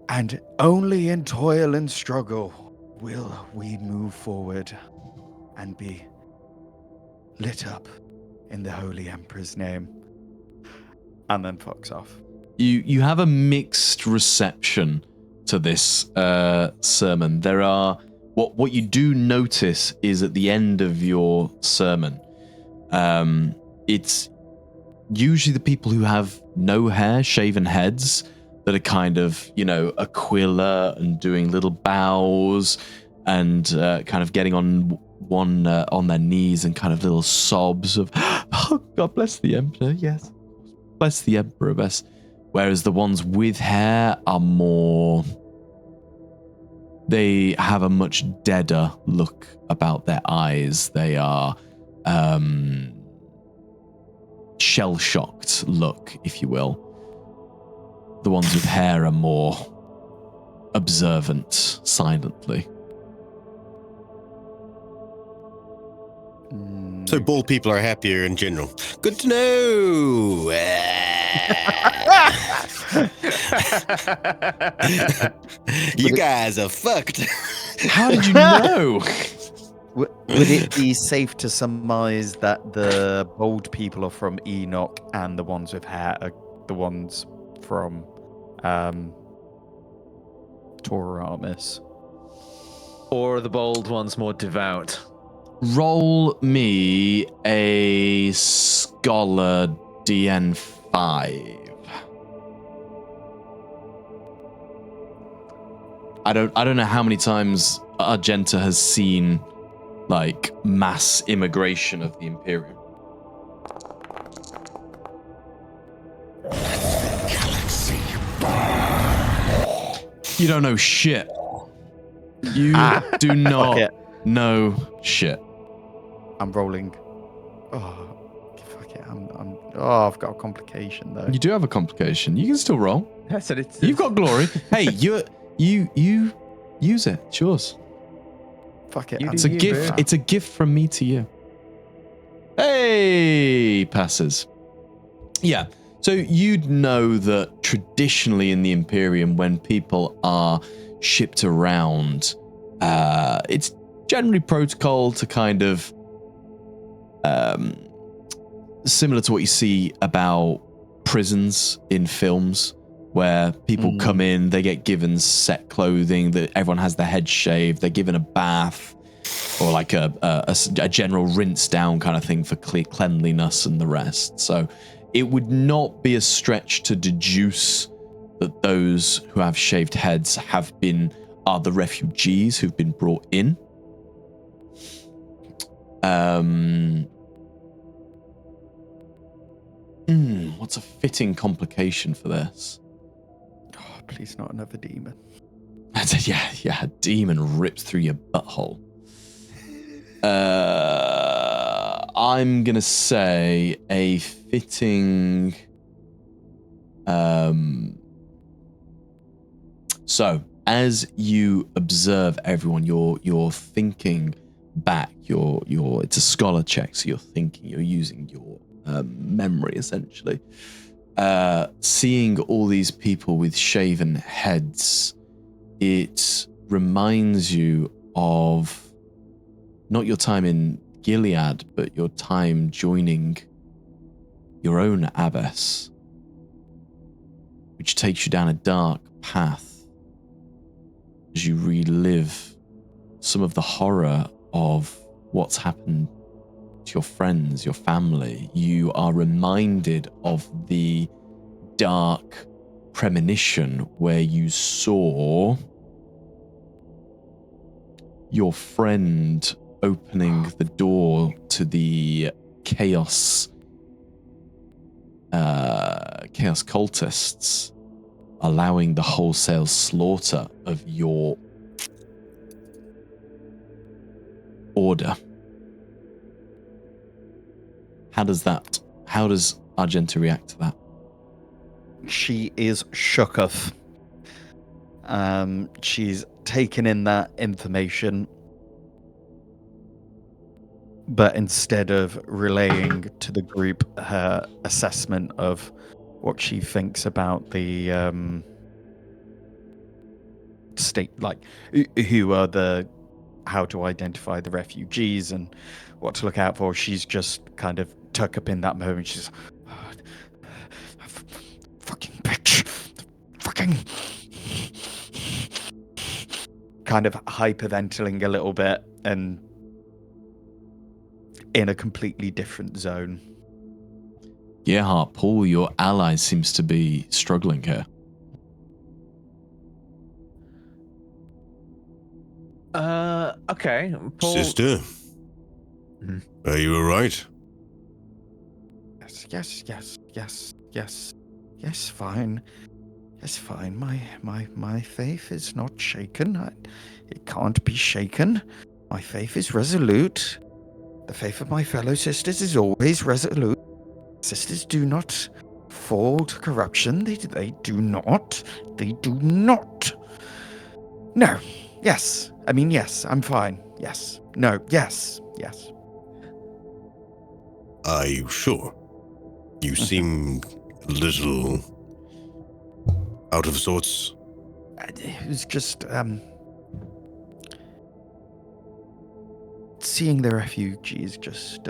"And only in toil and struggle will we move forward and be lit up in the Holy Emperor's name." And then fucks off. You have a mixed reception to this sermon. There are what you do notice is at the end of your sermon, it's usually the people who have no hair, shaven heads, that are kind of, Aquila and doing little bows and kind of getting on their knees and kind of little sobs of, "Oh, God bless the Emperor, yes, bless the Emperor best." Whereas the ones with hair are more, they have a much deader look about their eyes. They are shell-shocked look, if you will. The ones with hair are more observant, silently. So bald people are happier in general. Good to know. You guys are fucked. How did you know? Would it be safe to surmise that the bold people are from Enoch and the ones with hair are the ones from Tauramis? Or are the bold ones more devout? Roll me a scholar DN5. I don't know how many times Argenta has seen like mass immigration of the Imperium. You don't know shit. You do not know shit. I'm rolling. Oh, fuck it. I've got a complication though. You do have a complication. You can still roll. I said it's. You've got glory. Hey, you use it. It's yours. Fuck it. It's a gift. It's a gift from me to you. Hey, passes. Yeah. So you'd know that traditionally in the Imperium, when people are shipped around, it's generally protocol to kind of similar to what you see about prisons in films, where people come in, they get given set clothing, that everyone has their head shaved, they're given a bath, or like a general rinse down kind of thing for cleanliness and the rest. So it would not be a stretch to deduce that those who have shaved heads are the refugees who've been brought in. What's a fitting complication for this? Oh, please not another demon. Yeah, a demon rips through your butthole. I'm gonna say a fitting. So as you observe everyone, you're thinking back. It's a scholar check, so you're thinking. You're using your memory essentially. Seeing all these people with shaven heads, it reminds you of not your time in Gilead, but your time joining your own abbess, which takes you down a dark path as you relive some of the horror of what's happened to your friends, your family. You are reminded of the dark premonition where you saw your friend opening the door to the chaos cultists, allowing the wholesale slaughter of your order. How does Argenta react to that? She is shooketh. She's taken in that information, but instead of relaying to the group her assessment of what she thinks about the state, like how to identify the refugees and what to look out for, she's just kind of tuck up in that moment. She's fucking bitch, fucking kind of hyperventilating a little bit and in a completely different zone. Gerhardt, Paul, your ally seems to be struggling here. Okay. Paul... Sister, are you alright? Yes, fine. Yes, fine. My faith is not shaken. It can't be shaken. My faith is resolute. The faith of my fellow sisters is always resolute. Sisters do not fall to corruption. They do not. They do not. No. Yes. I mean, yes. I'm fine. Yes. No. Yes. Yes. Are you sure? You seem a little out of sorts. It was just, seeing the refugees just,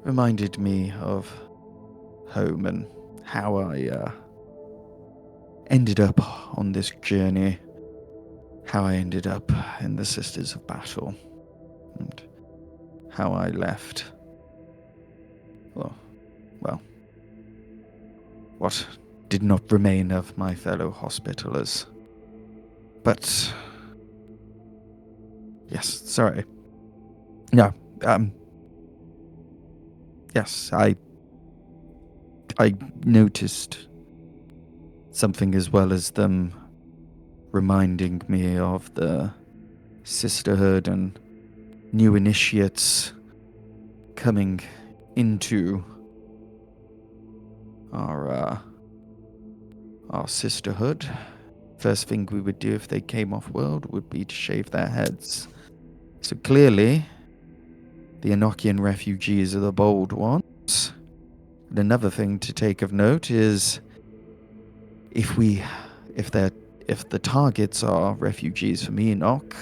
reminded me of home and how I, ended up on this journey. How I ended up in the Sisters of Battle. And how I left. Well, what did not remain of my fellow hospitalers. But yes, sorry. No, yes, I noticed something as well as them reminding me of the sisterhood and new initiates coming into our sisterhood. First thing we would do if they came off world would be to shave their heads. So clearly, the Enochian refugees are the bold ones. And another thing to take of note is if the targets are refugees from Enoch,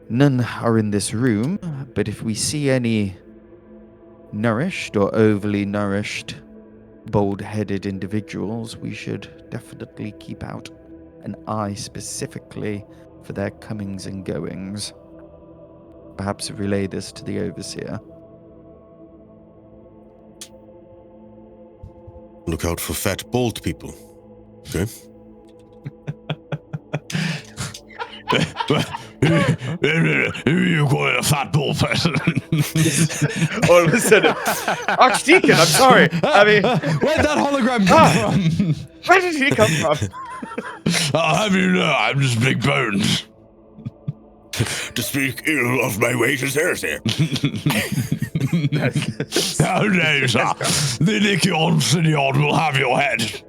none are in this room, but if we see any nourished or overly nourished, bold-headed individuals, we should definitely keep out an eye specifically for their comings and goings. Perhaps relay this to the Overseer. Look out for fat, bald people. Okay? Who are you calling a fat ball person? All of a sudden, Archdeacon, I'm sorry. I mean, where'd that hologram come from? Where did he come from? I'll have you know, I'm just big bones. To speak ill of my wages, heresy. How dare you, sir? The Nikion Sinion will have your head.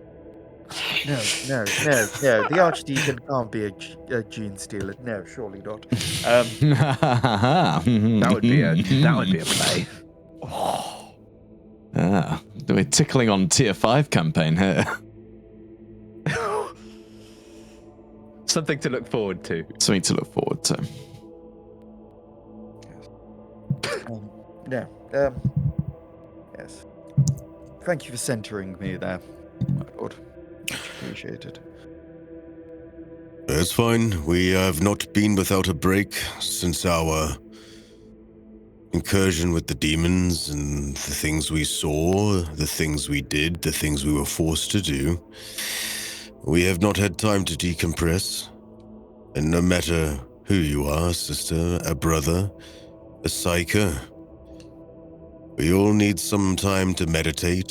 No. The Archdeacon can't be a gene stealer. No, surely not. That would be a play. We're tickling on tier 5 campaign here. Something to look forward to. Something to look forward to. Yes. Thank you for centering me there, my lord. Much appreciated. That's fine. We have not been without a break since our incursion with the demons and the things we saw, the things we did, the things we were forced to do. We have not had time to decompress. And no matter who you are, sister, a brother, a psyker, we all need some time to meditate,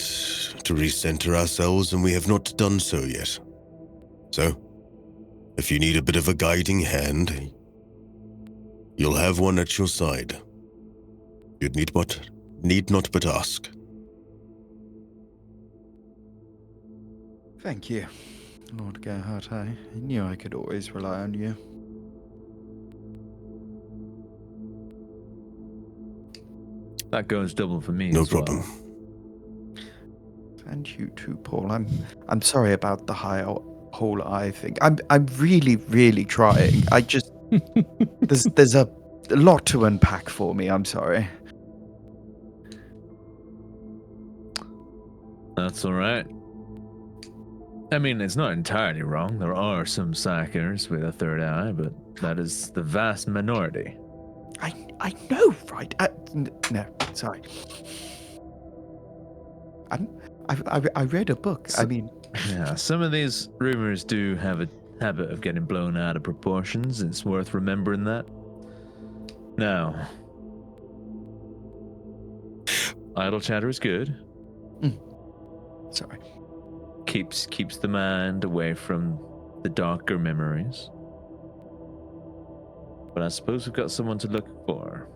to recenter ourselves, and we have not done so yet. So, if you need a bit of a guiding hand, you'll have one at your side. You'd need not but ask. Thank you, Lord Gerhardt. I knew I could always rely on you. That goes double for me. No as problem. Well. And you too, Paul. I'm sorry about the whole eye thing. I'm really trying. I just there's a lot to unpack for me. I'm sorry. That's all right. I mean, it's not entirely wrong. There are some psychers with a third eye, but that is the vast minority. I know, right? No, sorry. I read a book. I mean, yeah, some of these rumors do have a habit of getting blown out of proportions. It's worth remembering that. Now, idle chatter is good. Sorry. Keeps the mind away from the darker memories. But I suppose we've got someone to look for.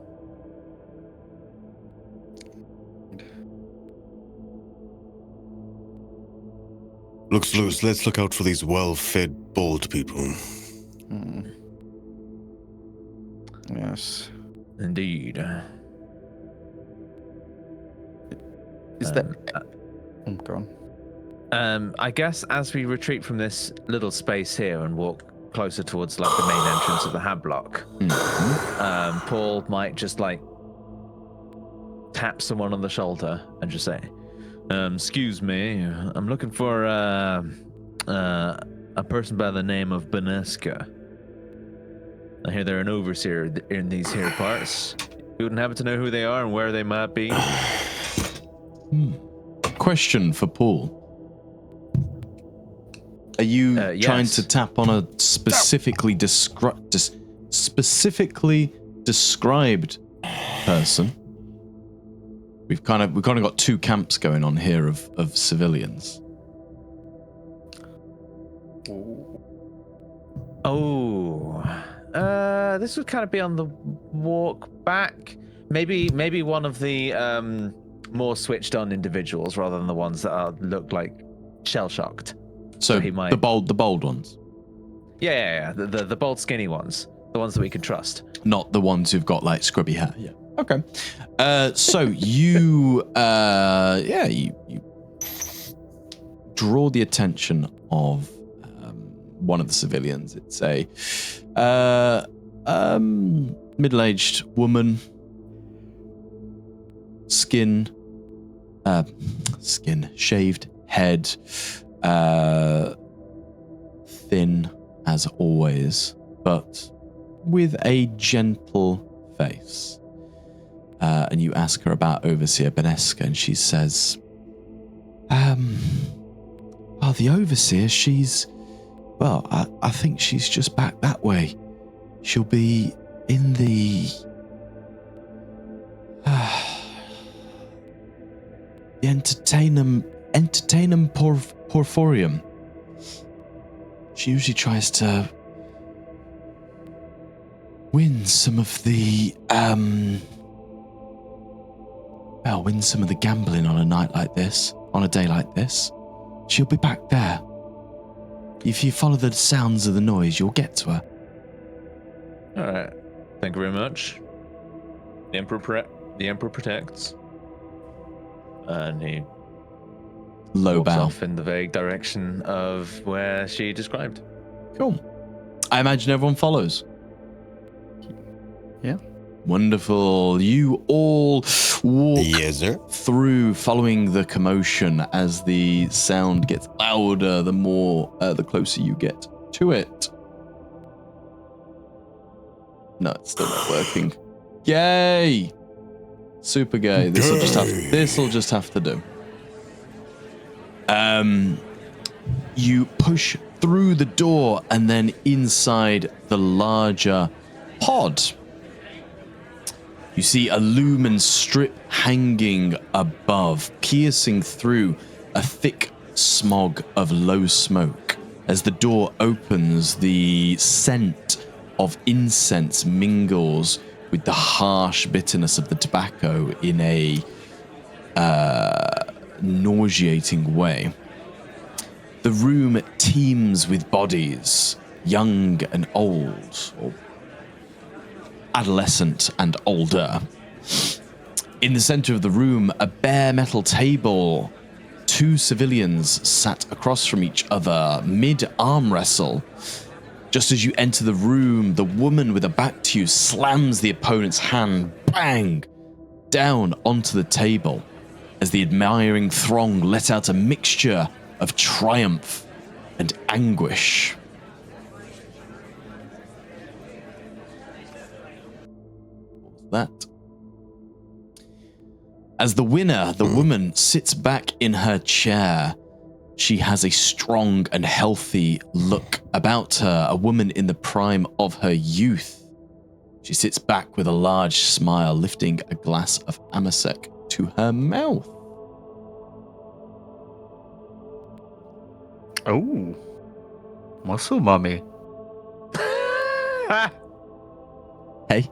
Looks loose. Let's look out for these well-fed, bald people. Yes. Indeed. Is that? Oh, go on. I guess as we retreat from this little space here and walk closer towards like the main entrance of the hab block, Paul might just like tap someone on the shoulder and just say, "Excuse me, I'm looking for a person by the name of Benesca. I hear they're an overseer in these here parts. You wouldn't happen to know who they are and where they might be?" Question for Paul. Are you trying yes. to tap on a specifically described person? We've kind of got two camps going on here of civilians. This would kind of be on the walk back. Maybe one of the more switched on individuals rather than the ones that look like shell shocked. So he might... the bold ones. Yeah. The bold, skinny ones, the ones that we can trust. Not the ones who've got like scrubby hair. Yeah. Okay. So you draw the attention of one of the civilians. It's a middle-aged woman, skin shaved head, thin as always, but with a gentle face. And you ask her about Overseer Benesca, and she says, the Overseer, I think she's just back that way. She'll be in the Entertainum Porphyrium. She usually tries to win some of the gambling on a day like this. She'll be back there. If you follow the sounds of the noise, you'll get to her. All right. Thank you very much. The Emperor protects. And he low walks bow off in the vague direction of where she described. Cool. I imagine everyone follows. Yeah. Wonderful. You all walk through, following the commotion as the sound gets louder. The closer you get to it. No, it's still not working. Yay! Super gay. This'll just have to do. You push through the door and then inside the larger pod. You see a lumen strip hanging above, piercing through a thick smog of low smoke. As the door opens, the scent of incense mingles with the harsh bitterness of the tobacco in a nauseating way. The room teems with bodies, young and old, or adolescent and older. In the center of the room, a bare metal table. Two civilians sat across from each other, mid-arm wrestle. Just as you enter the room, the woman with her back to you slams the opponent's hand, bang, down onto the table as the admiring throng let out a mixture of triumph and anguish. What was that? As the winner, the woman sits back in her chair. She has a strong and healthy look about her, a woman in the prime of her youth. She sits back with a large smile, lifting a glass of Amasec to her mouth. Oh, muscle mummy. Hey.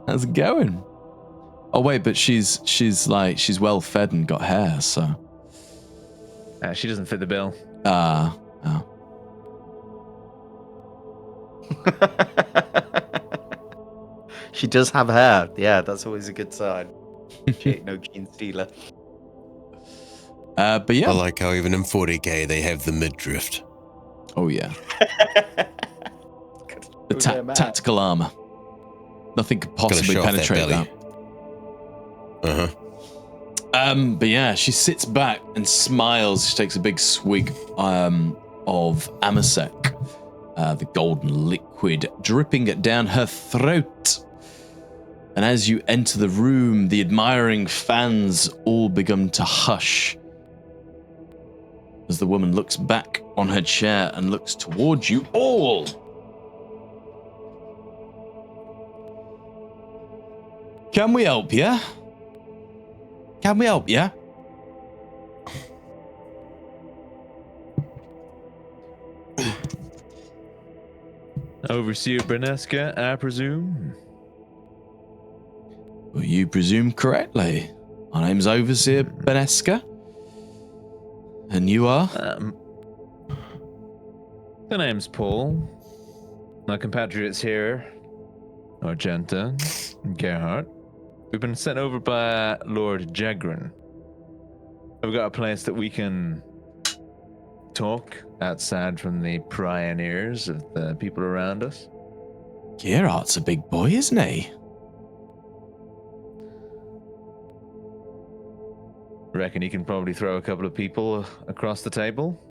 How's it going? Oh wait, but she's well fed and got hair, so she doesn't fit the bill. Oh. She does have hair. Yeah, that's always a good sign. She ain't no gene stealer. But yeah. I like how even in 40k they have the midriff. Oh yeah. The Oh, yeah, man. tactical armor. Nothing could Gonna possibly show off that penetrate belly. that. But yeah, she sits back and smiles. She takes a big swig of Amasek, the golden liquid dripping down her throat. And as you enter the room, the admiring fans all begin to hush as the woman looks back on her chair and looks towards you all. Can we help you? Can we help you? Overseer Berneska, I presume. Well, you presume correctly. My name's Overseer Beneska. And you are? The name's Paul. My compatriots here, Argenta and Gerhardt. We've been sent over by Lord Jagrin. We've got a place that we can talk outside from the prying ears of the people around us. Gerhardt's a big boy, isn't he? Reckon you can probably throw a couple of people across the table?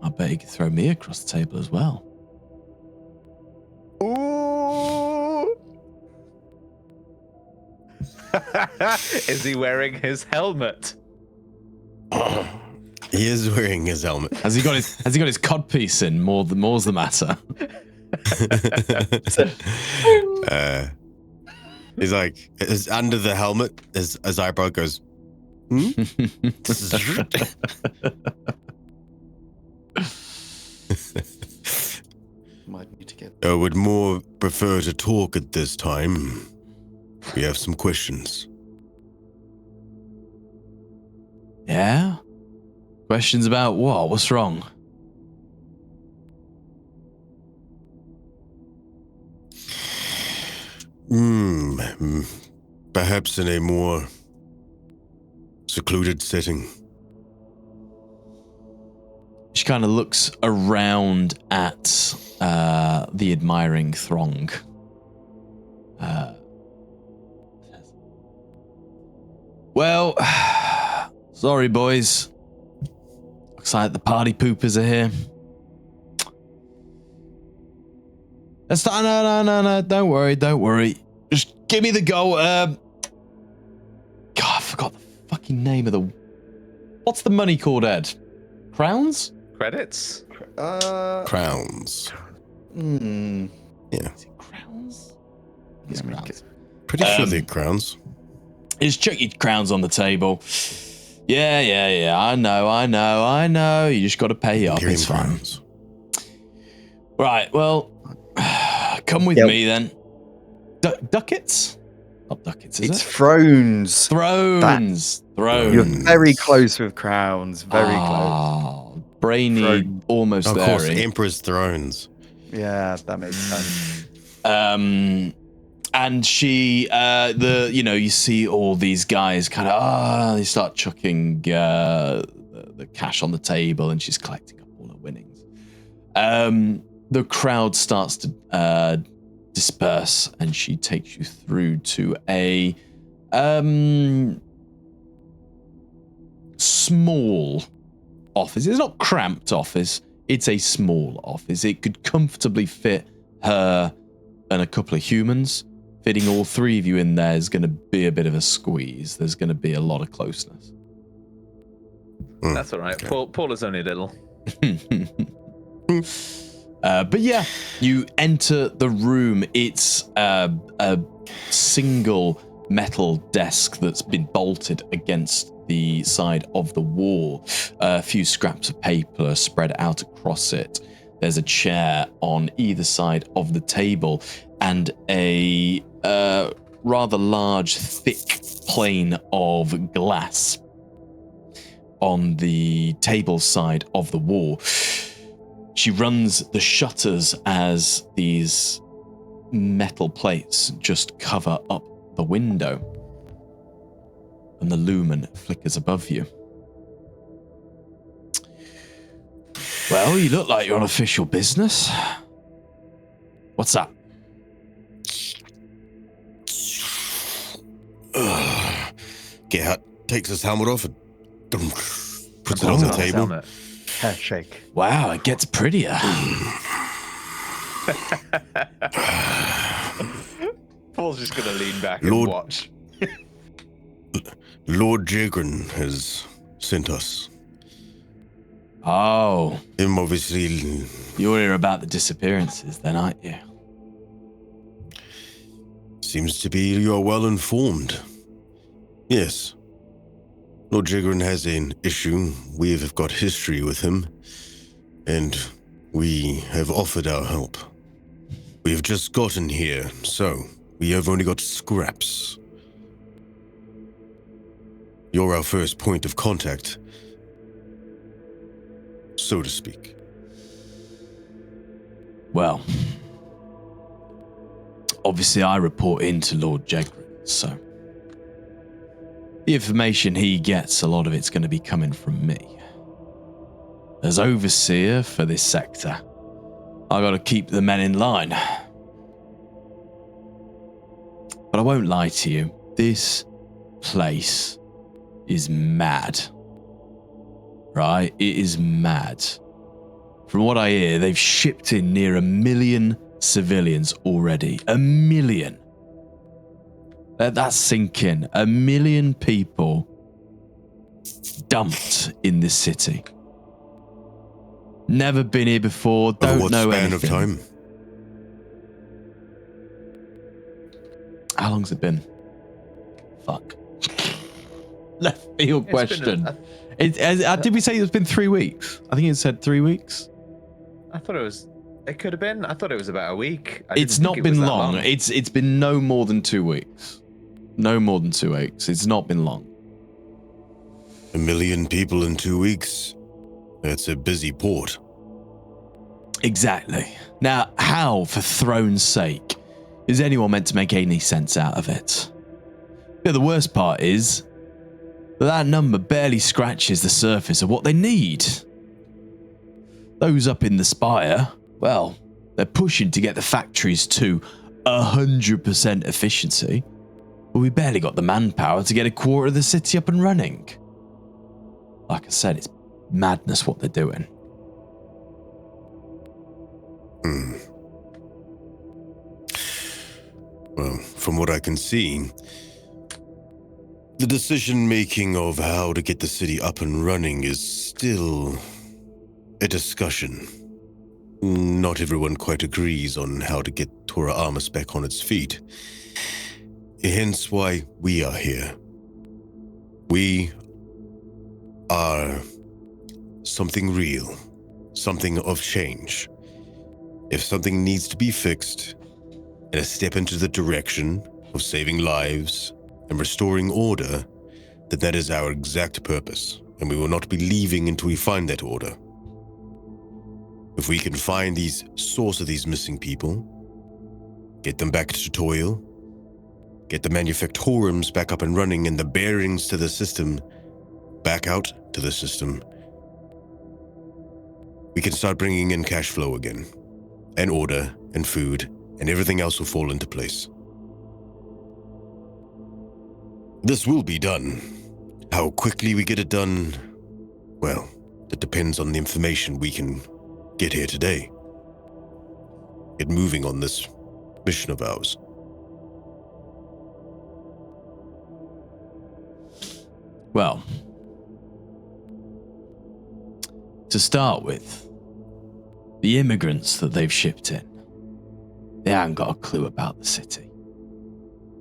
I bet he could throw me across the table as well. Ooh! Is he wearing his helmet? He is wearing his helmet. Has he got his codpiece in? More's the matter. He's like, under the helmet, his eyebrow goes, Might need to get. I would more prefer to talk at this time. We have some questions. Yeah? Questions about what? What's wrong? Perhaps in a more secluded setting. She kind of looks around at the admiring throng. Well, sorry, boys. Looks like the party poopers are here. No. Don't worry. Just give me the go. God, I forgot the fucking name of the. What's the money called, Ed? Crowns? Credits? Crowns. Yeah. Is it crowns? It's It's crowns. crowns. Pretty sure they're crowns. Just chuck your crowns on the table. Yeah. I know. You just got to pay up. Imperium It's fine. crowns. Right. Well, come with me then. Ducats? Not ducats, is It's it? thrones. Thrones. You're very close with crowns. Very close. Brainy, Throne. almost Of there. course, Emperor's thrones. close. Yeah, that makes sense. And she, you see all these guys kind of, they start chucking the cash on the table, and she's collecting up all her winnings. The crowd starts to disperse, and she takes you through to a small office. It's not cramped office. It's a small office. It could comfortably fit her and a couple of humans. Fitting all three of you in there is going to be a bit of a squeeze. There's going to be a lot of closeness. That's all right. Okay. Paul is only little. But yeah, you enter the room. It's a single metal desk that's been bolted against the side of the wall. A few scraps of paper are spread out across it. There's a chair on either side of the table and a rather large, thick plane of glass on the table side of the wall. She runs the shutters as these metal plates just cover up the window, and the lumen flickers above you. Well, you look like you're on official business. What's up? Gerhard takes his helmet off and puts it on the table. Handshake. Wow, it gets prettier. Paul's just gonna lean back and watch. Lord Jagrin has sent us. Oh. Him obviously. You're here about the disappearances then, aren't you? Seems to be you are well informed. Yes. Lord Jagrin has an issue. We have got history with him, and we have offered our help. We have just gotten here, so we have only got scraps. You're our first point of contact, so to speak. Well, obviously I report into Lord Jagrin, so the information he gets, a lot of it's going to be coming from me. As overseer for this sector, I got to keep the men in line. But I won't lie to you, this place is mad. Right? It is mad. From what I hear, they've shipped in near 1 million civilians already. 1 million. Let that sink in. 1 million people dumped in this city. Never been here before, don't know anything. What span of time? How long's it been? Fuck. Left field question. Did we say it's been 3 weeks? I think it said 3 weeks. I thought it was. It could have been. I thought it was about a week. It's not been long. It's been no more than 2 weeks. No more than 2 weeks. It's not been long. 1 million people in 2 weeks. That's a busy port. Exactly. Now, how, for throne's sake, is anyone meant to make any sense out of it? Yeah, the worst part is that number barely scratches the surface of what they need. Those up in the spire, well, they're pushing to get the factories to 100% efficiency, but we barely got the manpower to get a quarter of the city up and running. Like I said, it's madness what they're doing. Well, from what I can see, the decision-making of how to get the city up and running is still a discussion. Not everyone quite agrees on how to get Tora Armus back on its feet. Hence why we are here. We are something real, something of change. If something needs to be fixed, and a step into the direction of saving lives and restoring order, then that is our exact purpose, and we will not be leaving until we find that order. If we can find the source of these missing people, get them back to toil, get the manufactorums back up and running, and the bearings to the system back out to the system, we can start bringing in cash flow again, and order, and food, and everything else will fall into place. This will be done. How quickly we get it done, well, that depends on the information we can get here today. Get moving on this mission of ours. Well, to start with, the immigrants that they've shipped in, they haven't got a clue about the city.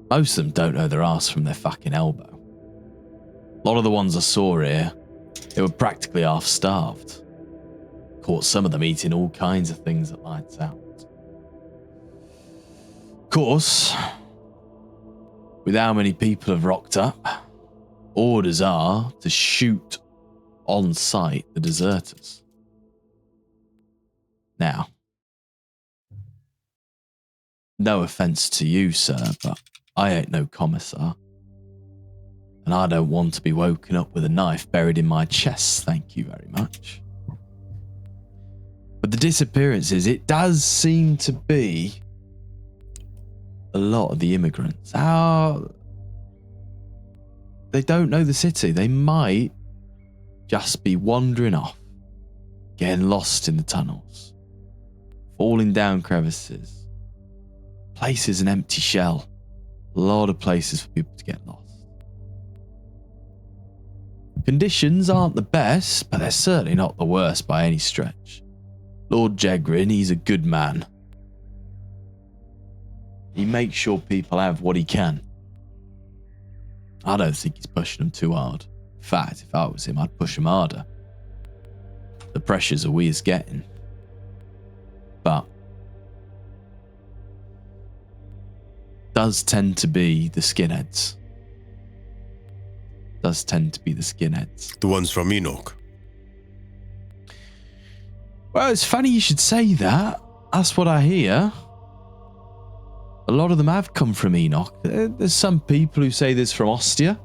Most of them don't know their arse from their fucking elbow. A lot of the ones I saw here, they were practically half-starved. Caught some of them eating all kinds of things that lights out. Of course, with how many people have rocked up, orders are to shoot on sight the deserters. Now, no offense to you, sir, but I ain't no commissar. And I don't want to be woken up with a knife buried in my chest, thank you very much. But the disappearances, it does seem to be a lot of the immigrants. They don't know the city. They might just be wandering off, getting lost in the tunnels, falling down crevices. Place is an empty shell. A lot of places for people to get lost. Conditions aren't the best, but they're certainly not the worst by any stretch. Lord Jegrin, he's a good man. He makes sure people have what he can. I don't think he's pushing them too hard. In fact, if I was him, I'd push him harder. The pressures are we is getting. But does tend to be the skinheads. The ones from Enoch. Well, it's funny you should say that. That's what I hear. A lot of them have come from Enoch. There's some people who say this from Ostia.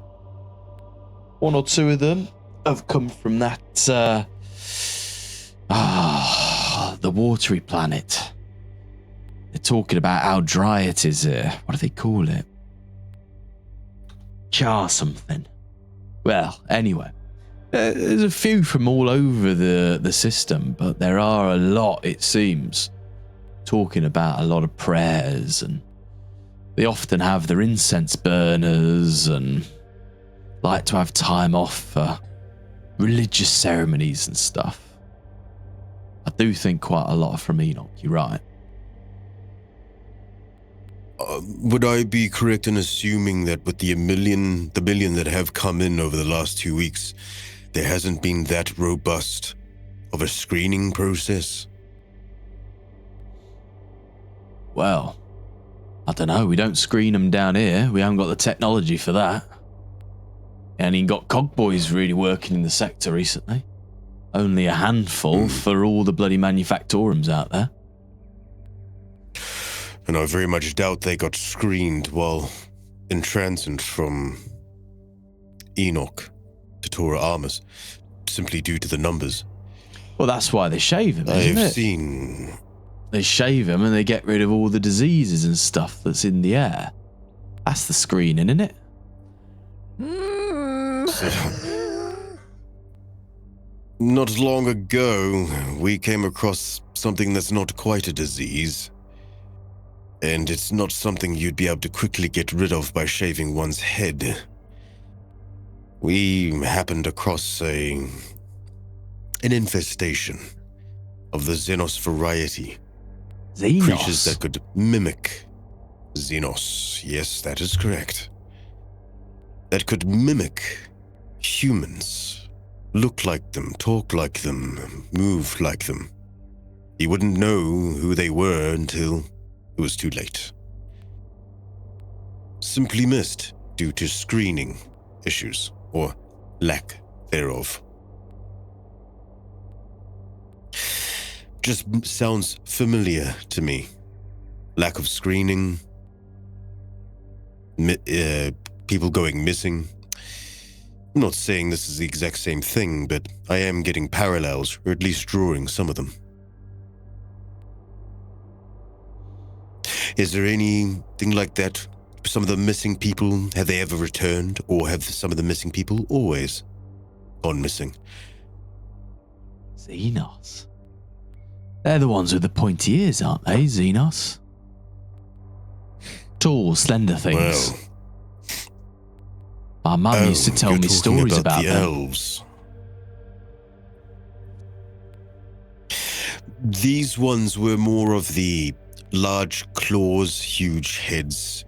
One or two of them have come from that, the watery planet. They're talking about how dry it is here. What do they call it? Char something. Well, anyway, there's a few from all over the system, but there are a lot, it seems, talking about a lot of prayers, and they often have their incense burners and like to have time off for religious ceremonies and stuff. I do think quite a lot are from Enoch, you're right. Would I be correct in assuming that with the million that have come in over the last 2 weeks, there hasn't been that robust of a screening process? Well, I don't know. We don't screen them down here. We haven't got the technology for that. And you got cogboys really working in the sector recently. Only a handful for all the bloody manufactorums out there. And I very much doubt they got screened while in transit from Enoch to Torah Armas, simply due to the numbers. Well, that's why they shave them, isn't it? I've seen... They shave them and they get rid of all the diseases and stuff that's in the air. That's the screening, isn't it? Not long ago, we came across something that's not quite a disease. And it's not something you'd be able to quickly get rid of by shaving one's head. We happened across an infestation of the Xenos variety. Xenos? Creatures that could mimic Xenos. Yes, that is correct. That could mimic humans. Look like them, talk like them, move like them. You wouldn't know who they were until it was too late. Simply missed due to screening issues, or lack thereof. Just sounds familiar to me. Lack of screening, people going missing. I'm not saying this is the exact same thing, but I am getting parallels, or at least drawing some of them. Is there anything like that? Some of the missing people, have they ever returned? Or have some of the missing people always gone missing? Xenos? They're the ones with the pointy ears, aren't they, Xenos? Tall, slender things. Well, my mum used to tell me stories about the them. elves. These ones were more of the large claws, huge heads.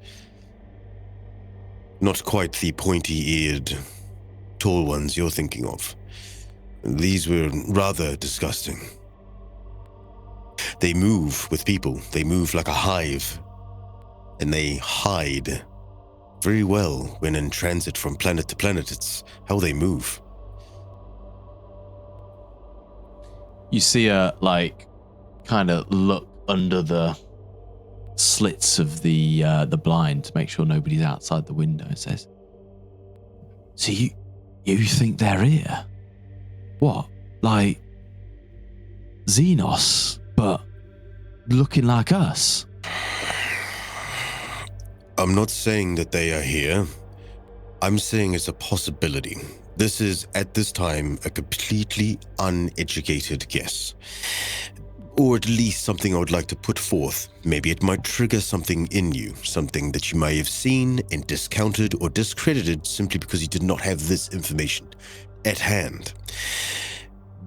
Not quite the pointy-eared, tall ones you're thinking of. These were rather disgusting. They move with people. They move like a hive. And they hide very well when in transit from planet to planet. It's how they move. You see her, kind of look under the slits of the blind to make sure nobody's outside the window. It says, "So you think they're here? What, like Xenos, but looking like us?" I'm not saying that they are here. I'm saying it's a possibility. This is, at this time, a completely uneducated guess. Or at least something I would like to put forth. Maybe it might trigger something in you, something that you may have seen and discounted or discredited simply because you did not have this information at hand.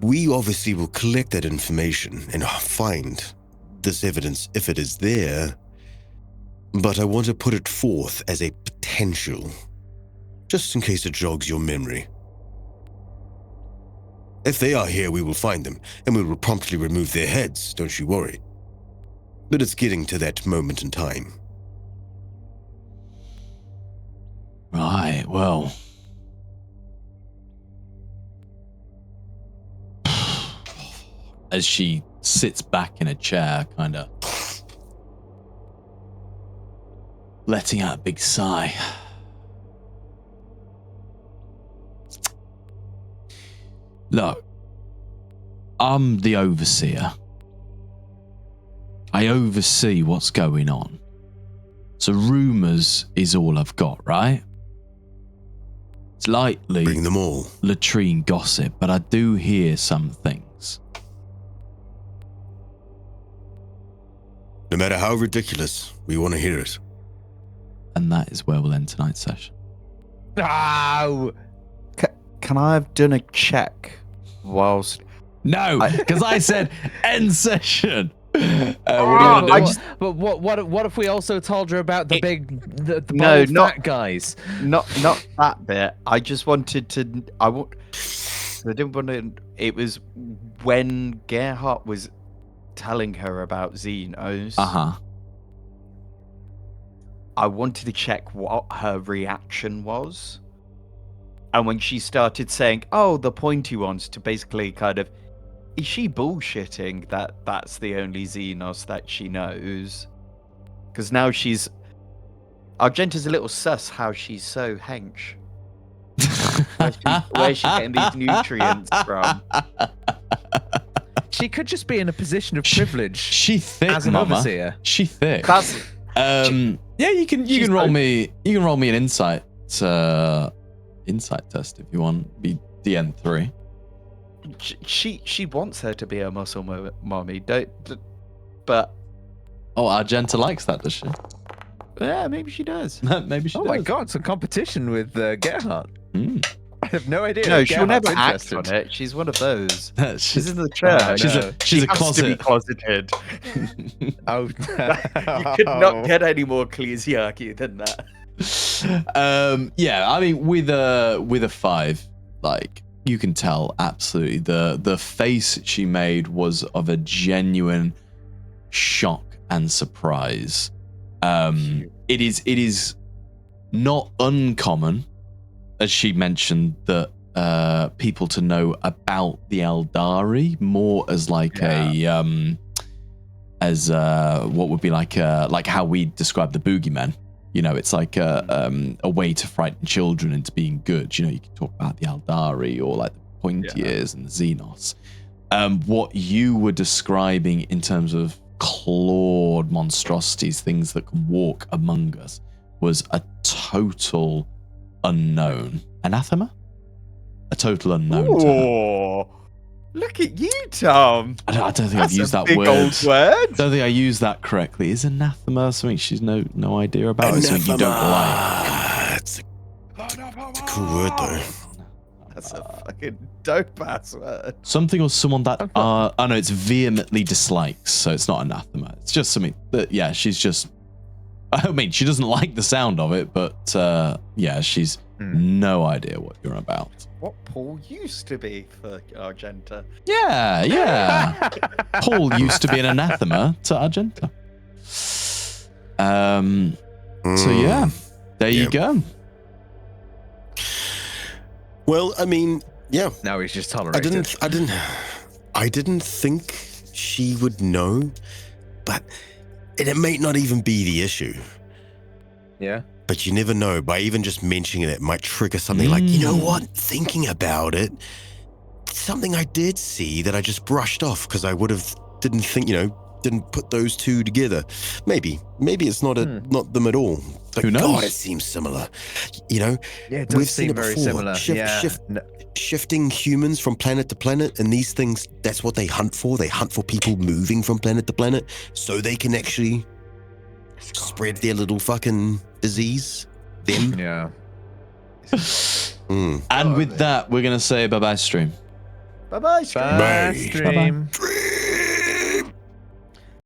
We obviously will collect that information and find this evidence if it is there, but I want to put it forth as a potential, just in case it jogs your memory. If they are here, we will find them, and we will promptly remove their heads, don't you worry. But it's getting to that moment in time. Right, well. As she sits back in a chair, kind of letting out a big sigh. Look, I'm the overseer. I oversee what's going on. So rumors is all I've got, right? It's likely Bring them all. latrine gossip, but I do hear some things. No matter how ridiculous, we want to hear it. And that is where we'll end tonight's session. Oh! Can I have done a check whilst... No, because I said end session. What do you But want to do? what if we also told her about the the No, bald not- fat guys? Not that bit. I just wanted to... I didn't want to... It was when Gerhardt was telling her about Xenos. Uh-huh. I wanted to check what her reaction was. And when she started saying, "Oh, the pointy ones," to basically kind of, is she bullshitting that that's the only Xenos that she knows? Because now Argenta's a little sus how she's so hench. Where's she getting these nutrients from? She could just be in a position of privilege She thick, as an mama. overseer. She thick. That's Yeah, you can roll both. me an insight test if you want. Be DN3. she wants her to be a muscle mommy. But Oh, Argenta likes that, does she? yeah, maybe she does. Maybe she Oh does. my god, it's a competition with Gerhardt. Mm. I have no idea. No, if she'll Gerhardt's never act interested. on it. She's one of those. This she's is the church. she's no. she's She a has to be closet. closeted. Oh, You could not get any more ecclesiarchy than that. Yeah, I mean, with a 5, like, you can tell absolutely the face she made was of a genuine shock and surprise. It is not uncommon, as she mentioned, that people to know about the Eldari more as like what would be like how we describe the boogeymen. You know, it's like a way to frighten children into being good. You know, you can talk about the Eldari or like the pointy ears and the Xenos. What you were describing in terms of clawed monstrosities, things that can walk among us, was a total unknown. Anathema? A total unknown to her. Oh, look at you, Tom. I don't think That's I've used a that big word. old word. I don't think I used that correctly. Is anathema something she's no idea about? It's something you don't like? It's a cool word, though. That's a fucking dope ass word. Something or someone that oh no, it's vehemently dislikes, so it's not anathema. It's just something that she's just. I mean, she doesn't like the sound of it, but she's no idea what you're about. What Paul used to be for Argenta. Yeah. Paul used to be an anathema to Argenta. So yeah, there you go. Well, I mean, yeah. now he's just tolerated. I didn't think she would know, but And it may not even be the issue. Yeah. But you never know. By even just mentioning it might trigger something like, you know what? Thinking about it, something I did see that I just brushed off because I would have didn't put those two together. Maybe it's not not them at all. But Who knows? God, it seems similar. You know, Yeah, it does we've seen seem it very before. similar. Shifting humans from planet to planet, and these things, that's what they hunt for. They hunt for people moving from planet to planet so they can actually spread their little fucking disease. Them. Yeah. And with that, we're going to say bye-bye, stream. Bye-bye, Bye, stream.